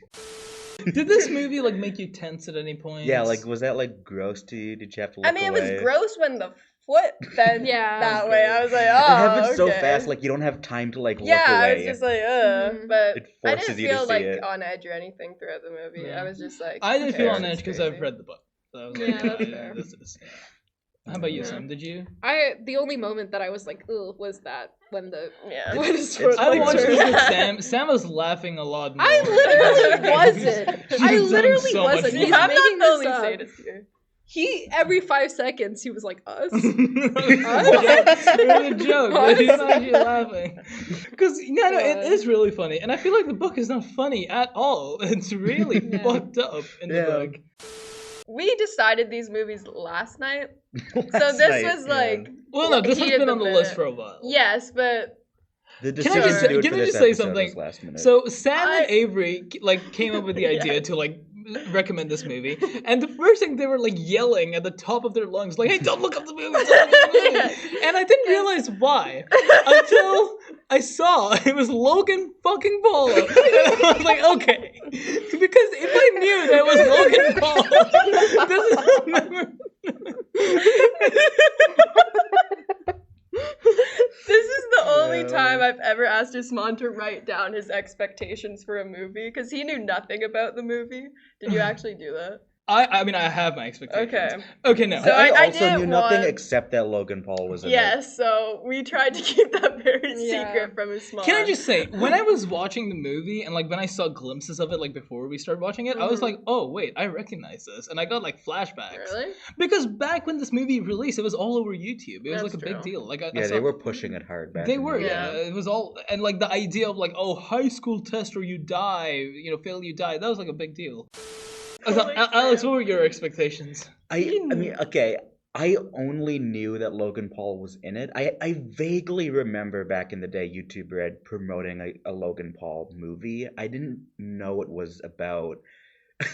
Did this movie like make you tense at any point? Yeah, like was that like gross to you? Did you have to look I mean, away? it was gross when the foot bent Yeah. that It was way. great. I was like, It oh, happens so okay. fast, like you don't have time to like yeah, look I away. was just like, Mhm. but It I forces didn't you to feel see like it. on edge or anything throughout the movie. Yeah. I was just like, I didn't feel okay, on this edge is because crazy. I've read the book. So I was Yeah, like, that's yeah, fair. this is. Yeah. How about you, Yeah. Sam? Did you? The only moment that I was like, ugh, was that when the Yeah. when It's I Like, watched sure. this with Sam. Sam was laughing a lot more. I literally wasn't. She's I done literally so much wasn't. more. He's I'm making not the this only up. sadist here. He every 5 seconds he was like us. It was a joke, but he's not actually laughing. Because no, it God. is really funny, and I feel like the book is not funny at all. It's really Yeah. fucked up in the Yeah. book. We decided these movies last night. So Last this night, was yeah. like, Well, no, this has Heat of been the on the list minute. for a while. yes, but The Can I decision just to say- do it can for I this just say episode something? was last minute. So Sam and I- Avery like came up with the idea Yeah. to like recommend this movie, and the first thing they were like yelling at the top of their lungs, like, "Hey, don't look up the movie!" Don't look up the movie. And I didn't realize why until I saw it was Logan fucking Paul, and I was like, okay, because if I knew that it was Logan Paul, this is never. this is the only Yeah. time I've ever asked Usman to write down his expectations for a movie because he knew nothing about the movie. Did you actually do that? I mean, I have my expectations. Okay. Okay, no. So I I also didn't knew nothing want- except that Logan Paul was in it. Yes, so we tried to keep that very Yeah. secret from Usman. Can I just say, when I was watching the movie and like when I saw glimpses of it, like before we started watching it, I was Mhm. like, oh wait, I recognize this, and I got like flashbacks. Really? Because back when this movie released, it was all over YouTube. It was That's like a big true. deal. Like I Yeah, saw, they were pushing it hard back. They in the were, day. yeah. It was all, and like the idea of like, oh, high school test or you die, you know, fail you die. That was like a big deal. Totally Alex, fair. what were your expectations? I mean, okay. I only knew that Logan Paul was in it. I vaguely remember back in the day YouTube Red promoting a Logan Paul movie. I didn't know it was about.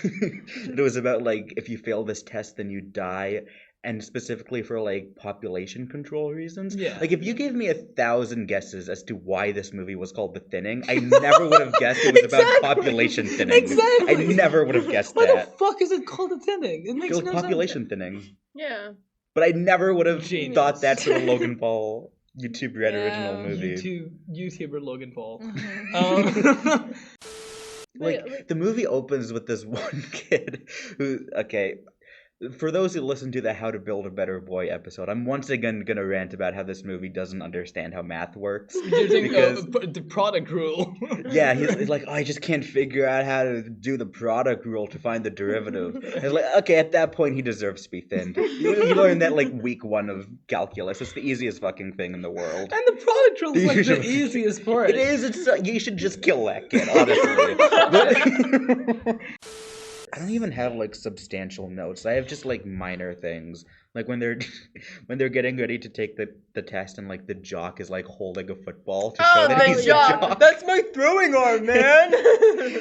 It was about like if you fail this test, then you die, and specifically for like population control reasons. Yeah. Like if you gave me 1,000 guesses as to why this movie was called The Thinning, I never would have guessed it was about Exactly. population thinning. Exactly. I never would have guessed Why that. the fuck is it called a thinning? It It makes was no population thinning. Yeah. But I never would have Genius. thought that for the Logan Paul YouTube Red original Yeah. movie. sense. YouTuber Logan Paul. Mhm. Um, Like the movie opens with this one kid who, okay, For those who listen to the How to Build a Better Boy episode, I'm once again gonna rant about how this movie doesn't understand how math works. Because the product rule. Yeah, he's like, oh, I just can't figure out how to do the product rule to find the derivative. And it's like, okay, at that point, he deserves to be thinned. You learn that like week 1 of calculus. It's the easiest fucking thing in the world. And the product rule is like the easiest part. It is. It's you should just kill that kid, honestly. But I don't even have like substantial notes. I have just like minor things. Like when they're getting ready to take the test and like the jock is like holding a football to show that he's a jock. That's my throwing arm, man.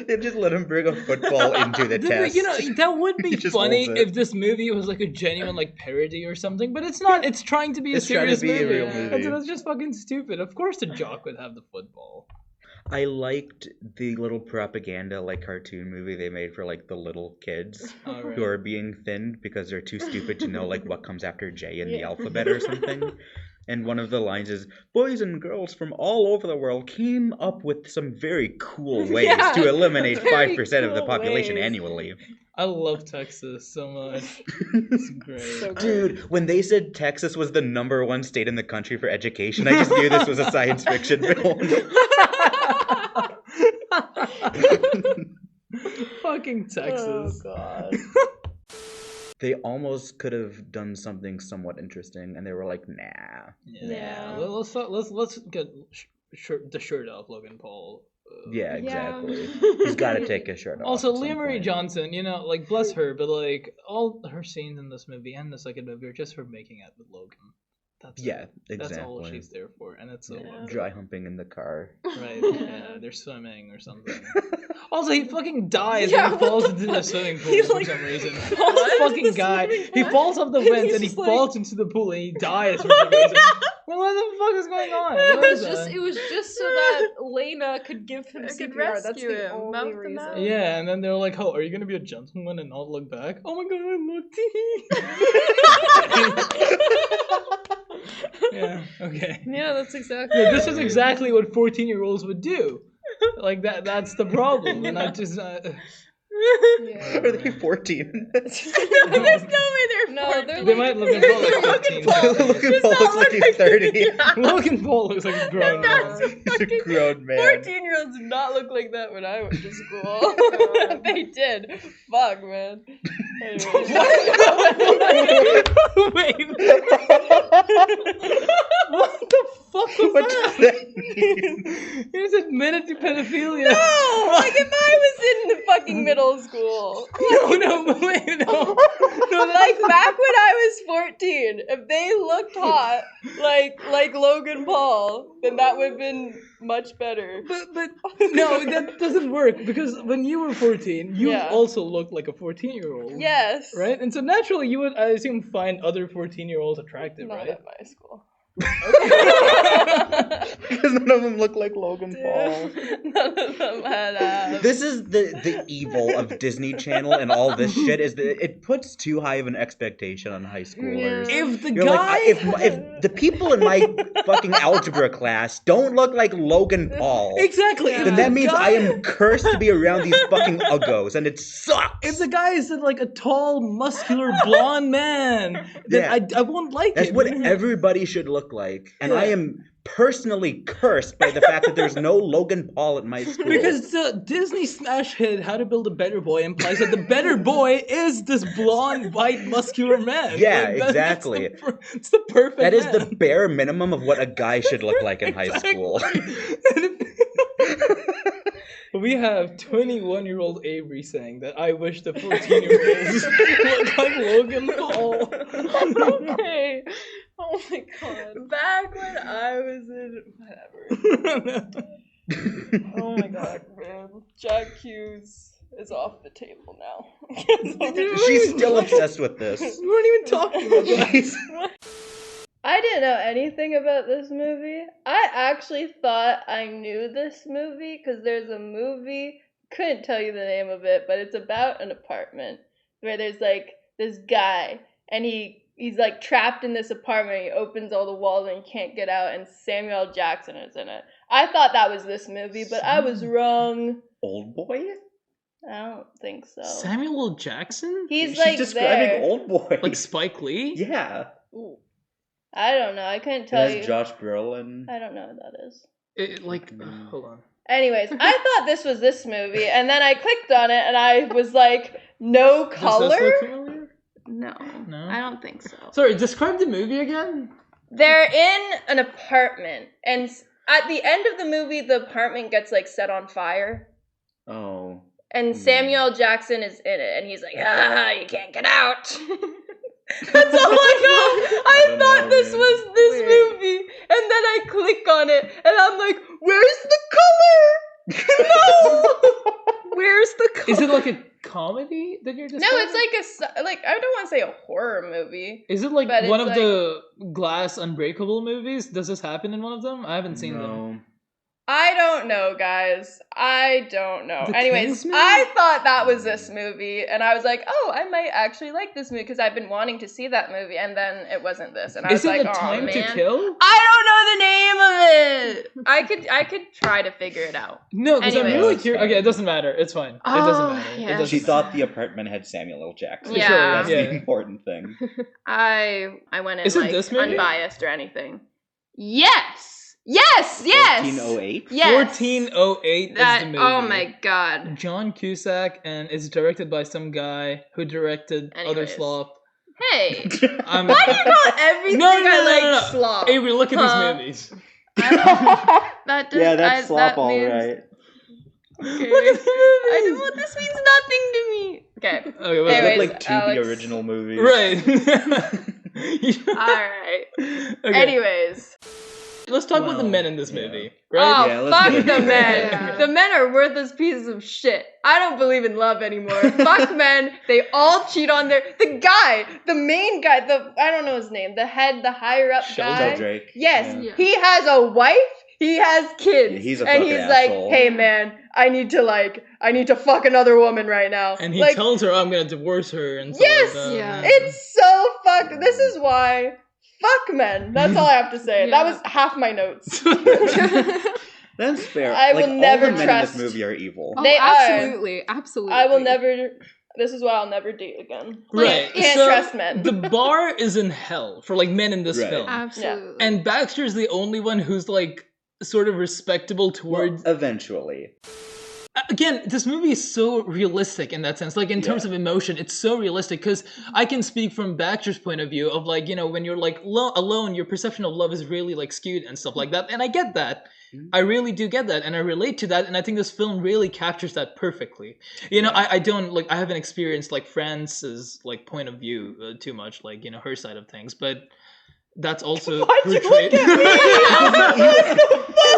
They just let him bring a football into the test. You know, that would be just funny holds it. if this movie was like a genuine like parody or something, but it's not. It's trying to be a It's trying to serious be a movie. real movie. And so that's just fucking stupid. Of course the jock would have the football. I liked the little propaganda like cartoon movie they made for like the little kids who are being thinned because they're too stupid to know like what comes after J in the alphabet or something. And one of the lines is, boys and girls from all over the world came up with some very cool ways to eliminate 5% of the population annually. I love Texas so much. It's great. So Dude, when they said Texas was the #1 state in the country for education, I just knew this was a science fiction film. Fucking Texas. Oh god. They almost could have done something somewhat interesting, and they were like, nah. Yeah. Let's get the shirt off Logan Paul. Yeah, exactly. He's got to take his shirt off. Also, at some Leah Marie point. Johnson, you know, like, bless her, but, like, all her scenes in this movie and the second movie are just her making out with Logan. That's it. Exactly. That's all she's there for, and it's so wonderful. Dry humping in the car. Right, yeah, they're swimming or something. Also, he fucking dies when he falls into the swimming pool for some reason. This fucking guy, he falls off the vents and he falls into the pool and he dies for some reason. Well, what the fuck is going on? It was just so that Lena could give him CPR. That's rescue the him, only mouth to reason. mouth. Yeah, and then they're like, "Oh, are you gonna be a gentleman and not look back?" Oh my god, I looked. Yeah. Okay. Yeah, that's exactly. Yeah, this is exactly what 14-year-olds would do. Like that. That's the problem, and I just. Yeah. Are they 14? There's no way they're No, they're They like, might look like 15. Logan Paul looks like he's 30. Logan Paul looks like a grown man. He's a grown man. 14-year-olds did not look like that when I went to school. They did. Fuck, man. Wait. What the fuck was What does that mean? He was admitted to pedophilia. No! Like if I was in the fucking middle school. No, wait, no. No, like back when I was 14, if they looked hot like Logan Paul, then that would have been much better. But no, that doesn't work because when you were 14, you Yeah. also looked like a 14-year-old. Yes. Right? And so naturally you would, I assume, find other 14-year-olds attractive, Not right? at my school. Because none of them look like Logan Paul. None of them had abs. This is the evil of Disney Channel and all this shit is that it puts too high of an expectation on high schoolers. If the You're guy... like, if the people in my fucking algebra class don't look like Logan Paul, Exactly. then that means I am cursed to be around these fucking uggos, and it sucks. If the guy is like a tall, muscular, blonde man, then Yeah. I won't like That's it. what everybody should look like, and I am personally cursed by the fact that there's no Logan Paul at my school. Because the Disney smash hit How to Build a Better Boy implies that the better boy is this blonde, white, muscular man. Yeah, Like, exactly. It's the perfect That is man. the bare minimum of what a guy should look like in high school. We have 21-year-old Avery saying that I wish the 14-year-olds look like Logan Paul. Okay. Oh my god. Back when I was in whatever. Oh my god, man. Jack Hughes is off the table now. She's still obsessed with this. We weren't even talking about that. I didn't know anything about this movie. I actually thought I knew this movie because there's a movie, couldn't tell you the name of it, but it's about an apartment where there's like this guy and he's like trapped in this apartment. He opens all the walls and he can't get out, and Samuel L. Jackson is in it. I thought that was this movie, but I was wrong. Old boy? I don't think so. Samuel L. Jackson? He's She's like describing there. Old Boy. Like Spike Lee? Yeah. Ooh. I don't know. I couldn't It tell has you. Josh Brolin. I don't know what that is. Hold on. Anyways, I thought this was this movie, and then I clicked on it, and I was like, no color? Does this look familiar? No. No? I don't think so. Sorry, describe the movie again. They're in an apartment, and at the end of the movie, the apartment gets like set on fire. Oh. And Samuel L. Jackson is in it, and he's like, you can't get out. That's all I know. I thought this was this movie, and then I click on it, and I'm like, where's the color? No! Where's the color? Is it like a comedy that you're No, describing? it's like I don't want to say a horror movie. Is it like but one it's of the Glass Unbreakable movies? Does this happen in one of them? I haven't seen them. I don't know, guys. I don't know. The Anyways, Kingsman? I thought that was this movie, and I was like, oh, I might actually like this movie because I've been wanting to see that movie, and then it wasn't this, and I was Is it like, A oh Time man, to Kill? I don't know the name of it. I could try to figure it out. No, because I'm Anyways. really curious. Okay, it doesn't matter. It's fine. It doesn't matter. yeah. It doesn't She matter. thought the apartment had Samuel L. Jackson. Yeah. That's Yeah. the important thing. I went in Is it like this movie? unbiased or anything. Yes. 1408? Yes. 1408 That, is the movie. oh my god. John Cusack, and it's directed by some guy who directed Other Anyways. Slop. Hey. I'm, Why do you call everything I like slop? Hey, we look at Huh? these movies. That does, Yeah, that's slop that all means, right. Okay. Look at the movies. I don't, this means nothing to me. Okay. Okay, Those what's Anyways, look like two Alex. the original movies. Right. Alright. Okay. Anyways. Let's talk about the Well, men in this yeah. movie, right? Oh, Yeah, let's fuck get the into men. it. Yeah. The men are worthless pieces of shit. I don't believe in love anymore. Fuck men. They all cheat on the guy, the main guy, I don't know his name, the head, the higher up guy. Drake. Yes, Yeah. Yeah. he has a wife. He has kids. Yeah, he's a and fucking he's like, asshole. hey man, I need to fuck another woman right now. And he like, tells her, I'm gonna divorce her and stuff Yes! like that. Yeah. it's so fuck. This is why. Fuck men. That's all I have to say. Yeah. That was half my notes. That's fair. I like, will never all the men trust- in this movie are evil. Oh, They are. absolutely. I will never. This is why I'll never date again. Right. Can't so trust men. The bar is in hell for like men in this Right. film. Absolutely. And Baxter's the only one who's like sort of respectable Well, towards eventually. again, this movie is so realistic in that sense. Like in terms Yeah. of emotion, it's so realistic because I can speak from Baxter's point of view of like, you know, when you're like alone, your perception of love is really like skewed and stuff like that. And I get that. I really do get that, and I relate to that, and I think this film really captures that perfectly. You know, I don't like I haven't experienced like France's like point of view too much, like, you know, her side of things, but that's also Why'd you portrayed. look at me?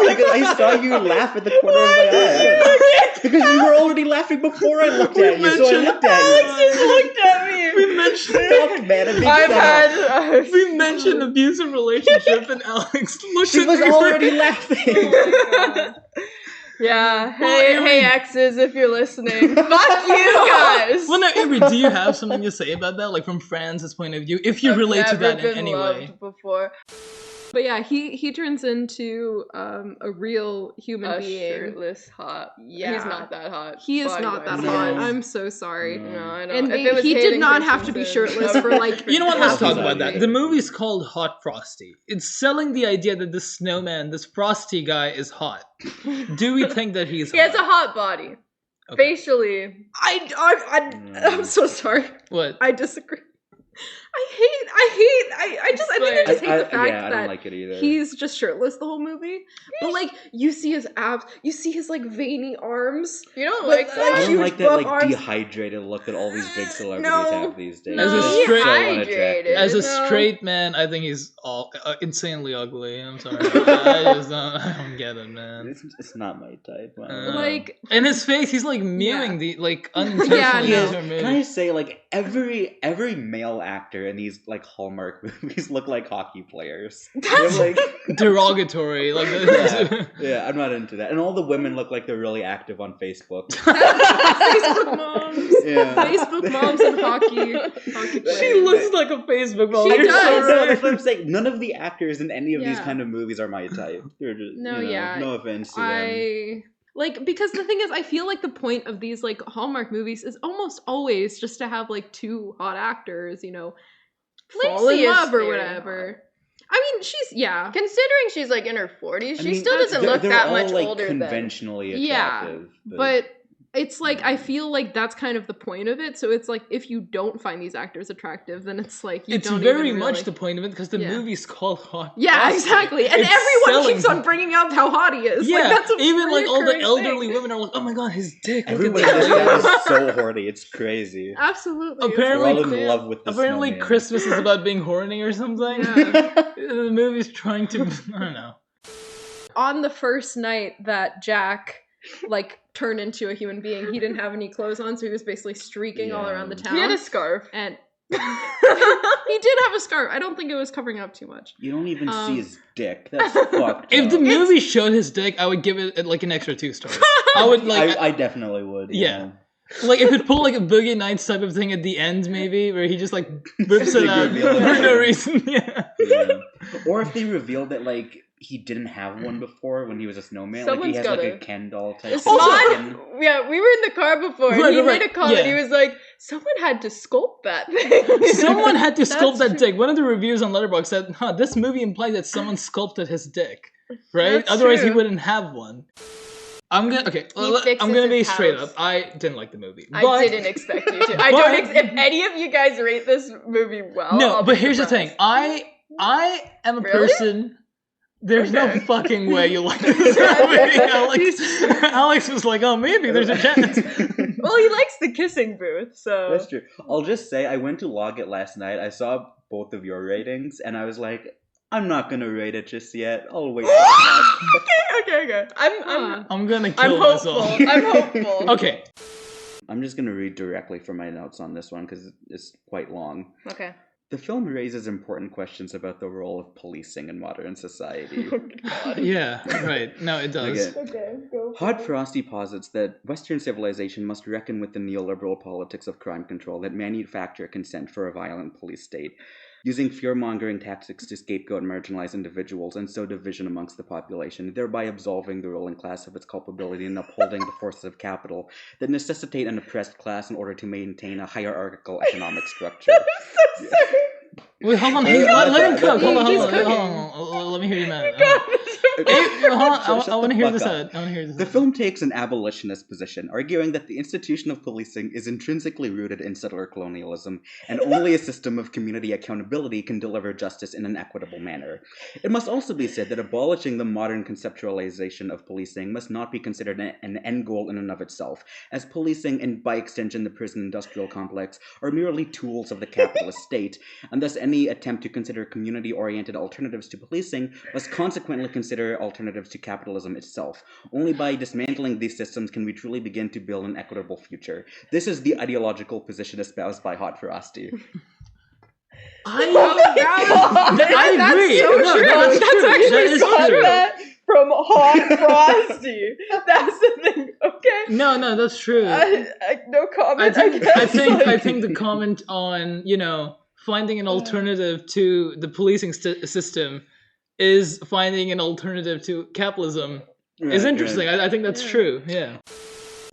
Because I saw you laugh at the corner of my eye. Because you were already laughing before I looked at you, so I looked at you. Alex just looked at me. We mentioned Fuck, man, I'm being I've set up. had. we mentioned abusive relationship, and Alex looked She at was me already like- laughing. Yeah. Well, Hey, Avery- hey, exes, if you're listening, fuck you guys. Well, no, Avery, do you have something to say about that, like from France's point of view, if you I've relate to never that in been any way? loved before. But yeah, he turns into a real human A being. shirtless hot. Yeah. He's not that hot. He is Body not that wise. No. hot. I'm so sorry. No. No, I don't. And If it was he did Hayden not have to be Christensen, shirtless that for would like. be You know what? Let's Half talk of about that. that. The movie's called Hot Frosty. It's selling the idea that this snowman, this Frosty guy, is hot. Do we think that he's He has a hot? hot body. Okay. Facially. I'm so sorry. What? I disagree. I think I just hate the fact I don't that like it either. he's just shirtless the whole movie. But like you see his abs, you see his like veiny arms. You don't But, like like, I that? don't huge like that buff like arms. dehydrated look that all these big celebrities No. have these days. As a It's straight- so Hydrated. unattractive. As a No. straight man, I think he's insanely ugly. I'm sorry. I don't get it, man. It's not my type. Like- in his face, he's like mewing Yeah. the like unintentionally Yeah, into a Can I movie. say, like, every male actor in these like Hallmark movies look like hockey players. They're like, Derogatory, like yeah, I'm not into that. And all the women look like they're really active on Facebook. Facebook moms. Yeah. Facebook moms and hockey players. She looks like a Facebook model. She You're does. so No, right. that's what I'm saying. None of the actors in any of these Yeah. kind of movies are my type. They're just, No, you know, yeah. no offense to them. Like, because the thing is, I feel like the point of these, like, Hallmark movies is almost always just to have, like, two hot actors, you know, fall in Lacey is love or very whatever. I mean, she's, yeah. Considering she's like in her 40s, I she mean, still doesn't look they're that all, much like, older than. conventionally Yeah, attractive. but it's like, I feel like that's kind of the point of it. So it's like, if you don't find these actors attractive, then it's like, you It's don't very even much really... the point of it because the Yeah. movie's called Hot. Yeah, Frosty. exactly. And It's everyone selling keeps on bringing out how hot he is. Yeah, Like, that's a even like all the reoccurring elderly thing. women are like, "Oh my god, his dick!" Look Everybody at in this that. guy is so horny. It's crazy. Absolutely. it's Apparently- We're all really in cool. love with the Apparently, snowman. Christmas is about being horny or something. Yeah. The movie's trying to. I don't know. On the first night that Jack, like, turned into a human being, he didn't have any clothes on, so he was basically streaking all Yeah. around the town. He had a scarf. And he did have a scarf. I don't think it was covering up too much. You don't even see his dick. That's fucked If the up. movie showed his dick, I would give it like an extra 2 stars. I would like, I definitely would. Yeah. like if it pulled like a Boogie Nights type of thing at the end, maybe where he just like rips it Big out reveal for at no the reason. Yeah. Yeah. Or if they revealed that, like, he didn't have one before when he was a snowman. Like, Someone's he has, like, gotta- a Ken doll type Spawn, yeah, we were in the car before, and Right, he right, made a comment. yeah. He was like, "Someone had to sculpt that thing." Someone had to sculpt That's that dick. One of the reviews on Letterboxd said, this movie implies that someone sculpted his dick. Right? That's Otherwise he true. wouldn't have one. I'm gonna fixes I'm gonna be his straight house. up. I didn't like the movie. I But- didn't expect you to. I but- don't. If any of you guys rate this movie well, No, I'll but be here's the surprised. thing. I am a Really? person. There's no Okay. fucking way you like this movie, Alex. Alex was like, "Oh, maybe there's a chance." Well, he likes the kissing booth, so That's true. I'll just say, I went to log it last night. I saw both of your ratings, and I was like, I'm not gonna rate it just yet. I'll wait. okay. I'm I'm gonna I'm kill hopeful. myself. I'm hopeful. Okay. I'm just gonna read directly from my notes on this one because it's quite long. Okay. The film raises important questions about the role of policing in modern society. Yeah, right. No, it does. Okay. Hot Frosty posits that Western civilization must reckon with the neoliberal politics of crime control that manufacture consent for a violent police state, using fear-mongering tactics to scapegoat marginalized individuals and sow division amongst the population, thereby absolving the ruling class of its culpability and upholding the forces of capital that necessitate an oppressed class in order to maintain a hierarchical economic structure. I'm so sorry. Wait, hold on. Yeah, Hey, let him that's cook. Hold on, He's hold cooking. on. Let me hear you, man. Okay. Hold on. Shut I want the to hear fuck this up. out. I want to hear this The out. film takes an abolitionist position, arguing that the institution of policing is intrinsically rooted in settler colonialism, and only a system of community accountability can deliver justice in an equitable manner. It must also be said that abolishing the modern conceptualization of policing must not be considered an end goal in and of itself, as policing, and by extension the prison industrial complex, are merely tools of the capitalist state, and thus any attempt to consider community-oriented alternatives to policing must consequently consider alternatives to capitalism itself. Only by dismantling these systems can we truly begin to build an equitable future. This is the ideological position espoused by Hot Frosty. I That's agree. so No, true. that's That's true. actually That is got true. that from Hot Frosty. That's the thing. Okay. No, that's true. No comment. I think the comment on, finding an alternative to the policing system is finding an alternative to capitalism is interesting. I think that's true. Yeah.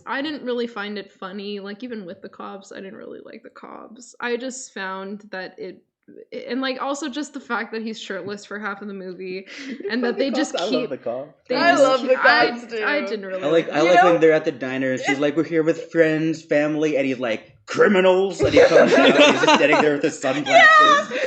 I didn't really find it funny. Like, even with the cops, I didn't really like the cops. I just found that and like also just the fact that he's shirtless for half of the movie, and that they just keep. I love the cops too. I didn't really. I like when they're at the diner and she's like, "We're here with friends, family," and he's like, "Criminals," and he comes out and he's just standing there with his sunglasses.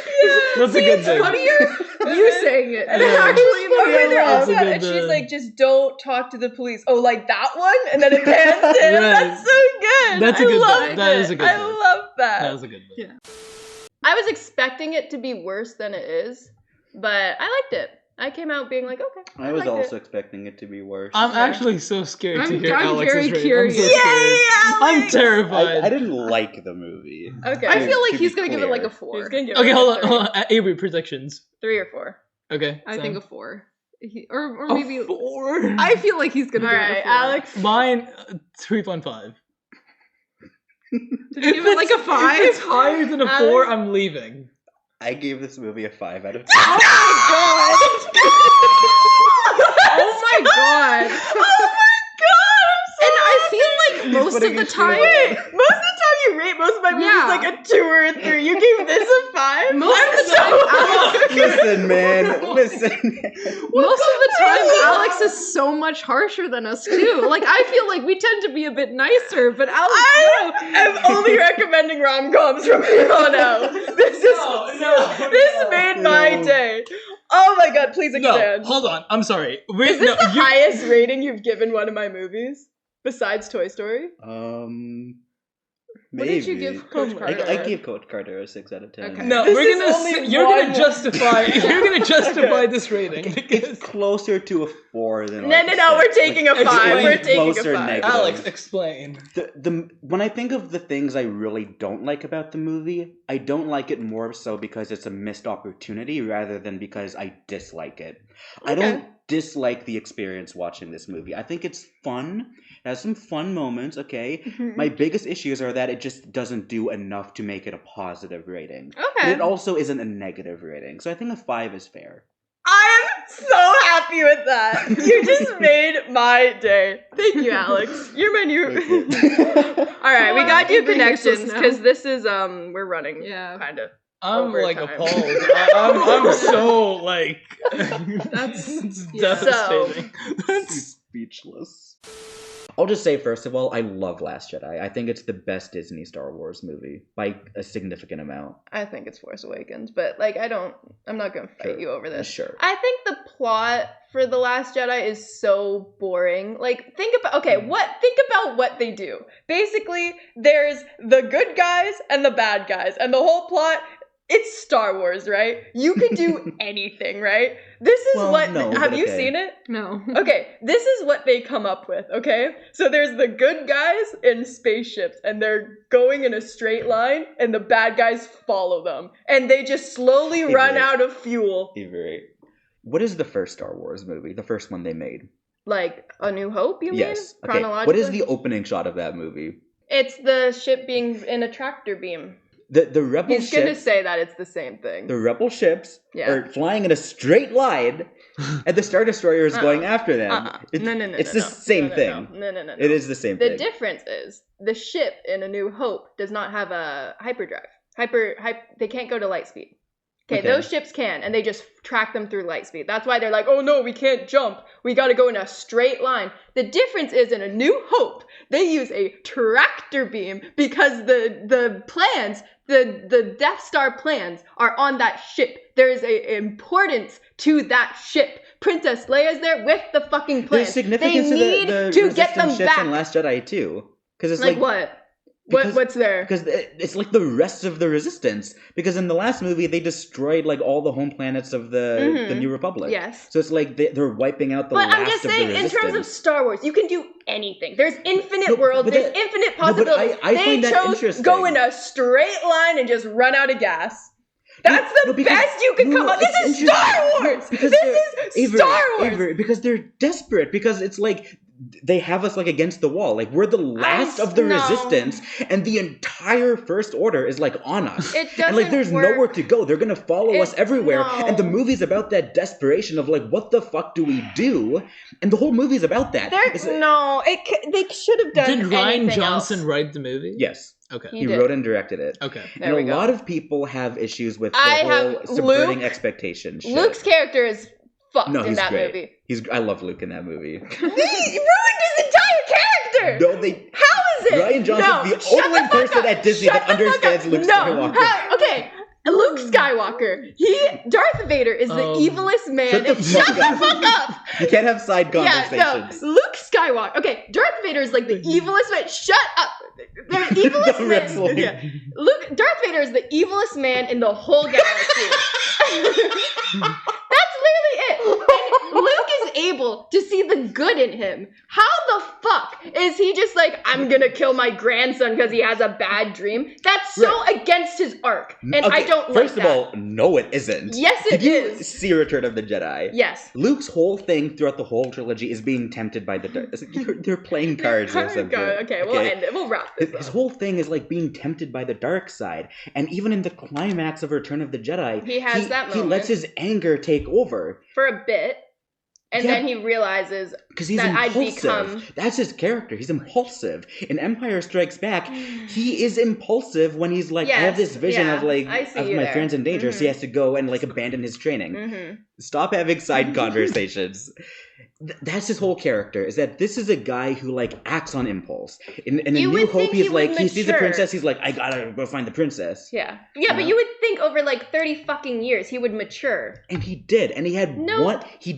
That's a good thing. funnier you saying it. And than actually in the when they're That's a outside, good and she's bit. like, "Just don't talk to the police." Oh, like that one, and then it pans in. Right. That's so good. That's a I good love bit. That it. is a good I bit. love that. That was a good bit. Yeah. I was expecting it to be worse than it is, but I liked it. I came out being like, okay. I was liked also it. expecting it to be worse. I'm actually so scared to hear I'm Alex's very rating. curious. I'm so scared. Yay, I'm Alex! terrified. I didn't like the movie. Okay. I feel like To he's be gonna give it like a clear. 4. He's gonna give Okay, it hold a on. Avery, predictions. 3 or 4. Okay. I so- think a 4. Or A maybe 4. I feel like he's gonna All give right, it a 4. Alex. Mine 3.5. Did you give it like a 5? If it's higher than a 4, Alex? I'm leaving. I gave this movie a 5 out of 10. Oh my god! Oh my god! Oh my god! most of the time. Wait, most of the time you rate most of my movies Yeah. like a 2 or a 3. You gave this a 5? Most of the time, Alex. Listen, man. Listen. Most of the time, Alex is so much harsher than us too. Like I feel like we tend to be a bit nicer, but Alex. I'm only recommending rom-coms from here on out. This made my day. Oh my god, please No, expand. hold on. I'm sorry. Is this the highest rating you've given one of my movies? Besides Toy Story? What did you give Coach Carter? I gave Coach Carter a 6 out of 10. Okay. No, This we're is gonna. only You're one- gonna justify. You're gonna justify this rating. It's Because closer to a 4 than No, like no, a no, we're 6. taking a Like, 5. it's We're way taking a closer 5. negative. Alex, explain. When I think of the things I really don't like about the movie, I don't like it more so because it's a missed opportunity rather than because I dislike it. I don't dislike the experience watching this movie. I think it's fun. It has some fun moments, okay? My biggest issues are that it just doesn't do enough to make it a positive rating. But Okay. it also isn't a negative rating. So I think a 5 is fair. I'm so happy with that. You just made my day. Thank you, Alex. You're my new. All right, we got new Avery hates us connections now. because this is we're running. Yeah. Kind of. I'm Over like time. appalled. I'm so like. That's it's yeah. devastating. That's Speechless. I'll just say, first of all, I love Last Jedi. I think it's the best Disney Star Wars movie by a significant amount. I think it's Force Awakens, but like I'm not gonna fight Sure. you over this. Sure. I think the plot for The Last Jedi is so boring. Like think about what they do. Basically, there's the good guys and the bad guys, and the whole plot. It's Star Wars, right? You can do anything, right? This is Well, what. no, have but you okay. seen it? No. Okay, this is what they come up with, okay? So there's the good guys in spaceships, and they're going in a straight line, and the bad guys follow them. And they just slowly run Avery. out of fuel. Avery, what is the first Star Wars movie? The first one they made? Like, A New Hope, you Yes. mean? Okay. Chronologically? What is the opening shot of that movie? It's the ship being in a tractor beam. The rebel He's gonna ships. say that it's the same thing. The rebel ships Yeah. are flying in a straight line, and the Star Destroyer is going after them. It's, No, it's the same thing. No. It is the same The thing. difference is the ship in A New Hope does not have a hyperdrive. They can't go to light speed. Okay, Okay. those ships can, and they just track them through light speed. That's why they're like, oh no, we can't jump. We gotta go in a straight line. The difference is in A New Hope, they use a tractor beam because the plans, the Death Star plans are on that ship. There is a importance to that ship. Princess Leia's there with the fucking plans. There's significance they need to the to get them resistance ships back. in Last Jedi too, because it's Like what? What's there? Because it's like the rest of the resistance. Because in the last movie, they destroyed like all the home planets of the New Republic. Yes. So it's like they're wiping out the But last I'm just of saying, the in resistance. terms of Star Wars, you can do anything. There's infinite No, worlds, but there's that- infinite no, but possibilities. I They find that chose interesting. go in a straight line and just run out of gas. That's the because- best you can come up. it's This is interesting. Star No, Wars. because This they're- is Avery, Star Wars. Avery, because they're desperate. Because it's like they have us like against the wall. Like we're the last of the no. resistance, and the entire First Order is like on us. It and like doesn't there's work. nowhere to go. They're gonna follow us everywhere. no. And the movie's about that desperation of like, what the fuck do we do? And the whole movie's about that. It's- They should have done Did Ryan anything Johnson else. write the movie? Yes. Okay. He He did. wrote and directed it. Okay. There And we a go. lot of people have issues with the I whole have subverting Luke- expectations. shit. Luke's character is fucked No, in he's that great. movie. I love Luke in that movie. You ruined his entire character. No, they. How is it? Ryan Johnson's No, the shut only fuck person up. at Disney Shut that the fuck understands up. Luke No. Skywalker. Okay. Luke Skywalker. Darth Vader is the evilest man. Shut the and- fuck shut up. the fuck up. You can't have side Yeah, conversations. no. Luke Skywalker. Okay, Darth Vader is like the evilest man. Shut up. The evilest The man. wrestling. Yeah. Darth Vader is the evilest man in the whole galaxy. That's literally it. And Luke is able to see the good in him. How the fuck is he just like, I'm gonna kill my grandson because he has a bad dream? That's so against his arc. And I Okay, don't like First of that. all, no, it isn't. Yes, it Did you is. see Return of the Jedi? Yes. Luke's whole thing throughout the whole trilogy is being tempted by the dark. It's like they're playing cards or something. Okay, we'll end it. We'll wrap this His up. whole thing is like being tempted by the dark side, and even in the climax of Return of the Jedi, He has that He moment. lets his anger take over. For a bit. And Yeah. then he realizes Because he's that I'd impulsive. become... That's his character. He's impulsive. In Empire Strikes Back, he is impulsive when he's like, I have this Yes, vision yeah, of like I see of you my there. friends in danger, so he has to go and like abandon his training. Mm-hmm. Stop having side conversations. That's his whole character, is that this is a guy who like acts on impulse. In A You New would Hope, think he's he would like, he sees the mature. princess, he's like, I gotta go find the princess. Yeah. Yeah, but know? you would think over like 30 fucking years he would mature. And he did. And he had No. he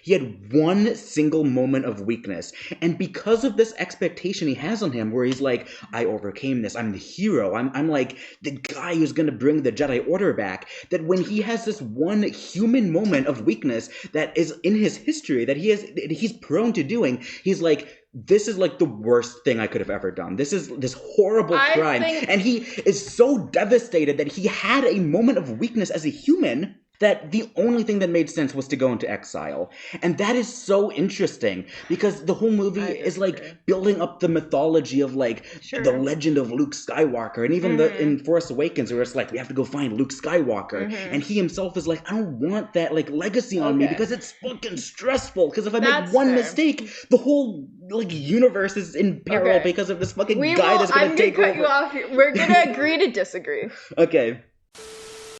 had one single moment of weakness. And because of this expectation he has on him, where he's like, I overcame this, I'm the hero, I'm like the guy who's gonna bring the Jedi Order back, that when he has this one human moment of weakness that is in his history, that he's prone to doing, he's like, this is like the worst thing I could have ever done. This is this horrible crime. And he is so devastated that he had a moment of weakness as a human, that the only thing that made sense was to go into exile. And that is so interesting, because the whole movie is like building up the mythology of like the legend of Luke Skywalker, and even in Force Awakens where it's like, we have to go find Luke Skywalker, and he himself is like, I don't want that like legacy on me, because it's fucking stressful, because if I make one mistake, the whole like universe is in peril because of this fucking guy that's gonna take over. I'm gonna cut you off here. We're gonna agree to disagree. Okay.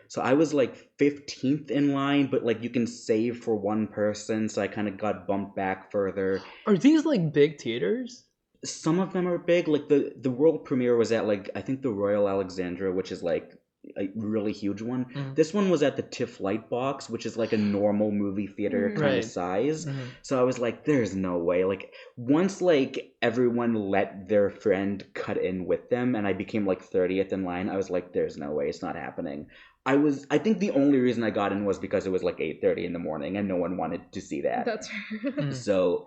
So I was like 15th in line, but like you can save for one person, so I kind of got bumped back further. Are these like big theaters? Some of them are big. Like the world premiere was at like, I think the Royal Alexandra, which is like a really huge one. This one was at the TIFF Lightbox, which is like a normal movie theater kind of size. So I was like, there's no way. Like once like everyone let their friend cut in with them and I became like 30th in line, I was like, there's no way, it's not happening. I think the only reason I got in was because it was like 8:30 in the morning and no one wanted to see that. That's right. So,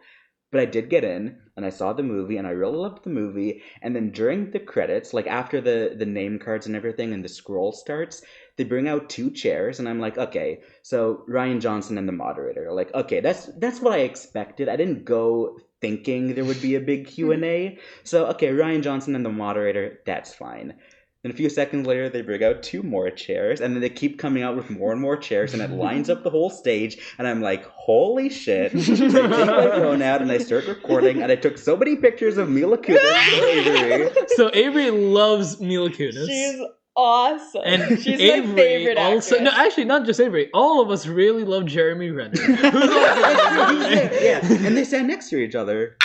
but I did get in and I saw the movie and I really loved the movie. And then during the credits, like after the name cards and everything and the scroll starts, they bring out 2 chairs and I'm like, okay, so Rian Johnson and the moderator. Like, okay, that's what I expected. I didn't go thinking there would be a big Q&A. So, okay, Rian Johnson and the moderator, that's fine. Then a few seconds later, they bring out 2 more chairs, and then they keep coming out with more and more chairs, and it lines up the whole stage, and I'm like, holy shit. So I take my phone out, and I start recording, and I took so many pictures of Mila Kunis and Avery. So Avery loves Mila Kunis. She's awesome. And she's Avery my favorite also. actress. No, actually, not just Avery. All of us really love Jeremy Renner. Yeah, and they sat next to each other.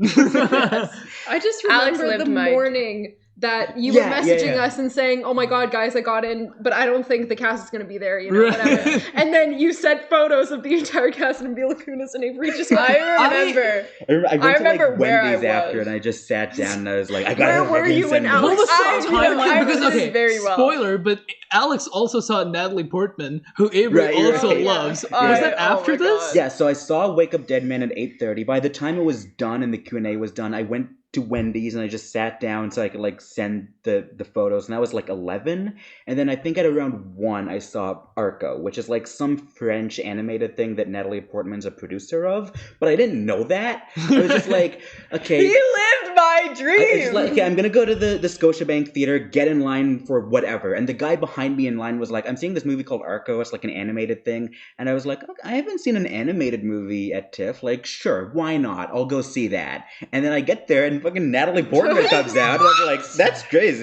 I just Alex remember lived the my- morning that you were Yeah, messaging yeah. us and saying, oh my god, guys, I got in, but I don't think the cast is going to be there, you know, whatever. And then you sent photos of the entire cast and Mila Kunis and Avery just I remember. I went remember to like where Wendy's I after, was. and I just sat down and I was like, I gotta Where were fucking you when send Alex- What was I the know, timeline? I Because remember okay, this very well. spoiler, but Alex also saw Natalie Portman, who Avery Right, you're also right. loves. Yeah. Was that Oh after my this? God. Yeah, so I saw Wake Up Dead Man at 8:30. By the time it was done and the Q&A was done, I went to Wendy's and I just sat down so I could like send the photos, and that was like 11. And then I think at around 1 I saw Arco, which is like some French animated thing that Natalie Portman's a producer of, but I didn't know that. I was just like, okay, He lived my dream. it's just like, okay, I'm gonna go to the Scotiabank Theater, get in line for whatever. And the guy behind me in line was like, I'm seeing this movie called Arco, it's like an animated thing. And I was like, okay, I haven't seen an animated movie at TIFF. Like, sure, why not? I'll go see that. And then I get there and fucking Natalie Portman comes out, and I'm like, that's crazy.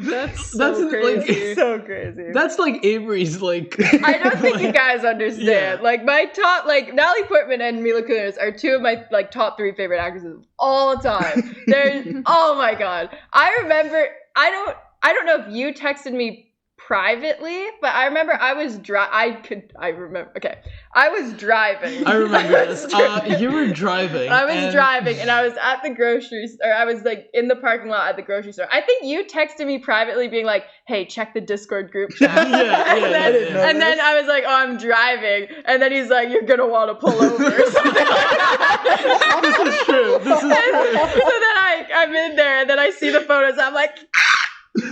That's crazy. like So crazy. that's like Avery's like. I don't think you guys understand. Yeah. Like my top, like Natalie Portman and Mila Kunis are 2 of my like top 3 favorite actresses of all time. They're oh my god. I remember. I don't know if you texted me privately, but I remember I was I was driving. I remember this. You were driving. I was and- driving and I was at the grocery store. I was like in the parking lot at the grocery store. I think you texted me privately being like, hey, check the Discord group chat. And then I was like, oh, I'm driving. And then he's like, you're going to want to pull over or something like that. This is true. This is true. So then I'm in there and then I see the photos. I'm like,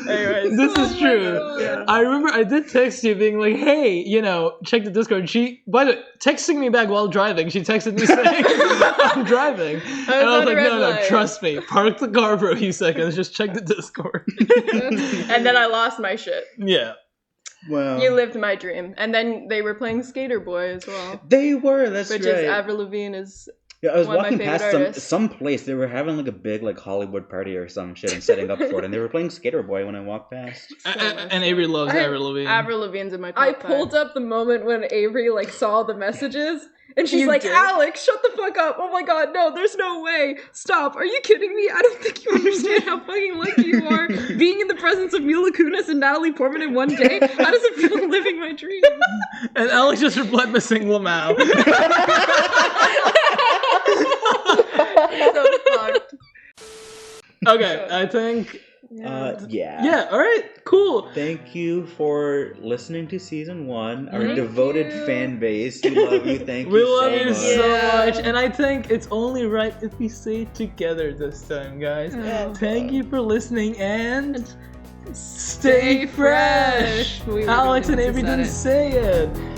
anyways. This is true. Yeah. I remember I did text you being like, hey, check the Discord. She, by the way, texting me back while driving, she texted me saying, I'm driving. And I was on a like, red no, light. trust me. Park the car for a few seconds. Just check the Discord. And then I lost my shit. Yeah. Wow. You lived my dream. And then they were playing Skater Boy as well. They were, that's which right. is Avril Lavigne is Yeah, I was one of my walking favorite past artists. some place. They were having like a big like Hollywood party or some shit and setting up for it, and they were playing Skater Boy when I walked past. And Avery loves Avril Lavigne. Avril Lavigne's in my top I five. pulled up the moment when Avery like saw the messages and she's You like, did? Alex, shut the fuck up. Oh my god, no, there's no way. Stop. Are you kidding me? I don't think you understand how fucking lucky you are being in the presence of Mila Kunis and Natalie Portman in one day. How does it feel living my dream? And Alex just replied missing Lamau. So fucked. Okay, I think... Yeah. Yeah, alright, cool. Thank you for listening to season 1. Our Thank devoted you. fan base. We love you. Thank We you love so you much. so Yeah. much, and I think it's only right if we say it together this time, guys. Thank you for listening, and stay fresh. We Alex and literally Avery just didn't said say it.